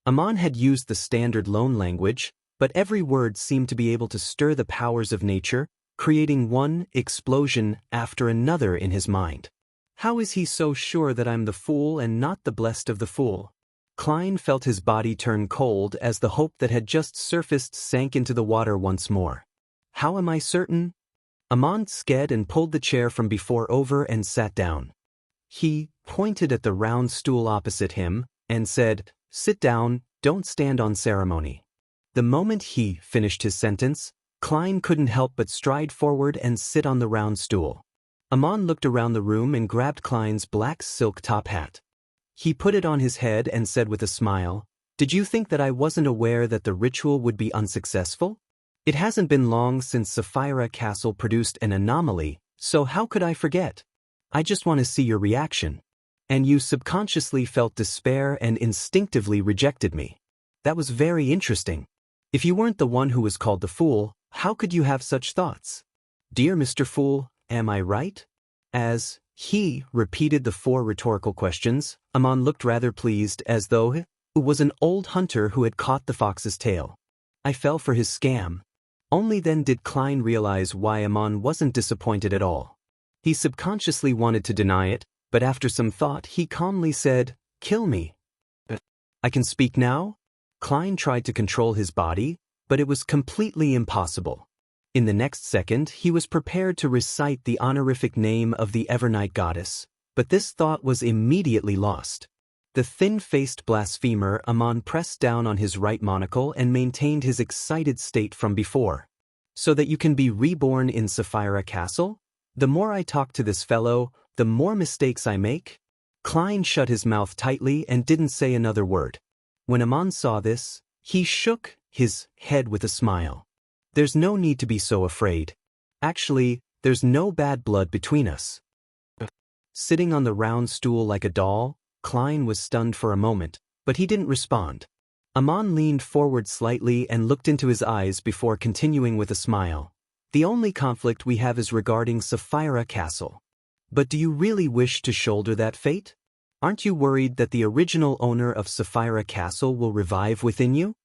Amon had used the standard loan language, but every word seemed to be able to stir the powers of nature, creating one explosion after another in his mind. How is he so sure that I'm the fool and not the blessed of the fool? Klein felt his body turn cold as the hope that had just surfaced sank into the water once more. How am I certain? Amon sked and pulled the chair from before over and sat down. He pointed at the round stool opposite him and said, "Sit down, don't stand on ceremony." The moment he finished his sentence, Klein couldn't help but stride forward and sit on the round stool. Amon looked around the room and grabbed Klein's black silk top hat. He put it on his head and said with a smile, "Did you think that I wasn't aware that the ritual would be unsuccessful? It hasn't been long since Sapphira Castle produced an anomaly, so how could I forget? I just want to see your reaction. And you subconsciously felt despair and instinctively rejected me. That was very interesting. If you weren't the one who was called the fool, how could you have such thoughts? Dear Mr. Fool, am I right?" As he repeated the 4 rhetorical questions, Amon looked rather pleased, as though he was an old hunter who had caught the fox's tail. I fell for his scam. Only then did Klein realize why Amon wasn't disappointed at all. He subconsciously wanted to deny it, but after some thought he calmly said, "Kill me." "I can speak now?" Klein tried to control his body, but it was completely impossible. In the next second, he was prepared to recite the honorific name of the Evernight goddess, but this thought was immediately lost. The thin-faced blasphemer Amon pressed down on his right monocle and maintained his excited state from before. "So that you can be reborn in Sapphira Castle? The more I talk to this fellow, the more mistakes I make?" Klein shut his mouth tightly and didn't say another word. When Amon saw this, he shook his head with a smile. "There's no need to be so afraid. Actually, there's no bad blood between us." Sitting on the round stool like a doll, Klein was stunned for a moment, but he didn't respond. Amon leaned forward slightly and looked into his eyes before continuing with a smile. "The only conflict we have is regarding Sapphira Castle. But do you really wish to shoulder that fate? Aren't you worried that the original owner of Sapphira Castle will revive within you?"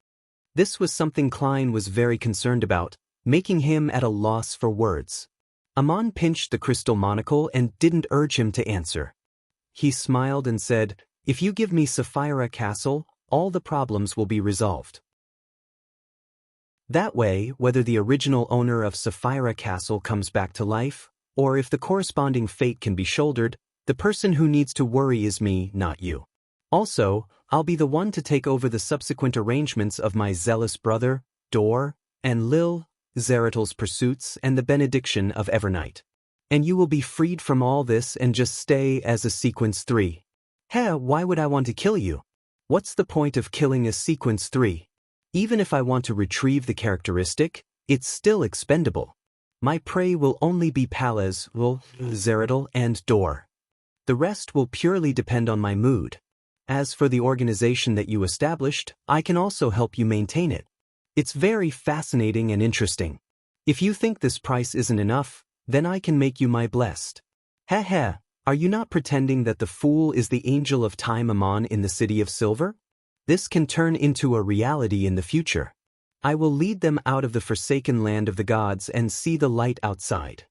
This was something Klein was very concerned about, making him at a loss for words. Amon pinched the crystal monocle and didn't urge him to answer. He smiled and said, "If you give me Sapphira Castle, all the problems will be resolved. That way, whether the original owner of Sapphira Castle comes back to life, or if the corresponding fate can be shouldered, the person who needs to worry is me, not you. Also, I'll be the one to take over the subsequent arrangements of my zealous brother, Dor, and Lil Zeratl's pursuits and the benediction of Evernight. And you will be freed from all this and just stay as a Sequence 3. Why would I want to kill you? What's the point of killing a Sequence 3? Even if I want to retrieve the characteristic, it's still expendable. My prey will only be Palez, Lil Zeratl, and Dor. The rest will purely depend on my mood. As for the organization that you established, I can also help you maintain it. It's very fascinating and interesting. If you think this price isn't enough, then I can make you my blessed. Heh, are you not pretending that the fool is the angel of time Aman in the city of silver? This can turn into a reality in the future. I will lead them out of the forsaken land of the gods and see the light outside.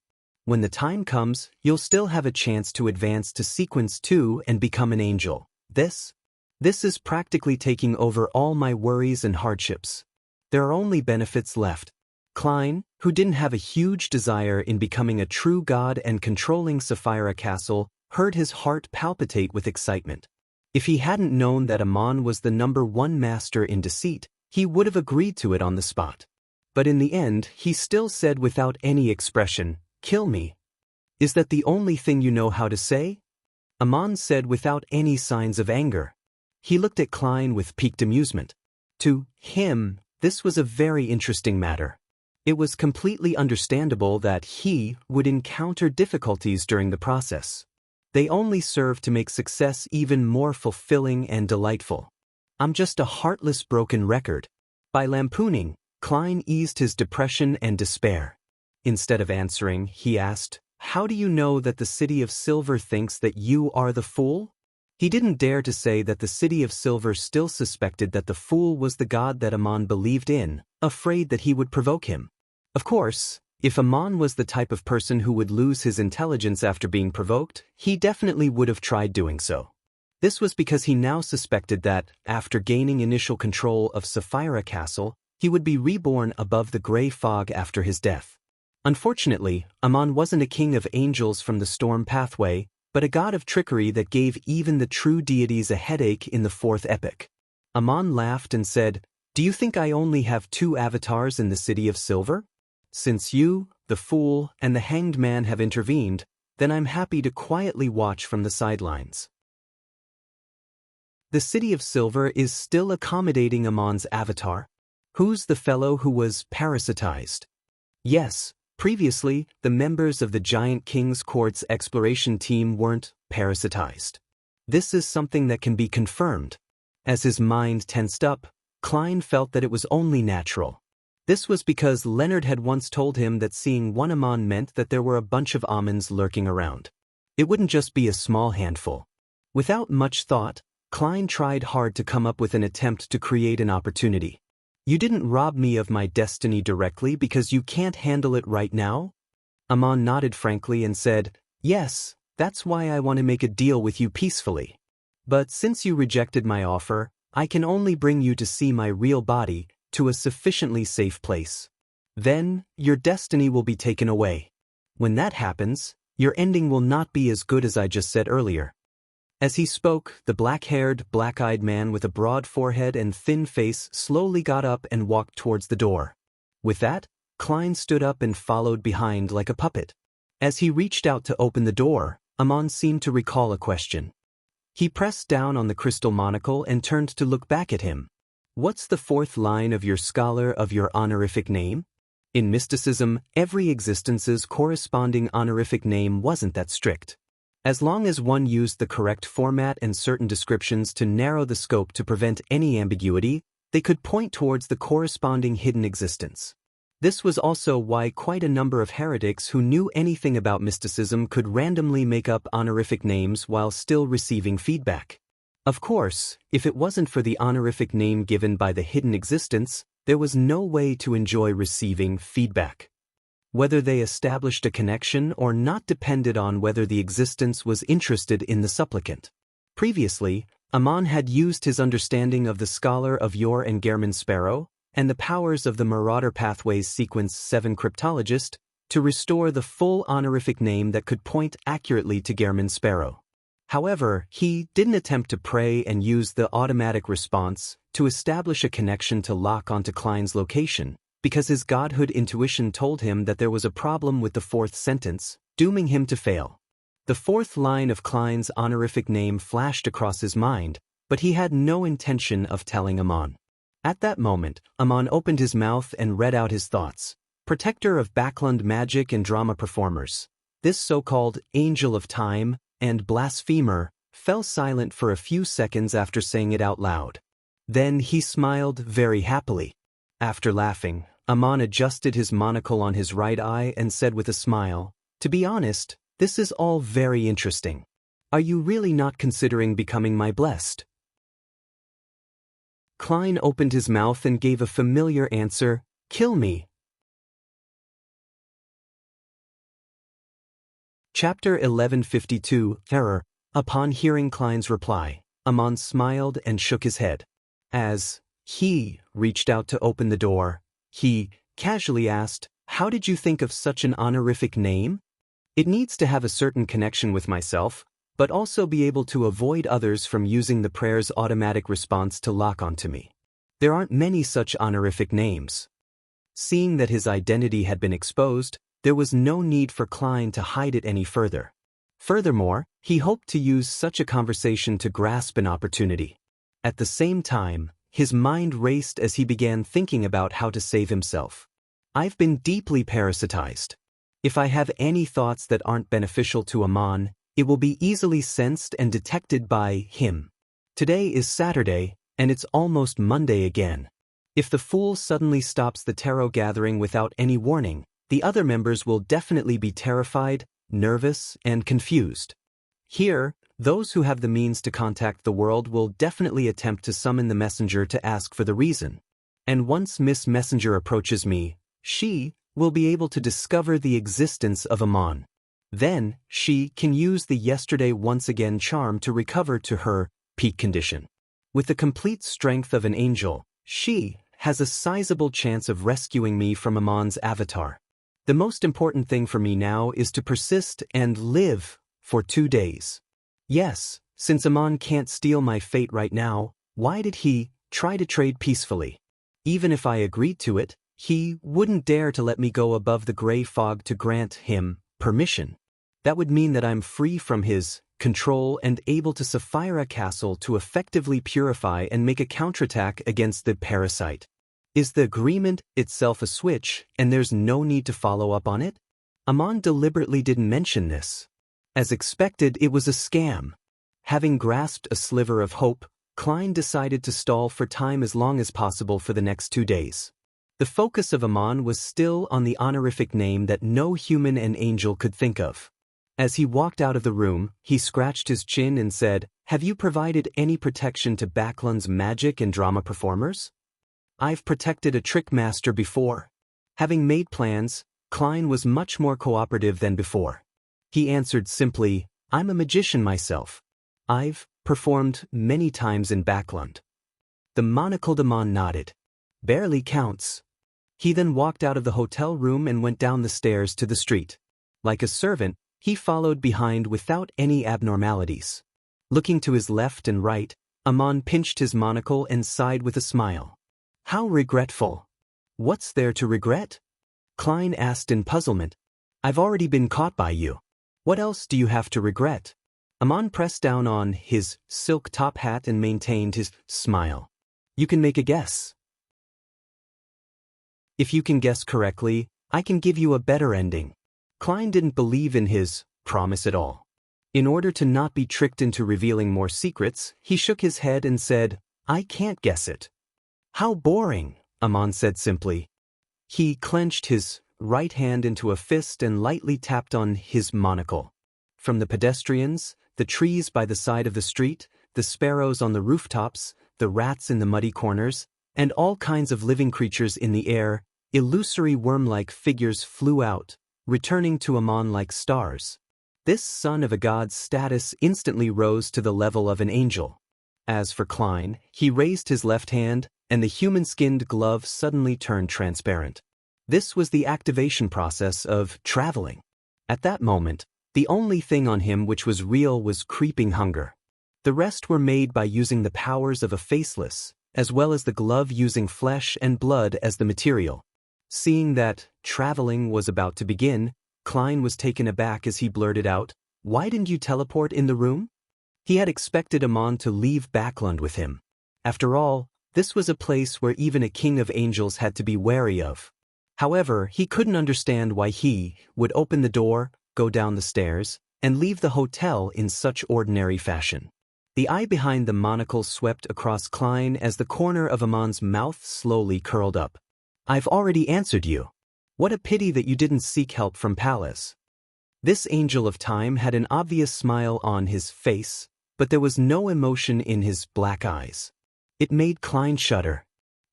When the time comes, you'll still have a chance to advance to sequence 2 and become an angel. This is practically taking over all my worries and hardships. There are only benefits left. Klein, who didn't have a huge desire in becoming a true god and controlling Sapphira Castle, heard his heart palpitate with excitement. If he hadn't known that Aman was the #1 master in deceit, he would have agreed to it on the spot. But in the end, he still said without any expression, "Kill me." "Is that the only thing you know how to say?" Aman said without any signs of anger. He looked at Klein with piqued amusement. To him, this was a very interesting matter. It was completely understandable that he would encounter difficulties during the process. They only served to make success even more fulfilling and delightful. "I'm just a heartless broken record." By lampooning, Klein eased his depression and despair. Instead of answering, he asked, "How do you know that the City of Silver thinks that you are the fool?" He didn't dare to say that the City of Silver still suspected that the fool was the god that Aman believed in, afraid that he would provoke him. Of course, if Aman was the type of person who would lose his intelligence after being provoked, he definitely would have tried doing so. This was because he now suspected that, after gaining initial control of Sapphira Castle, he would be reborn above the gray fog after his death. Unfortunately, Aman wasn't a king of angels from the storm pathway, but a god of trickery that gave even the true deities a headache in the 4th epic. Aman laughed and said, "Do you think I only have 2 avatars in the City of Silver? Since you, the fool, and the hanged man have intervened, then I'm happy to quietly watch from the sidelines." The City of Silver is still accommodating Aman's avatar. Who's the fellow who was parasitized? Yes, previously, the members of the Giant King's Court's exploration team weren't parasitized. This is something that can be confirmed. As his mind tensed up, Klein felt that it was only natural. This was because Leonard had once told him that seeing one Aman meant that there were a bunch of Amans lurking around. It wouldn't just be a small handful. Without much thought, Klein tried hard to come up with an attempt to create an opportunity. "You didn't rob me of my destiny directly because you can't handle it right now?" Aman nodded frankly and said, "Yes, that's why I want to make a deal with you peacefully. But since you rejected my offer, I can only bring you to see my real body, to a sufficiently safe place. Then, your destiny will be taken away. When that happens, your ending will not be as good as I just said earlier." As he spoke, the black-haired, black-eyed man with a broad forehead and thin face slowly got up and walked towards the door. With that, Klein stood up and followed behind like a puppet. As he reached out to open the door, Aman seemed to recall a question. He pressed down on the crystal monocle and turned to look back at him. "What's the 4th line of your scholar of your honorific name?" In mysticism, every existence's corresponding honorific name wasn't that strict. As long as one used the correct format and certain descriptions to narrow the scope to prevent any ambiguity, they could point towards the corresponding hidden existence. This was also why quite a number of heretics who knew anything about mysticism could randomly make up honorific names while still receiving feedback. Of course, if it wasn't for the honorific name given by the hidden existence, there was no way to enjoy receiving feedback. Whether they established a connection or not depended on whether the existence was interested in the supplicant. Previously, Aman had used his understanding of the scholar of Yor and German Sparrow, and the powers of the Marauder Pathways Sequence 7 cryptologist, to restore the full honorific name that could point accurately to German Sparrow. However, he didn't attempt to pray and use the automatic response to establish a connection to lock onto Klein's location, because his godhood intuition told him that there was a problem with the 4th sentence, dooming him to fail. The 4th line of Klein's honorific name flashed across his mind, but he had no intention of telling Aman. At that moment, Aman opened his mouth and read out his thoughts. Protector of Backlund magic and drama performers. This so-called Angel of Time and blasphemer fell silent for a few seconds after saying it out loud. Then he smiled very happily. After laughing, Aman adjusted his monocle on his right eye and said with a smile, "To be honest, this is all very interesting. Are you really not considering becoming my blessed?" Klein opened his mouth and gave a familiar answer, "Kill me." Chapter 1152, Terror. Upon hearing Klein's reply, Aman smiled and shook his head. As he reached out to open the door, he casually asked, "How did you think of such an honorific name? It needs to have a certain connection with myself, but also be able to avoid others from using the prayer's automatic response to lock onto me. There aren't many such honorific names." Seeing that his identity had been exposed, there was no need for Klein to hide it any further. Furthermore, he hoped to use such a conversation to grasp an opportunity. At the same time, his mind raced as he began thinking about how to save himself. "I've been deeply parasitized. If I have any thoughts that aren't beneficial to Aman, it will be easily sensed and detected by him. Today is Saturday, and it's almost Monday again. If the fool suddenly stops the tarot gathering without any warning, the other members will definitely be terrified, nervous, and confused. Here, those who have the means to contact the world will definitely attempt to summon the messenger to ask for the reason. And once Miss Messenger approaches me, she will be able to discover the existence of Aman. Then, she can use the yesterday once again charm to recover to her peak condition. With the complete strength of an angel, she has a sizable chance of rescuing me from Aman's avatar. The most important thing for me now is to persist and live for 2 days. Yes, since Aman can't steal my fate right now, why did he try to trade peacefully? Even if I agreed to it, he wouldn't dare to let me go above the gray fog to grant him permission. That would mean that I'm free from his control and able to Sapphira Castle to effectively purify and make a counterattack against the parasite. Is the agreement itself a switch, and there's no need to follow up on it? Aman deliberately didn't mention this. As expected, it was a scam. Having grasped a sliver of hope, Klein decided to stall for time as long as possible for the next 2 days. The focus of Aman was still on the honorific name that no human and angel could think of. As he walked out of the room, he scratched his chin and said, "Have you provided any protection to Backlund's magic and drama performers?" "I've protected a trick master before." Having made plans, Klein was much more cooperative than before. He answered simply, "I'm a magician myself. I've performed many times in Backlund." The monocled Aman nodded. "Barely counts." He then walked out of the hotel room and went down the stairs to the street. Like a servant, he followed behind without any abnormalities. Looking to his left and right, Aman pinched his monocle and sighed with a smile. "How regretful." "What's there to regret?" Klein asked in puzzlement. "I've already been caught by you. What else do you have to regret?" Aman pressed down on his silk top hat and maintained his smile. "You can make a guess. If you can guess correctly, I can give you a better ending." Klein didn't believe in his promise at all. In order to not be tricked into revealing more secrets, he shook his head and said, "I can't guess it." "How boring," Aman said simply. He clenched his right hand into a fist and lightly tapped on his monocle. From the pedestrians, the trees by the side of the street, the sparrows on the rooftops, the rats in the muddy corners, and all kinds of living creatures in the air, illusory worm-like figures flew out, returning to Aman like stars. This son of a god's status instantly rose to the level of an angel. As for Klein, he raised his left hand, and the human-skinned glove suddenly turned transparent. This was the activation process of traveling. At that moment, the only thing on him which was real was creeping hunger. The rest were made by using the powers of a faceless, as well as the glove using flesh and blood as the material. Seeing that traveling was about to begin, Klein was taken aback as he blurted out, "Why didn't you teleport in the room?" He had expected Aman to leave Backlund with him. After all, this was a place where even a king of angels had to be wary of. However, he couldn't understand why he would open the door, go down the stairs, and leave the hotel in such ordinary fashion. The eye behind the monocle swept across Klein as the corner of Aman's mouth slowly curled up. I've already answered you. What a pity that you didn't seek help from Pallas. This angel of time had an obvious smile on his face, but there was no emotion in his black eyes. It made Klein shudder.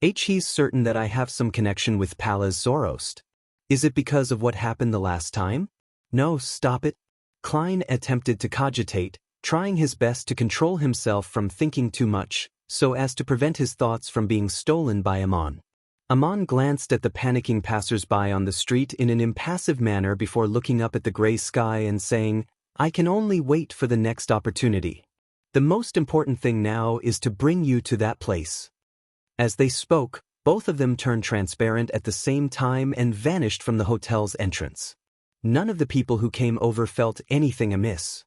He's certain that I have some connection with Pallas Zoroast. Is it because of what happened the last time? No, stop it. Klein attempted to cogitate, trying his best to control himself from thinking too much, so as to prevent his thoughts from being stolen by Amon. Amon glanced at the panicking passers-by on the street in an impassive manner before looking up at the gray sky and saying, I can only wait for the next opportunity. The most important thing now is to bring you to that place. As they spoke, both of them turned transparent at the same time and vanished from the hotel's entrance. None of the people who came over felt anything amiss.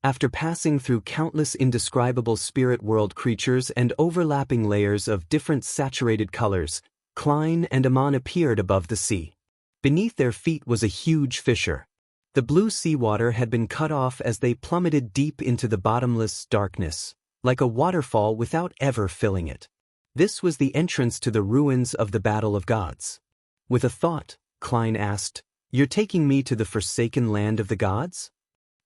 After passing through countless indescribable spirit world creatures and overlapping layers of different saturated colors, Klein and Amon appeared above the sea. Beneath their feet was a huge fissure. The blue seawater had been cut off as they plummeted deep into the bottomless darkness, like a waterfall without ever filling it. This was the entrance to the ruins of the Battle of Gods. With a thought, Klein asked, You're taking me to the forsaken land of the gods?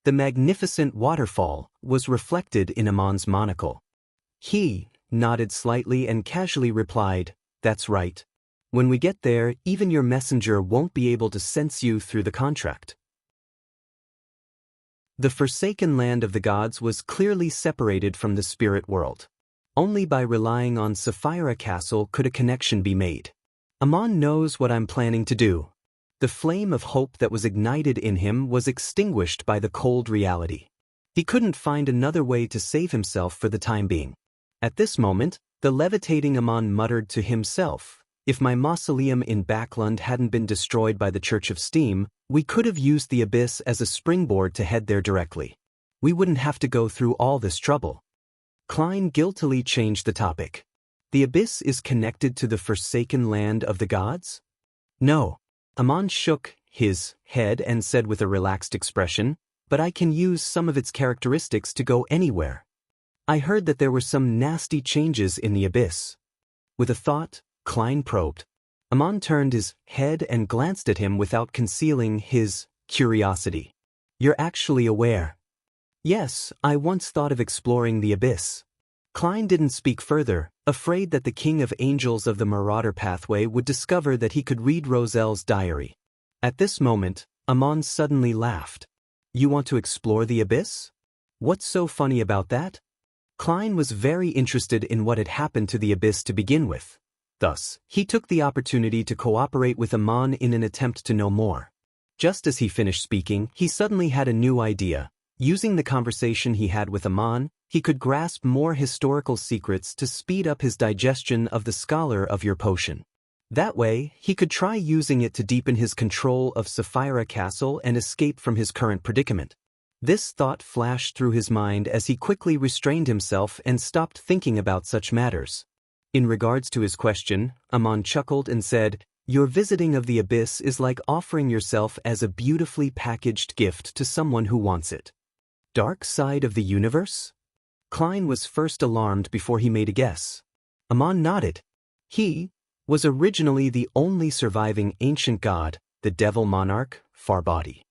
The magnificent waterfall was reflected in Amon's monocle. He nodded slightly and casually replied, That's right. When we get there, even your messenger won't be able to sense you through the contract. The forsaken land of the gods was clearly separated from the spirit world. Only by relying on Sapphira Castle could a connection be made. Amon knows what I'm planning to do. The flame of hope that was ignited in him was extinguished by the cold reality. He couldn't find another way to save himself for the time being. At this moment, the levitating Amon muttered to himself, If my mausoleum in Backlund hadn't been destroyed by the Church of Steam, we could have used the abyss as a springboard to head there directly. We wouldn't have to go through all this trouble. Klein guiltily changed the topic. The abyss is connected to the forsaken land of the gods? No. Amon shook his head and said with a relaxed expression, But I can use some of its characteristics to go anywhere. I heard that there were some nasty changes in the abyss. With a thought, Klein probed. Amon turned his head and glanced at him without concealing his curiosity. You're actually aware? Yes, I once thought of exploring the abyss. Klein didn't speak further, afraid that the King of Angels of the Marauder Pathway would discover that he could read Roselle's diary. At this moment, Amon suddenly laughed. You want to explore the abyss? What's so funny about that? Klein was very interested in what had happened to the abyss to begin with. Thus, he took the opportunity to cooperate with Amon in an attempt to know more. Just as he finished speaking, he suddenly had a new idea. Using the conversation he had with Amon, he could grasp more historical secrets to speed up his digestion of the scholar of your potion. That way, he could try using it to deepen his control of Sapphira Castle and escape from his current predicament. This thought flashed through his mind as he quickly restrained himself and stopped thinking about such matters. In regards to his question, Amon chuckled and said, Your visiting of the abyss is like offering yourself as a beautifully packaged gift to someone who wants it. Dark side of the universe? Klein was first alarmed before he made a guess. Amon nodded. He was originally the only surviving ancient god, the devil monarch, Farbody.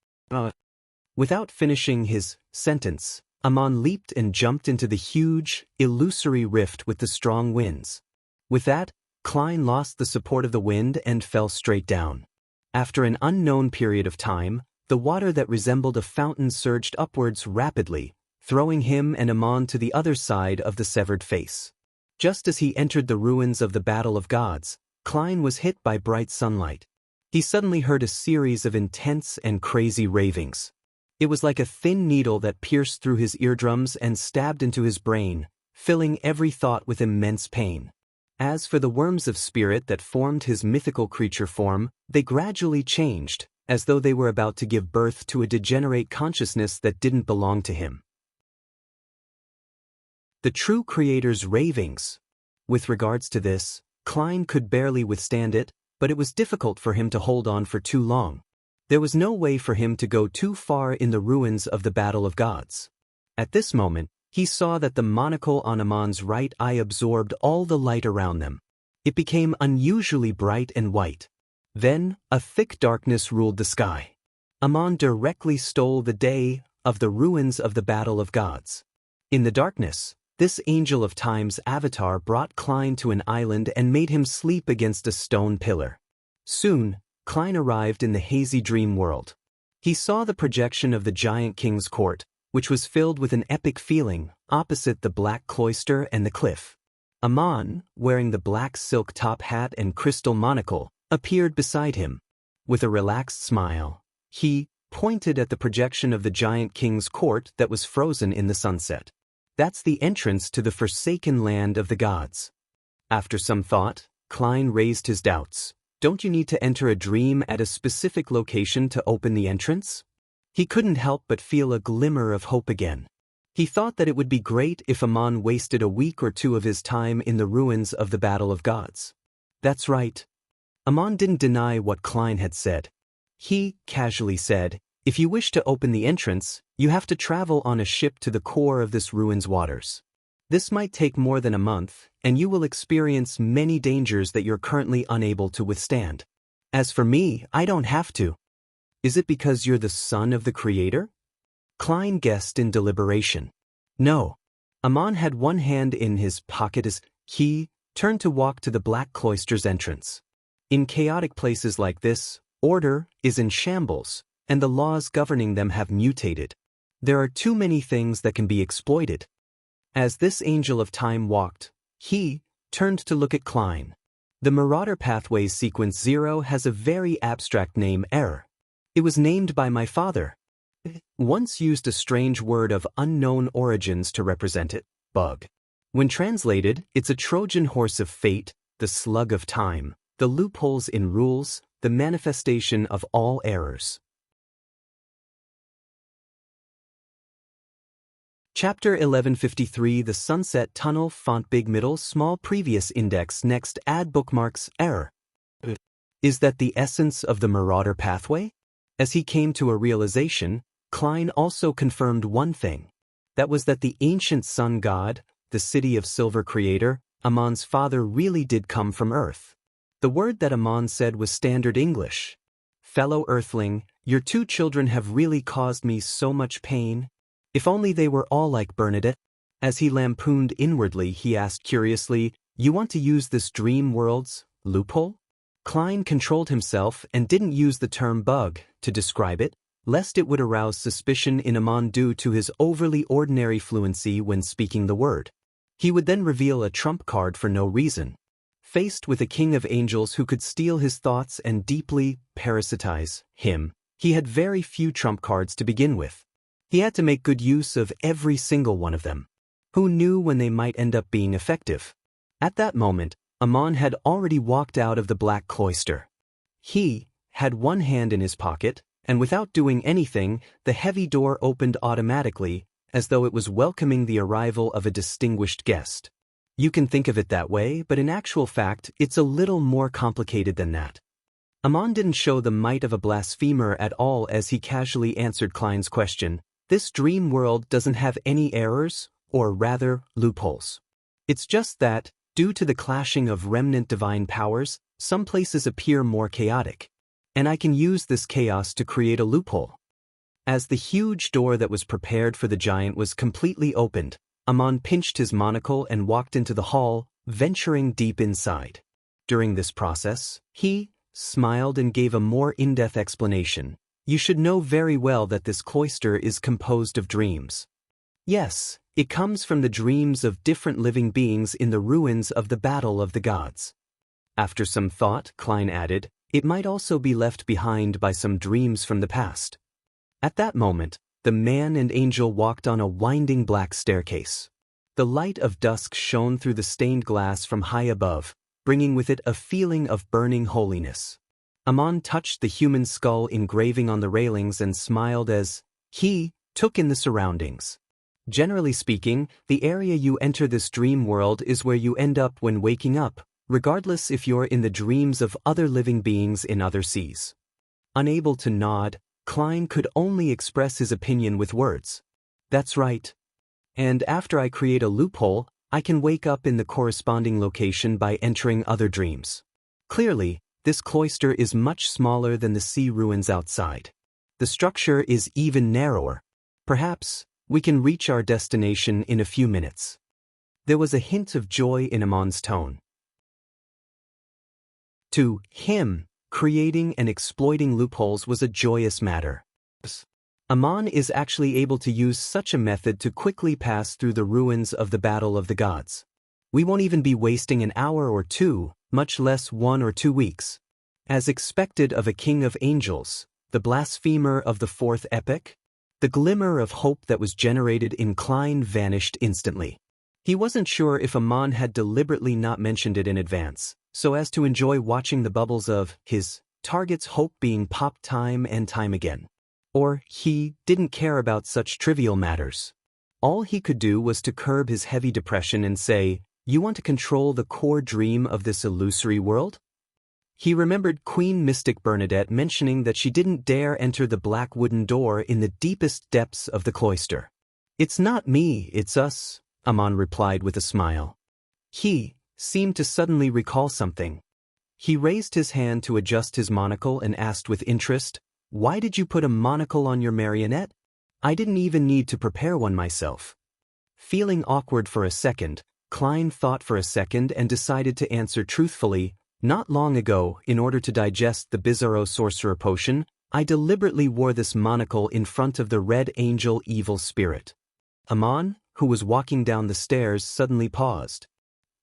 Without finishing his sentence, Amon leaped and jumped into the huge, illusory rift with the strong winds. With that, Klein lost the support of the wind and fell straight down. After an unknown period of time, the water that resembled a fountain surged upwards rapidly, throwing him and Amon to the other side of the severed face. Just as he entered the ruins of the Battle of Gods, Klein was hit by bright sunlight. He suddenly heard a series of intense and crazy ravings. It was like a thin needle that pierced through his eardrums and stabbed into his brain, filling every thought with immense pain. As for the worms of spirit that formed his mythical creature form, they gradually changed, as though they were about to give birth to a degenerate consciousness that didn't belong to him. The true creator's ravings. With regards to this, Klein could barely withstand it, but it was difficult for him to hold on for too long. There was no way for him to go too far in the ruins of the Battle of Gods. At this moment, he saw that the monocle on Amon's right eye absorbed all the light around them. It became unusually bright and white. Then, a thick darkness ruled the sky. Ammon directly stole the day of the ruins of the Battle of Gods. In the darkness, this Angel of Time's avatar brought Klein to an island and made him sleep against a stone pillar. Soon, Klein arrived in the hazy dream world. He saw the projection of the giant king's court, which was filled with an epic feeling, opposite the black cloister and the cliff. Ammon, wearing the black silk top hat and crystal monocle, appeared beside him. With a relaxed smile, he pointed at the projection of the giant king's court that was frozen in the sunset. That's the entrance to the forsaken land of the gods. After some thought, Klein raised his doubts. Don't you need to enter a dream at a specific location to open the entrance? He couldn't help but feel a glimmer of hope again. He thought that it would be great if Ammon wasted a week or two of his time in the ruins of the Battle of Gods. That's right. Ammon didn't deny what Klein had said. He casually said, if you wish to open the entrance, you have to travel on a ship to the core of this ruin's waters. This might take more than a month, and you will experience many dangers that you're currently unable to withstand. As for me, I don't have to. Is it because you're the son of the Creator? Klein guessed in deliberation. No. Ammon had one hand in his pocket as he turned to walk to the black cloister's entrance. In chaotic places like this, order is in shambles, and the laws governing them have mutated. There are too many things that can be exploited. As this Angel of Time walked, he turned to look at Klein. The Marauder Pathways Sequence 0 has a very abstract name, error. It was named by my father. Once used a strange word of unknown origins to represent it, bug. When translated, it's a Trojan horse of fate, the slug of time, the loopholes in rules, the manifestation of all errors. Chapter 1153 The Sunset Tunnel Font Big Middle Small Previous Index Next Add Bookmarks Error. Is that the essence of the Marauder Pathway? As he came to a realization, Klein also confirmed one thing. That was that the ancient sun god, the city of silver creator, Ammon's father really did come from Earth. The word that Ammon said was standard English. Fellow Earthling, your two children have really caused me so much pain. If only they were all like Bernadette. As he lampooned inwardly, he asked curiously, you want to use this dream world's loophole? Klein controlled himself and didn't use the term bug to describe it, lest it would arouse suspicion in Ammon due to his overly ordinary fluency when speaking the word. He would then reveal a trump card for no reason. Faced with a king of angels who could steal his thoughts and deeply parasitize him, he had very few trump cards to begin with. He had to make good use of every single one of them. Who knew when they might end up being effective? At that moment, Ammon had already walked out of the black cloister. He had one hand in his pocket, and without doing anything, the heavy door opened automatically, as though it was welcoming the arrival of a distinguished guest. You can think of it that way, but in actual fact, it's a little more complicated than that. Ammon didn't show the might of a blasphemer at all as he casually answered Klein's question. This dream world doesn't have any errors, or rather, loopholes. It's just that, due to the clashing of remnant divine powers, some places appear more chaotic. And I can use this chaos to create a loophole. As the huge door that was prepared for the giant was completely opened, Ammon pinched his monocle and walked into the hall, venturing deep inside. During this process, he smiled and gave a more in-depth explanation. You should know very well that this cloister is composed of dreams. Yes, it comes from the dreams of different living beings in the ruins of the Battle of the Gods. After some thought, Klein added, it might also be left behind by some dreams from the past. At that moment, the man and angel walked on a winding black staircase. The light of dusk shone through the stained glass from high above, bringing with it a feeling of burning holiness. Ammon touched the human skull engraving on the railings and smiled as he took in the surroundings. Generally speaking, the area you enter this dream world is where you end up when waking up, regardless if you're in the dreams of other living beings in other seas. Unable to nod, Klein could only express his opinion with words. That's right. And after I create a loophole, I can wake up in the corresponding location by entering other dreams. Clearly, this cloister is much smaller than the sea ruins outside. The structure is even narrower. Perhaps, we can reach our destination in a few minutes. There was a hint of joy in Amon's tone. To him, creating and exploiting loopholes was a joyous matter. Amon is actually able to use such a method to quickly pass through the ruins of the Battle of the Gods. We won't even be wasting an hour or two, much less 1 or 2 weeks. As expected of a king of angels, the blasphemer of the fourth epoch, the glimmer of hope that was generated in Klein vanished instantly. He wasn't sure if Amon had deliberately not mentioned it in advance, so as to enjoy watching the bubbles of his target's hope being popped time and time again. Or he didn't care about such trivial matters. All he could do was to curb his heavy depression and say, "You want to control the core dream of this illusory world?" He remembered Queen Mystic Bernadette mentioning that she didn't dare enter the black wooden door in the deepest depths of the cloister. "It's not me, it's us," Amon replied with a smile. He seemed to suddenly recall something. He raised his hand to adjust his monocle and asked with interest, "Why did you put a monocle on your marionette? I didn't even need to prepare one myself." Feeling awkward for a second, Klein thought for a second and decided to answer truthfully, "Not long ago, in order to digest the Bizarro Sorcerer Potion, I deliberately wore this monocle in front of the Red Angel Evil Spirit." Amon, who was walking down the stairs, suddenly paused.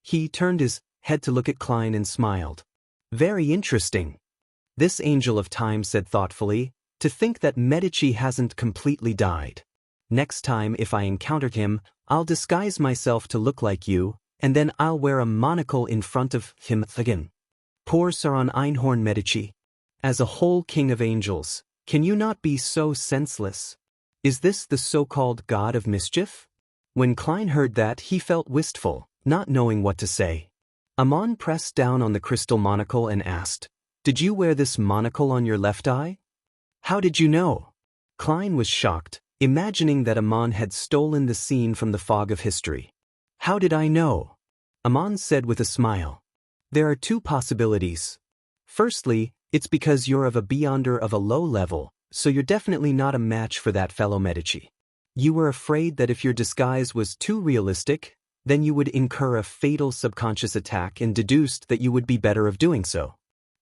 He turned his head to look at Klein and smiled. "Very interesting." This Angel of Time said thoughtfully, "To think that Medici hasn't completely died. Next time if I encounter him, I'll disguise myself to look like you, and then I'll wear a monocle in front of him again. Poor Saron Einhorn Medici. As a whole king of angels, can you not be so senseless? Is this the so-called god of mischief?" When Klein heard that, he felt wistful, not knowing what to say. Amon pressed down on the crystal monocle and asked, "Did you wear this monocle on your left eye?" "How did you know?" Klein was shocked, imagining that Amon had stolen the scene from the fog of history. "How did I know?" Amon said with a smile. "There are 2 possibilities. Firstly, it's because you're of a beyonder of a low level, so you're definitely not a match for that fellow Medici. You were afraid that if your disguise was too realistic, then you would incur a fatal subconscious attack and deduced that you would be better of doing so.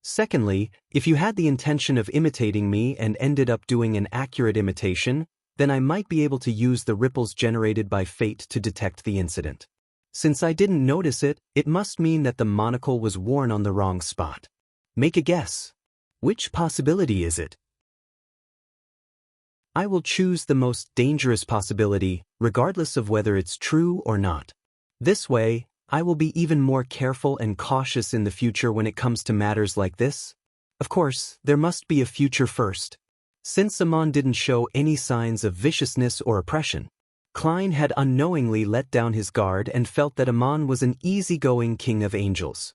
Secondly, if you had the intention of imitating me and ended up doing an accurate imitation, then I might be able to use the ripples generated by fate to detect the incident. Since I didn't notice it, it must mean that the monocle was worn on the wrong spot. Make a guess. Which possibility is it?" "I will choose the most dangerous possibility, regardless of whether it's true or not. This way, I will be even more careful and cautious in the future when it comes to matters like this. Of course, there must be a future first." Since Amon didn't show any signs of viciousness or oppression, Klein had unknowingly let down his guard and felt that Amon was an easygoing king of angels.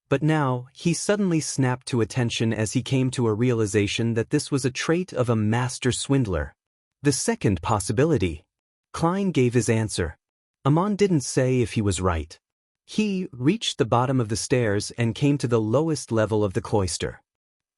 But now, he suddenly snapped to attention as he came to a realization that this was a trait of a master swindler. "The second possibility." Klein gave his answer. Amon didn't say if he was right. He reached the bottom of the stairs and came to the lowest level of the cloister.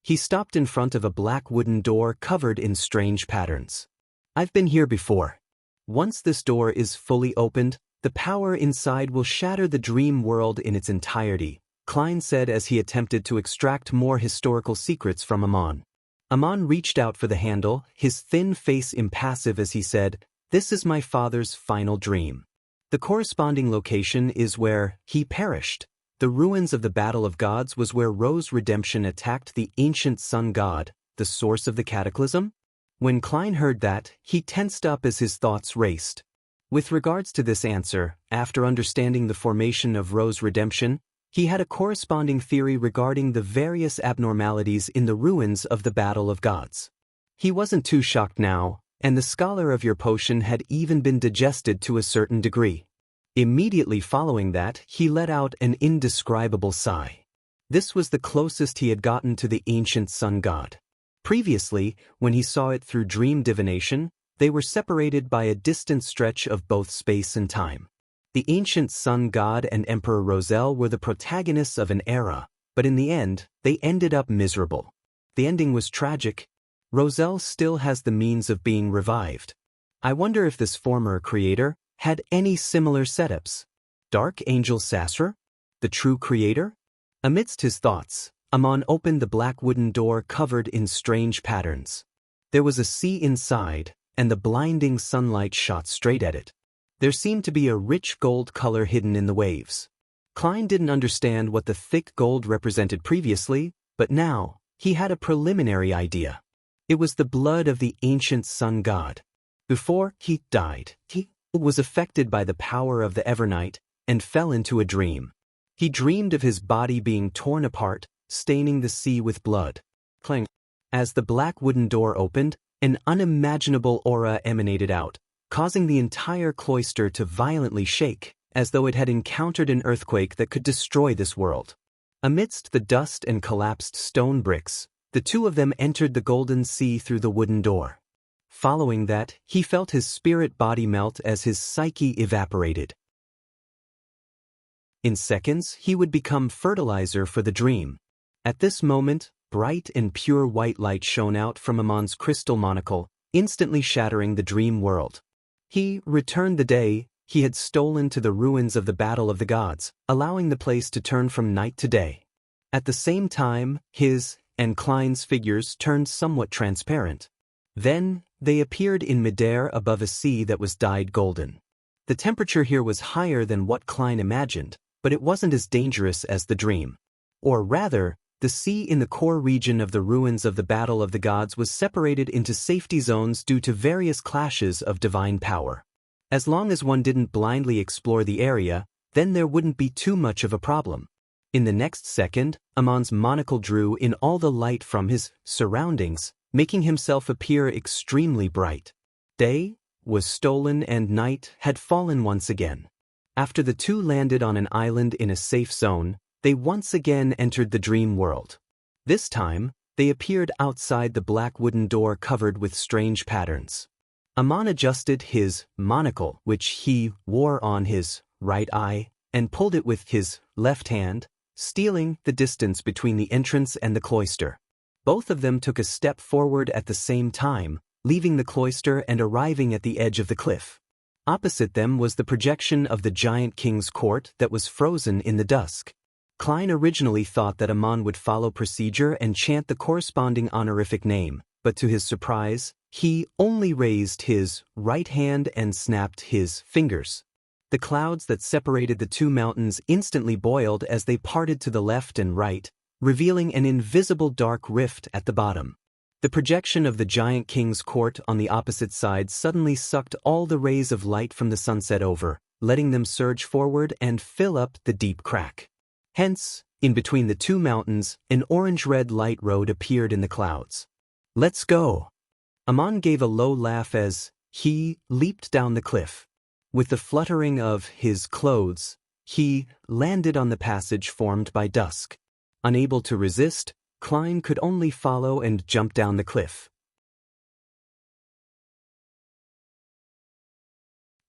He stopped in front of a black wooden door covered in strange patterns. "I've been here before. Once this door is fully opened, the power inside will shatter the dream world in its entirety," Klein said as he attempted to extract more historical secrets from Amon. Amon reached out for the handle, his thin face impassive as he said, "This is my father's final dream. The corresponding location is where he perished. The ruins of the Battle of Gods was where Ro's redemption attacked the ancient sun god, the source of the cataclysm." When Klein heard that, he tensed up as his thoughts raced. With regards to this answer, after understanding the formation of Ro's redemption, he had a corresponding theory regarding the various abnormalities in the ruins of the Battle of Gods. He wasn't too shocked now, and the scholar of your potion had even been digested to a certain degree. Immediately following that, he let out an indescribable sigh. This was the closest he had gotten to the ancient sun god. Previously, when he saw it through dream divination, they were separated by a distant stretch of both space and time. The ancient sun god and Emperor Roselle were the protagonists of an era, but in the end, they ended up miserable. The ending was tragic. Roselle still has the means of being revived. I wonder if this former creator had any similar setups. Dark Angel Sasser? The true creator? Amidst his thoughts, Amon opened the black wooden door covered in strange patterns. There was a sea inside, and the blinding sunlight shot straight at it. There seemed to be a rich gold color hidden in the waves. Klein didn't understand what the thick gold represented previously, but now, he had a preliminary idea. It was the blood of the ancient sun god. Before he died, he was affected by the power of the Evernight and fell into a dream. He dreamed of his body being torn apart, staining the sea with blood. Clang. As the black wooden door opened, an unimaginable aura emanated out, causing the entire cloister to violently shake, as though it had encountered an earthquake that could destroy this world. Amidst the dust and collapsed stone bricks, the two of them entered the golden sea through the wooden door. Following that, he felt his spirit body melt as his psyche evaporated. In seconds, he would become fertilizer for the dream. At this moment, bright and pure white light shone out from Amon's crystal monocle, instantly shattering the dream world. He returned the day he had stolen to the ruins of the Battle of the Gods, allowing the place to turn from night to day. At the same time, his and Klein's figures turned somewhat transparent. Then, they appeared in midair above a sea that was dyed golden. The temperature here was higher than what Klein imagined, but it wasn't as dangerous as the dream. Or rather, the sea in the core region of the ruins of the Battle of the Gods was separated into safety zones due to various clashes of divine power. As long as one didn't blindly explore the area, then there wouldn't be too much of a problem. In the next second, Amon's monocle drew in all the light from his surroundings, making himself appear extremely bright. Day was stolen and night had fallen once again. After the two landed on an island in a safe zone, they once again entered the dream world. This time, they appeared outside the black wooden door covered with strange patterns. Amon adjusted his monocle, which he wore on his right eye, and pulled it with his left hand, stealing the distance between the entrance and the cloister. Both of them took a step forward at the same time, leaving the cloister and arriving at the edge of the cliff. Opposite them was the projection of the giant king's court that was frozen in the dusk. Klein originally thought that Amon would follow procedure and chant the corresponding honorific name, but to his surprise, he only raised his right hand and snapped his fingers. The clouds that separated the two mountains instantly boiled as they parted to the left and right, revealing an invisible dark rift at the bottom. The projection of the giant king's court on the opposite side suddenly sucked all the rays of light from the sunset over, letting them surge forward and fill up the deep crack. Hence, in between the two mountains, an orange-red light road appeared in the clouds. "Let's go!" Amon gave a low laugh as he leaped down the cliff. With the fluttering of his clothes, he landed on the passage formed by dusk. Unable to resist, Klein could only follow and jump down the cliff.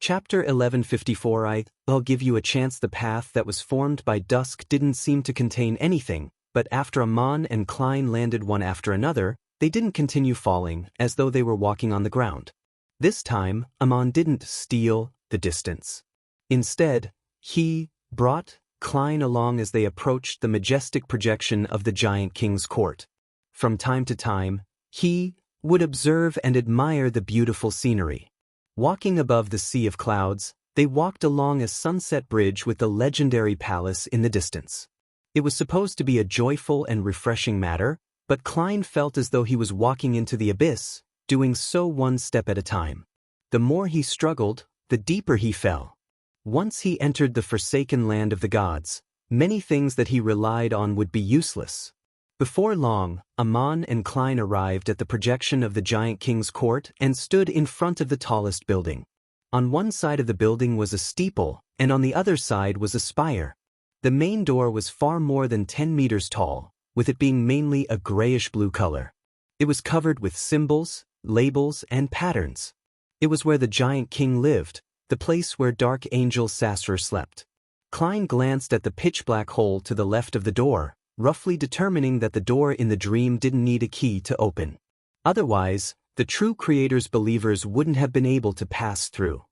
Chapter 1154. I'll give you a chance. The path that was formed by dusk didn't seem to contain anything, but after Amon and Klein landed one after another, they didn't continue falling as though they were walking on the ground. This time, Amon didn't steal the distance. Instead, he brought Klein along as they approached the majestic projection of the giant king's court. From time to time, he would observe and admire the beautiful scenery. Walking above the sea of clouds, they walked along a sunset bridge with the legendary palace in the distance. It was supposed to be a joyful and refreshing matter, but Klein felt as though he was walking into the abyss, doing so one step at a time. The more he struggled, the deeper he fell. Once he entered the forsaken land of the gods, many things that he relied on would be useless. Before long, Amon and Klein arrived at the projection of the giant king's court and stood in front of the tallest building. On one side of the building was a steeple, and on the other side was a spire. The main door was far more than 10 meters tall, with it being mainly a grayish-blue color. It was covered with symbols, labels, and patterns. It was where the giant king lived, the place where Dark Angel Sasser slept. Klein glanced at the pitch-black hole to the left of the door, roughly determining that the door in the dream didn't need a key to open. Otherwise, the true creator's believers wouldn't have been able to pass through.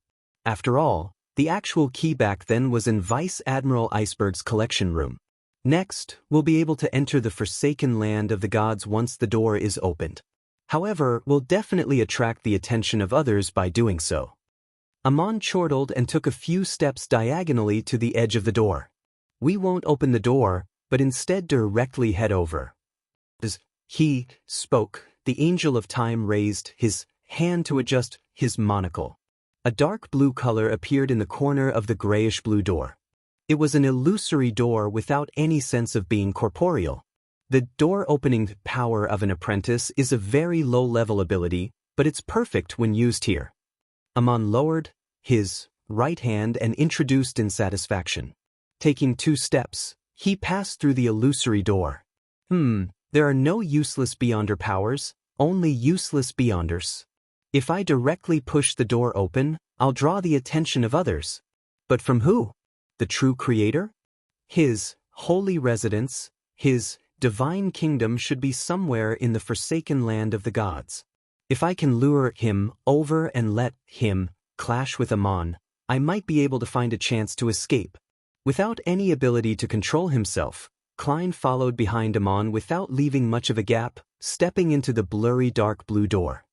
After all, the actual key back then was in Vice Admiral Iceberg's collection room. Next, we'll be able to enter the forsaken land of the gods once the door is opened. However, we'll definitely attract the attention of others by doing so. Amon chortled and took a few steps diagonally to the edge of the door. We won't open the door, but instead directly head over. As he spoke, the Angel of Time raised his hand to adjust his monocle. A dark blue color appeared in the corner of the grayish-blue door. It was an illusory door without any sense of being corporeal. The door-opening power of an apprentice is a very low-level ability, but it's perfect when used here. Amon lowered his right hand and introduced in satisfaction. Taking 2 steps, he passed through the illusory door. There are no useless Beyonder powers, only useless Beyonders. If I directly push the door open, I'll draw the attention of others. But from who? The true creator? His holy residence, his divine kingdom should be somewhere in the forsaken land of the gods. If I can lure him over and let him clash with Amon, I might be able to find a chance to escape. Without any ability to control himself, Klein followed behind Amon without leaving much of a gap, stepping into the blurry dark blue door.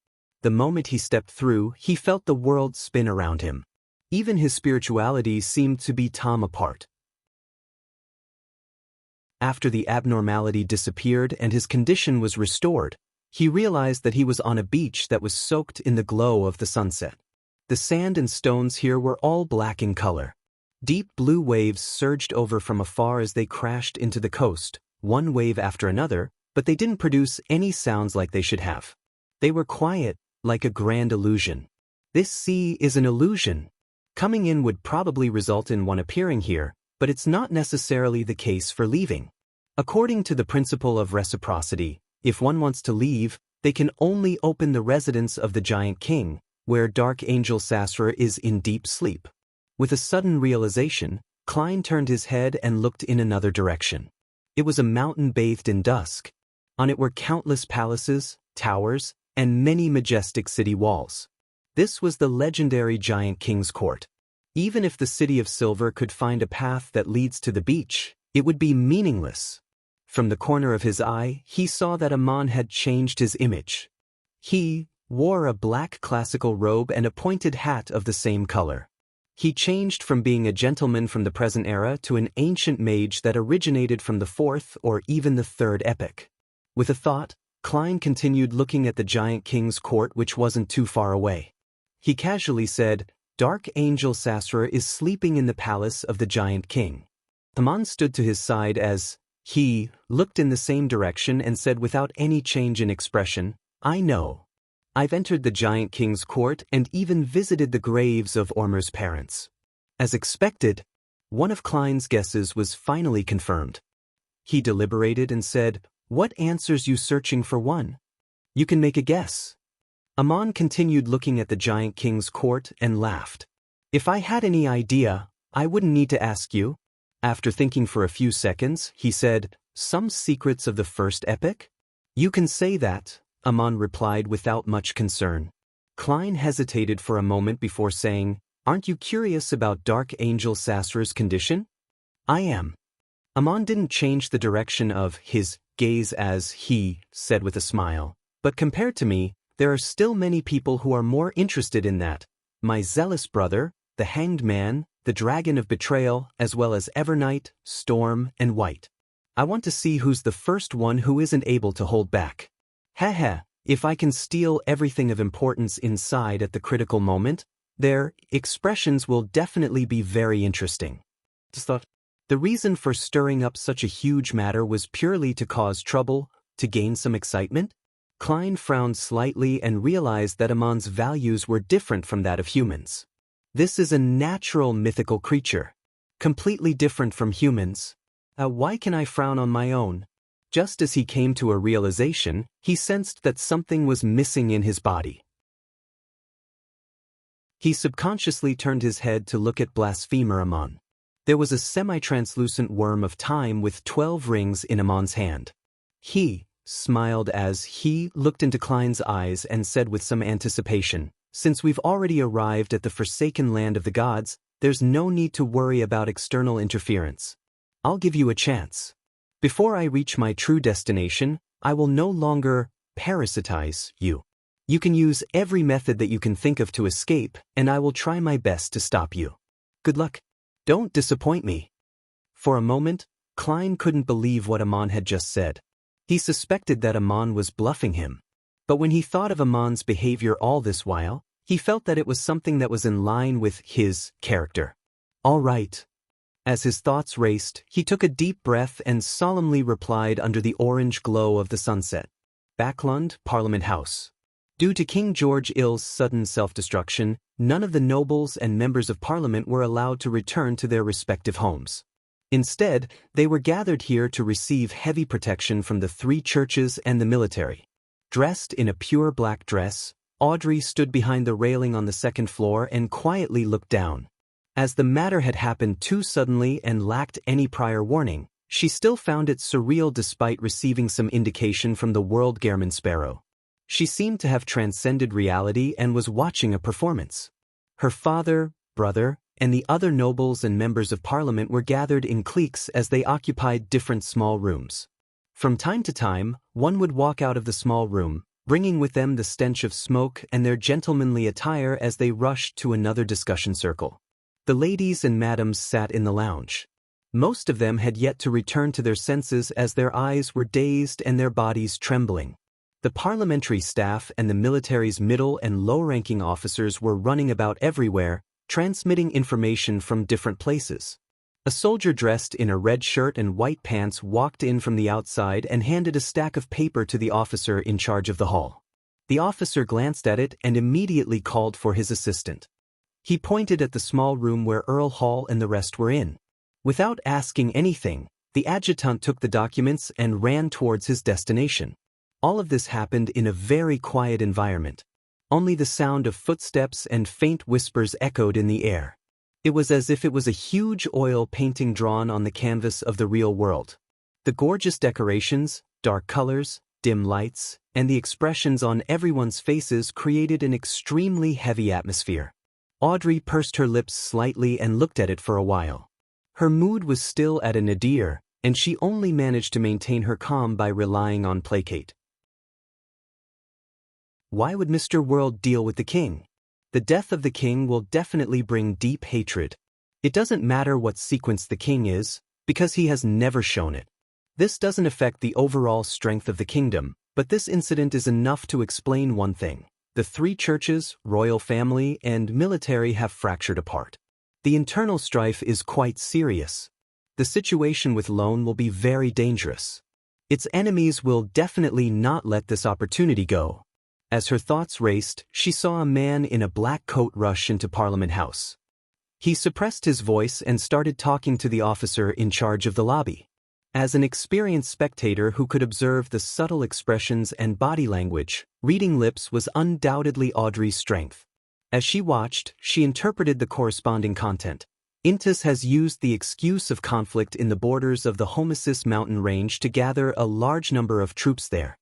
The moment he stepped through, he felt the world spin around him. Even his spirituality seemed to be torn apart. After the abnormality disappeared and his condition was restored, he realized that he was on a beach that was soaked in the glow of the sunset. The sand and stones here were all black in color. Deep blue waves surged over from afar as they crashed into the coast, one wave after another, but they didn't produce any sounds like they should have. They were quiet, like a grand illusion. This sea is an illusion. Coming in would probably result in one appearing here, but it's not necessarily the case for leaving. According to the principle of reciprocity, if one wants to leave, they can only open the residence of the Giant King, where Dark Angel Sasser is in deep sleep. With a sudden realization, Klein turned his head and looked in another direction. It was a mountain bathed in dusk. On it were countless palaces, towers, and many majestic city walls. This was the legendary Giant King's court. Even if the City of Silver could find a path that leads to the beach, it would be meaningless. From the corner of his eye, he saw that Amon had changed his image. He wore a black classical robe and a pointed hat of the same color. He changed from being a gentleman from the present era to an ancient mage that originated from the 4th or even the 3rd epoch. With a thought, Klein continued looking at the Giant King's court, which wasn't too far away. He casually said, "Dark Angel Sasser is sleeping in the palace of the Giant King." Amon stood to his side as he looked in the same direction and said without any change in expression, "I know. I've entered the Giant King's court and even visited the graves of Ormer's parents." As expected, one of Klein's guesses was finally confirmed. He deliberated and said, "What answers you searching for one? You can make a guess." Amon continued looking at the Giant King's court and laughed. "If I had any idea, I wouldn't need to ask you." After thinking for a few seconds, he said, "Some secrets of the 1st epoch?" "You can say that," Amon replied without much concern. Klein hesitated for a moment before saying, "Aren't you curious about Dark Angel Sasser's condition?" "I am." Amon didn't change the direction of his gaze as he said with a smile, "But compared to me, there are still many people who are more interested in that. My zealous brother, the Hanged Man, the Dragon of Betrayal, as well as Evernight, Storm, and White. I want to see who's the first one who isn't able to hold back. Haha, if I can steal everything of importance inside at the critical moment, their expressions will definitely be very interesting." Just thought, the reason for stirring up such a huge matter was purely to cause trouble, to gain some excitement? Klein frowned slightly and realized that Amon's values were different from that of humans. This is a natural mythical creature, completely different from humans. Why can I frown on my own? Just as he came to a realization, he sensed that something was missing in his body. He subconsciously turned his head to look at blasphemer Amon. There was a semi-translucent worm of time with 12 rings in Amon's hand. He smiled as he looked into Klein's eyes and said with some anticipation, "Since we've already arrived at the forsaken land of the gods, there's no need to worry about external interference. I'll give you a chance. Before I reach my true destination, I will no longer parasitize you. You can use every method that you can think of to escape, and I will try my best to stop you. Good luck. Don't disappoint me." For a moment, Klein couldn't believe what Amon had just said. He suspected that Amon was bluffing him. But when he thought of Amon's behavior all this while, he felt that it was something that was in line with his character. "All right." As his thoughts raced, he took a deep breath and solemnly replied under the orange glow of the sunset. Backlund, Parliament House. Due to King George II's sudden self-destruction, none of the nobles and members of Parliament were allowed to return to their respective homes. Instead, they were gathered here to receive heavy protection from the 3 churches and the military. Dressed in a pure black dress, Audrey stood behind the railing on the 2nd floor and quietly looked down. As the matter had happened too suddenly and lacked any prior warning, she still found it surreal despite receiving some indication from the world German Sparrow. She seemed to have transcended reality and was watching a performance. Her father, brother, and the other nobles and members of Parliament were gathered in cliques as they occupied different small rooms. From time to time, one would walk out of the small room, bringing with them the stench of smoke and their gentlemanly attire as they rushed to another discussion circle. The ladies and madams sat in the lounge. Most of them had yet to return to their senses as their eyes were dazed and their bodies trembling. The parliamentary staff and the military's middle and low-ranking officers were running about everywhere, transmitting information from different places. A soldier dressed in a red shirt and white pants walked in from the outside and handed a stack of paper to the officer in charge of the hall. The officer glanced at it and immediately called for his assistant. He pointed at the small room where Earl Hall and the rest were in. Without asking anything, the adjutant took the documents and ran towards his destination. All of this happened in a very quiet environment. Only the sound of footsteps and faint whispers echoed in the air. It was as if it was a huge oil painting drawn on the canvas of the real world. The gorgeous decorations, dark colors, dim lights, and the expressions on everyone's faces created an extremely heavy atmosphere. Audrey pursed her lips slightly and looked at it for a while. Her mood was still at a nadir, and she only managed to maintain her calm by relying on placate. Why would Mr. World deal with the king? The death of the king will definitely bring deep hatred. It doesn't matter what sequence the king is, because he has never shown it. This doesn't affect the overall strength of the kingdom, but this incident is enough to explain one thing. The 3 churches, royal family, and military have fractured apart. The internal strife is quite serious. The situation with Lone will be very dangerous. Its enemies will definitely not let this opportunity go. As her thoughts raced, she saw a man in a black coat rush into Parliament House. He suppressed his voice and started talking to the officer in charge of the lobby. As an experienced spectator who could observe the subtle expressions and body language, reading lips was undoubtedly Audrey's strength. As she watched, she interpreted the corresponding content. Intis has used the excuse of conflict in the borders of the Homesis mountain range to gather a large number of troops there.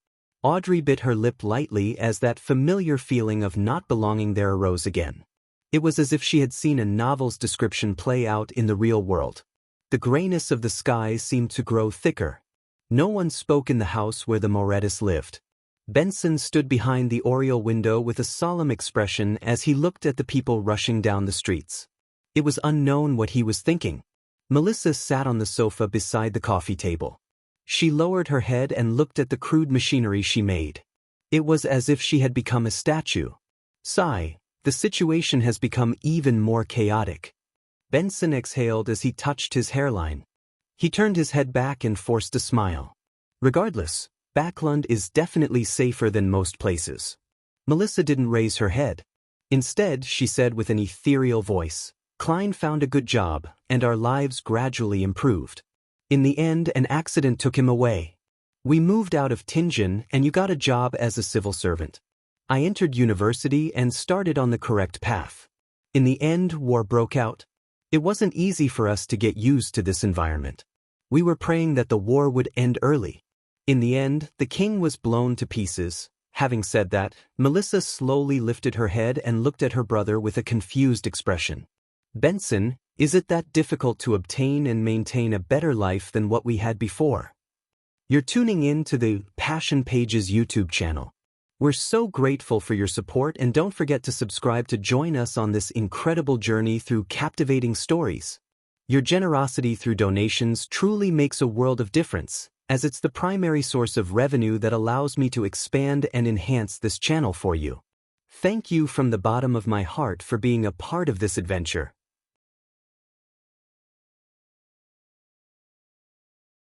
Audrey bit her lip lightly as that familiar feeling of not belonging there arose again. It was as if she had seen a novel's description play out in the real world. The grayness of the skies seemed to grow thicker. No one spoke in the house where the Moretus lived. Benson stood behind the oriel window with a solemn expression as he looked at the people rushing down the streets. It was unknown what he was thinking. Melissa sat on the sofa beside the coffee table. She lowered her head and looked at the crude machinery she made. It was as if she had become a statue. Sigh, the situation has become even more chaotic. Benson exhaled as he touched his hairline. He turned his head back and forced a smile. Regardless, Backlund is definitely safer than most places. Melissa didn't raise her head. Instead, she said with an ethereal voice, "Klein found a good job, and our lives gradually improved. In the end, an accident took him away. We moved out of Tingen and you got a job as a civil servant. I entered university and started on the correct path. In the end, war broke out. It wasn't easy for us to get used to this environment. We were praying that the war would end early. In the end, the king was blown to pieces. Having said that, Melissa slowly lifted her head and looked at her brother with a confused expression. Benson, is it that difficult to obtain and maintain a better life than what we had before? You're tuning in to the Passion Pages YouTube channel. We're so grateful for your support, and don't forget to subscribe to join us on this incredible journey through captivating stories. Your generosity through donations truly makes a world of difference, as it's the primary source of revenue that allows me to expand and enhance this channel for you. Thank you from the bottom of my heart for being a part of this adventure.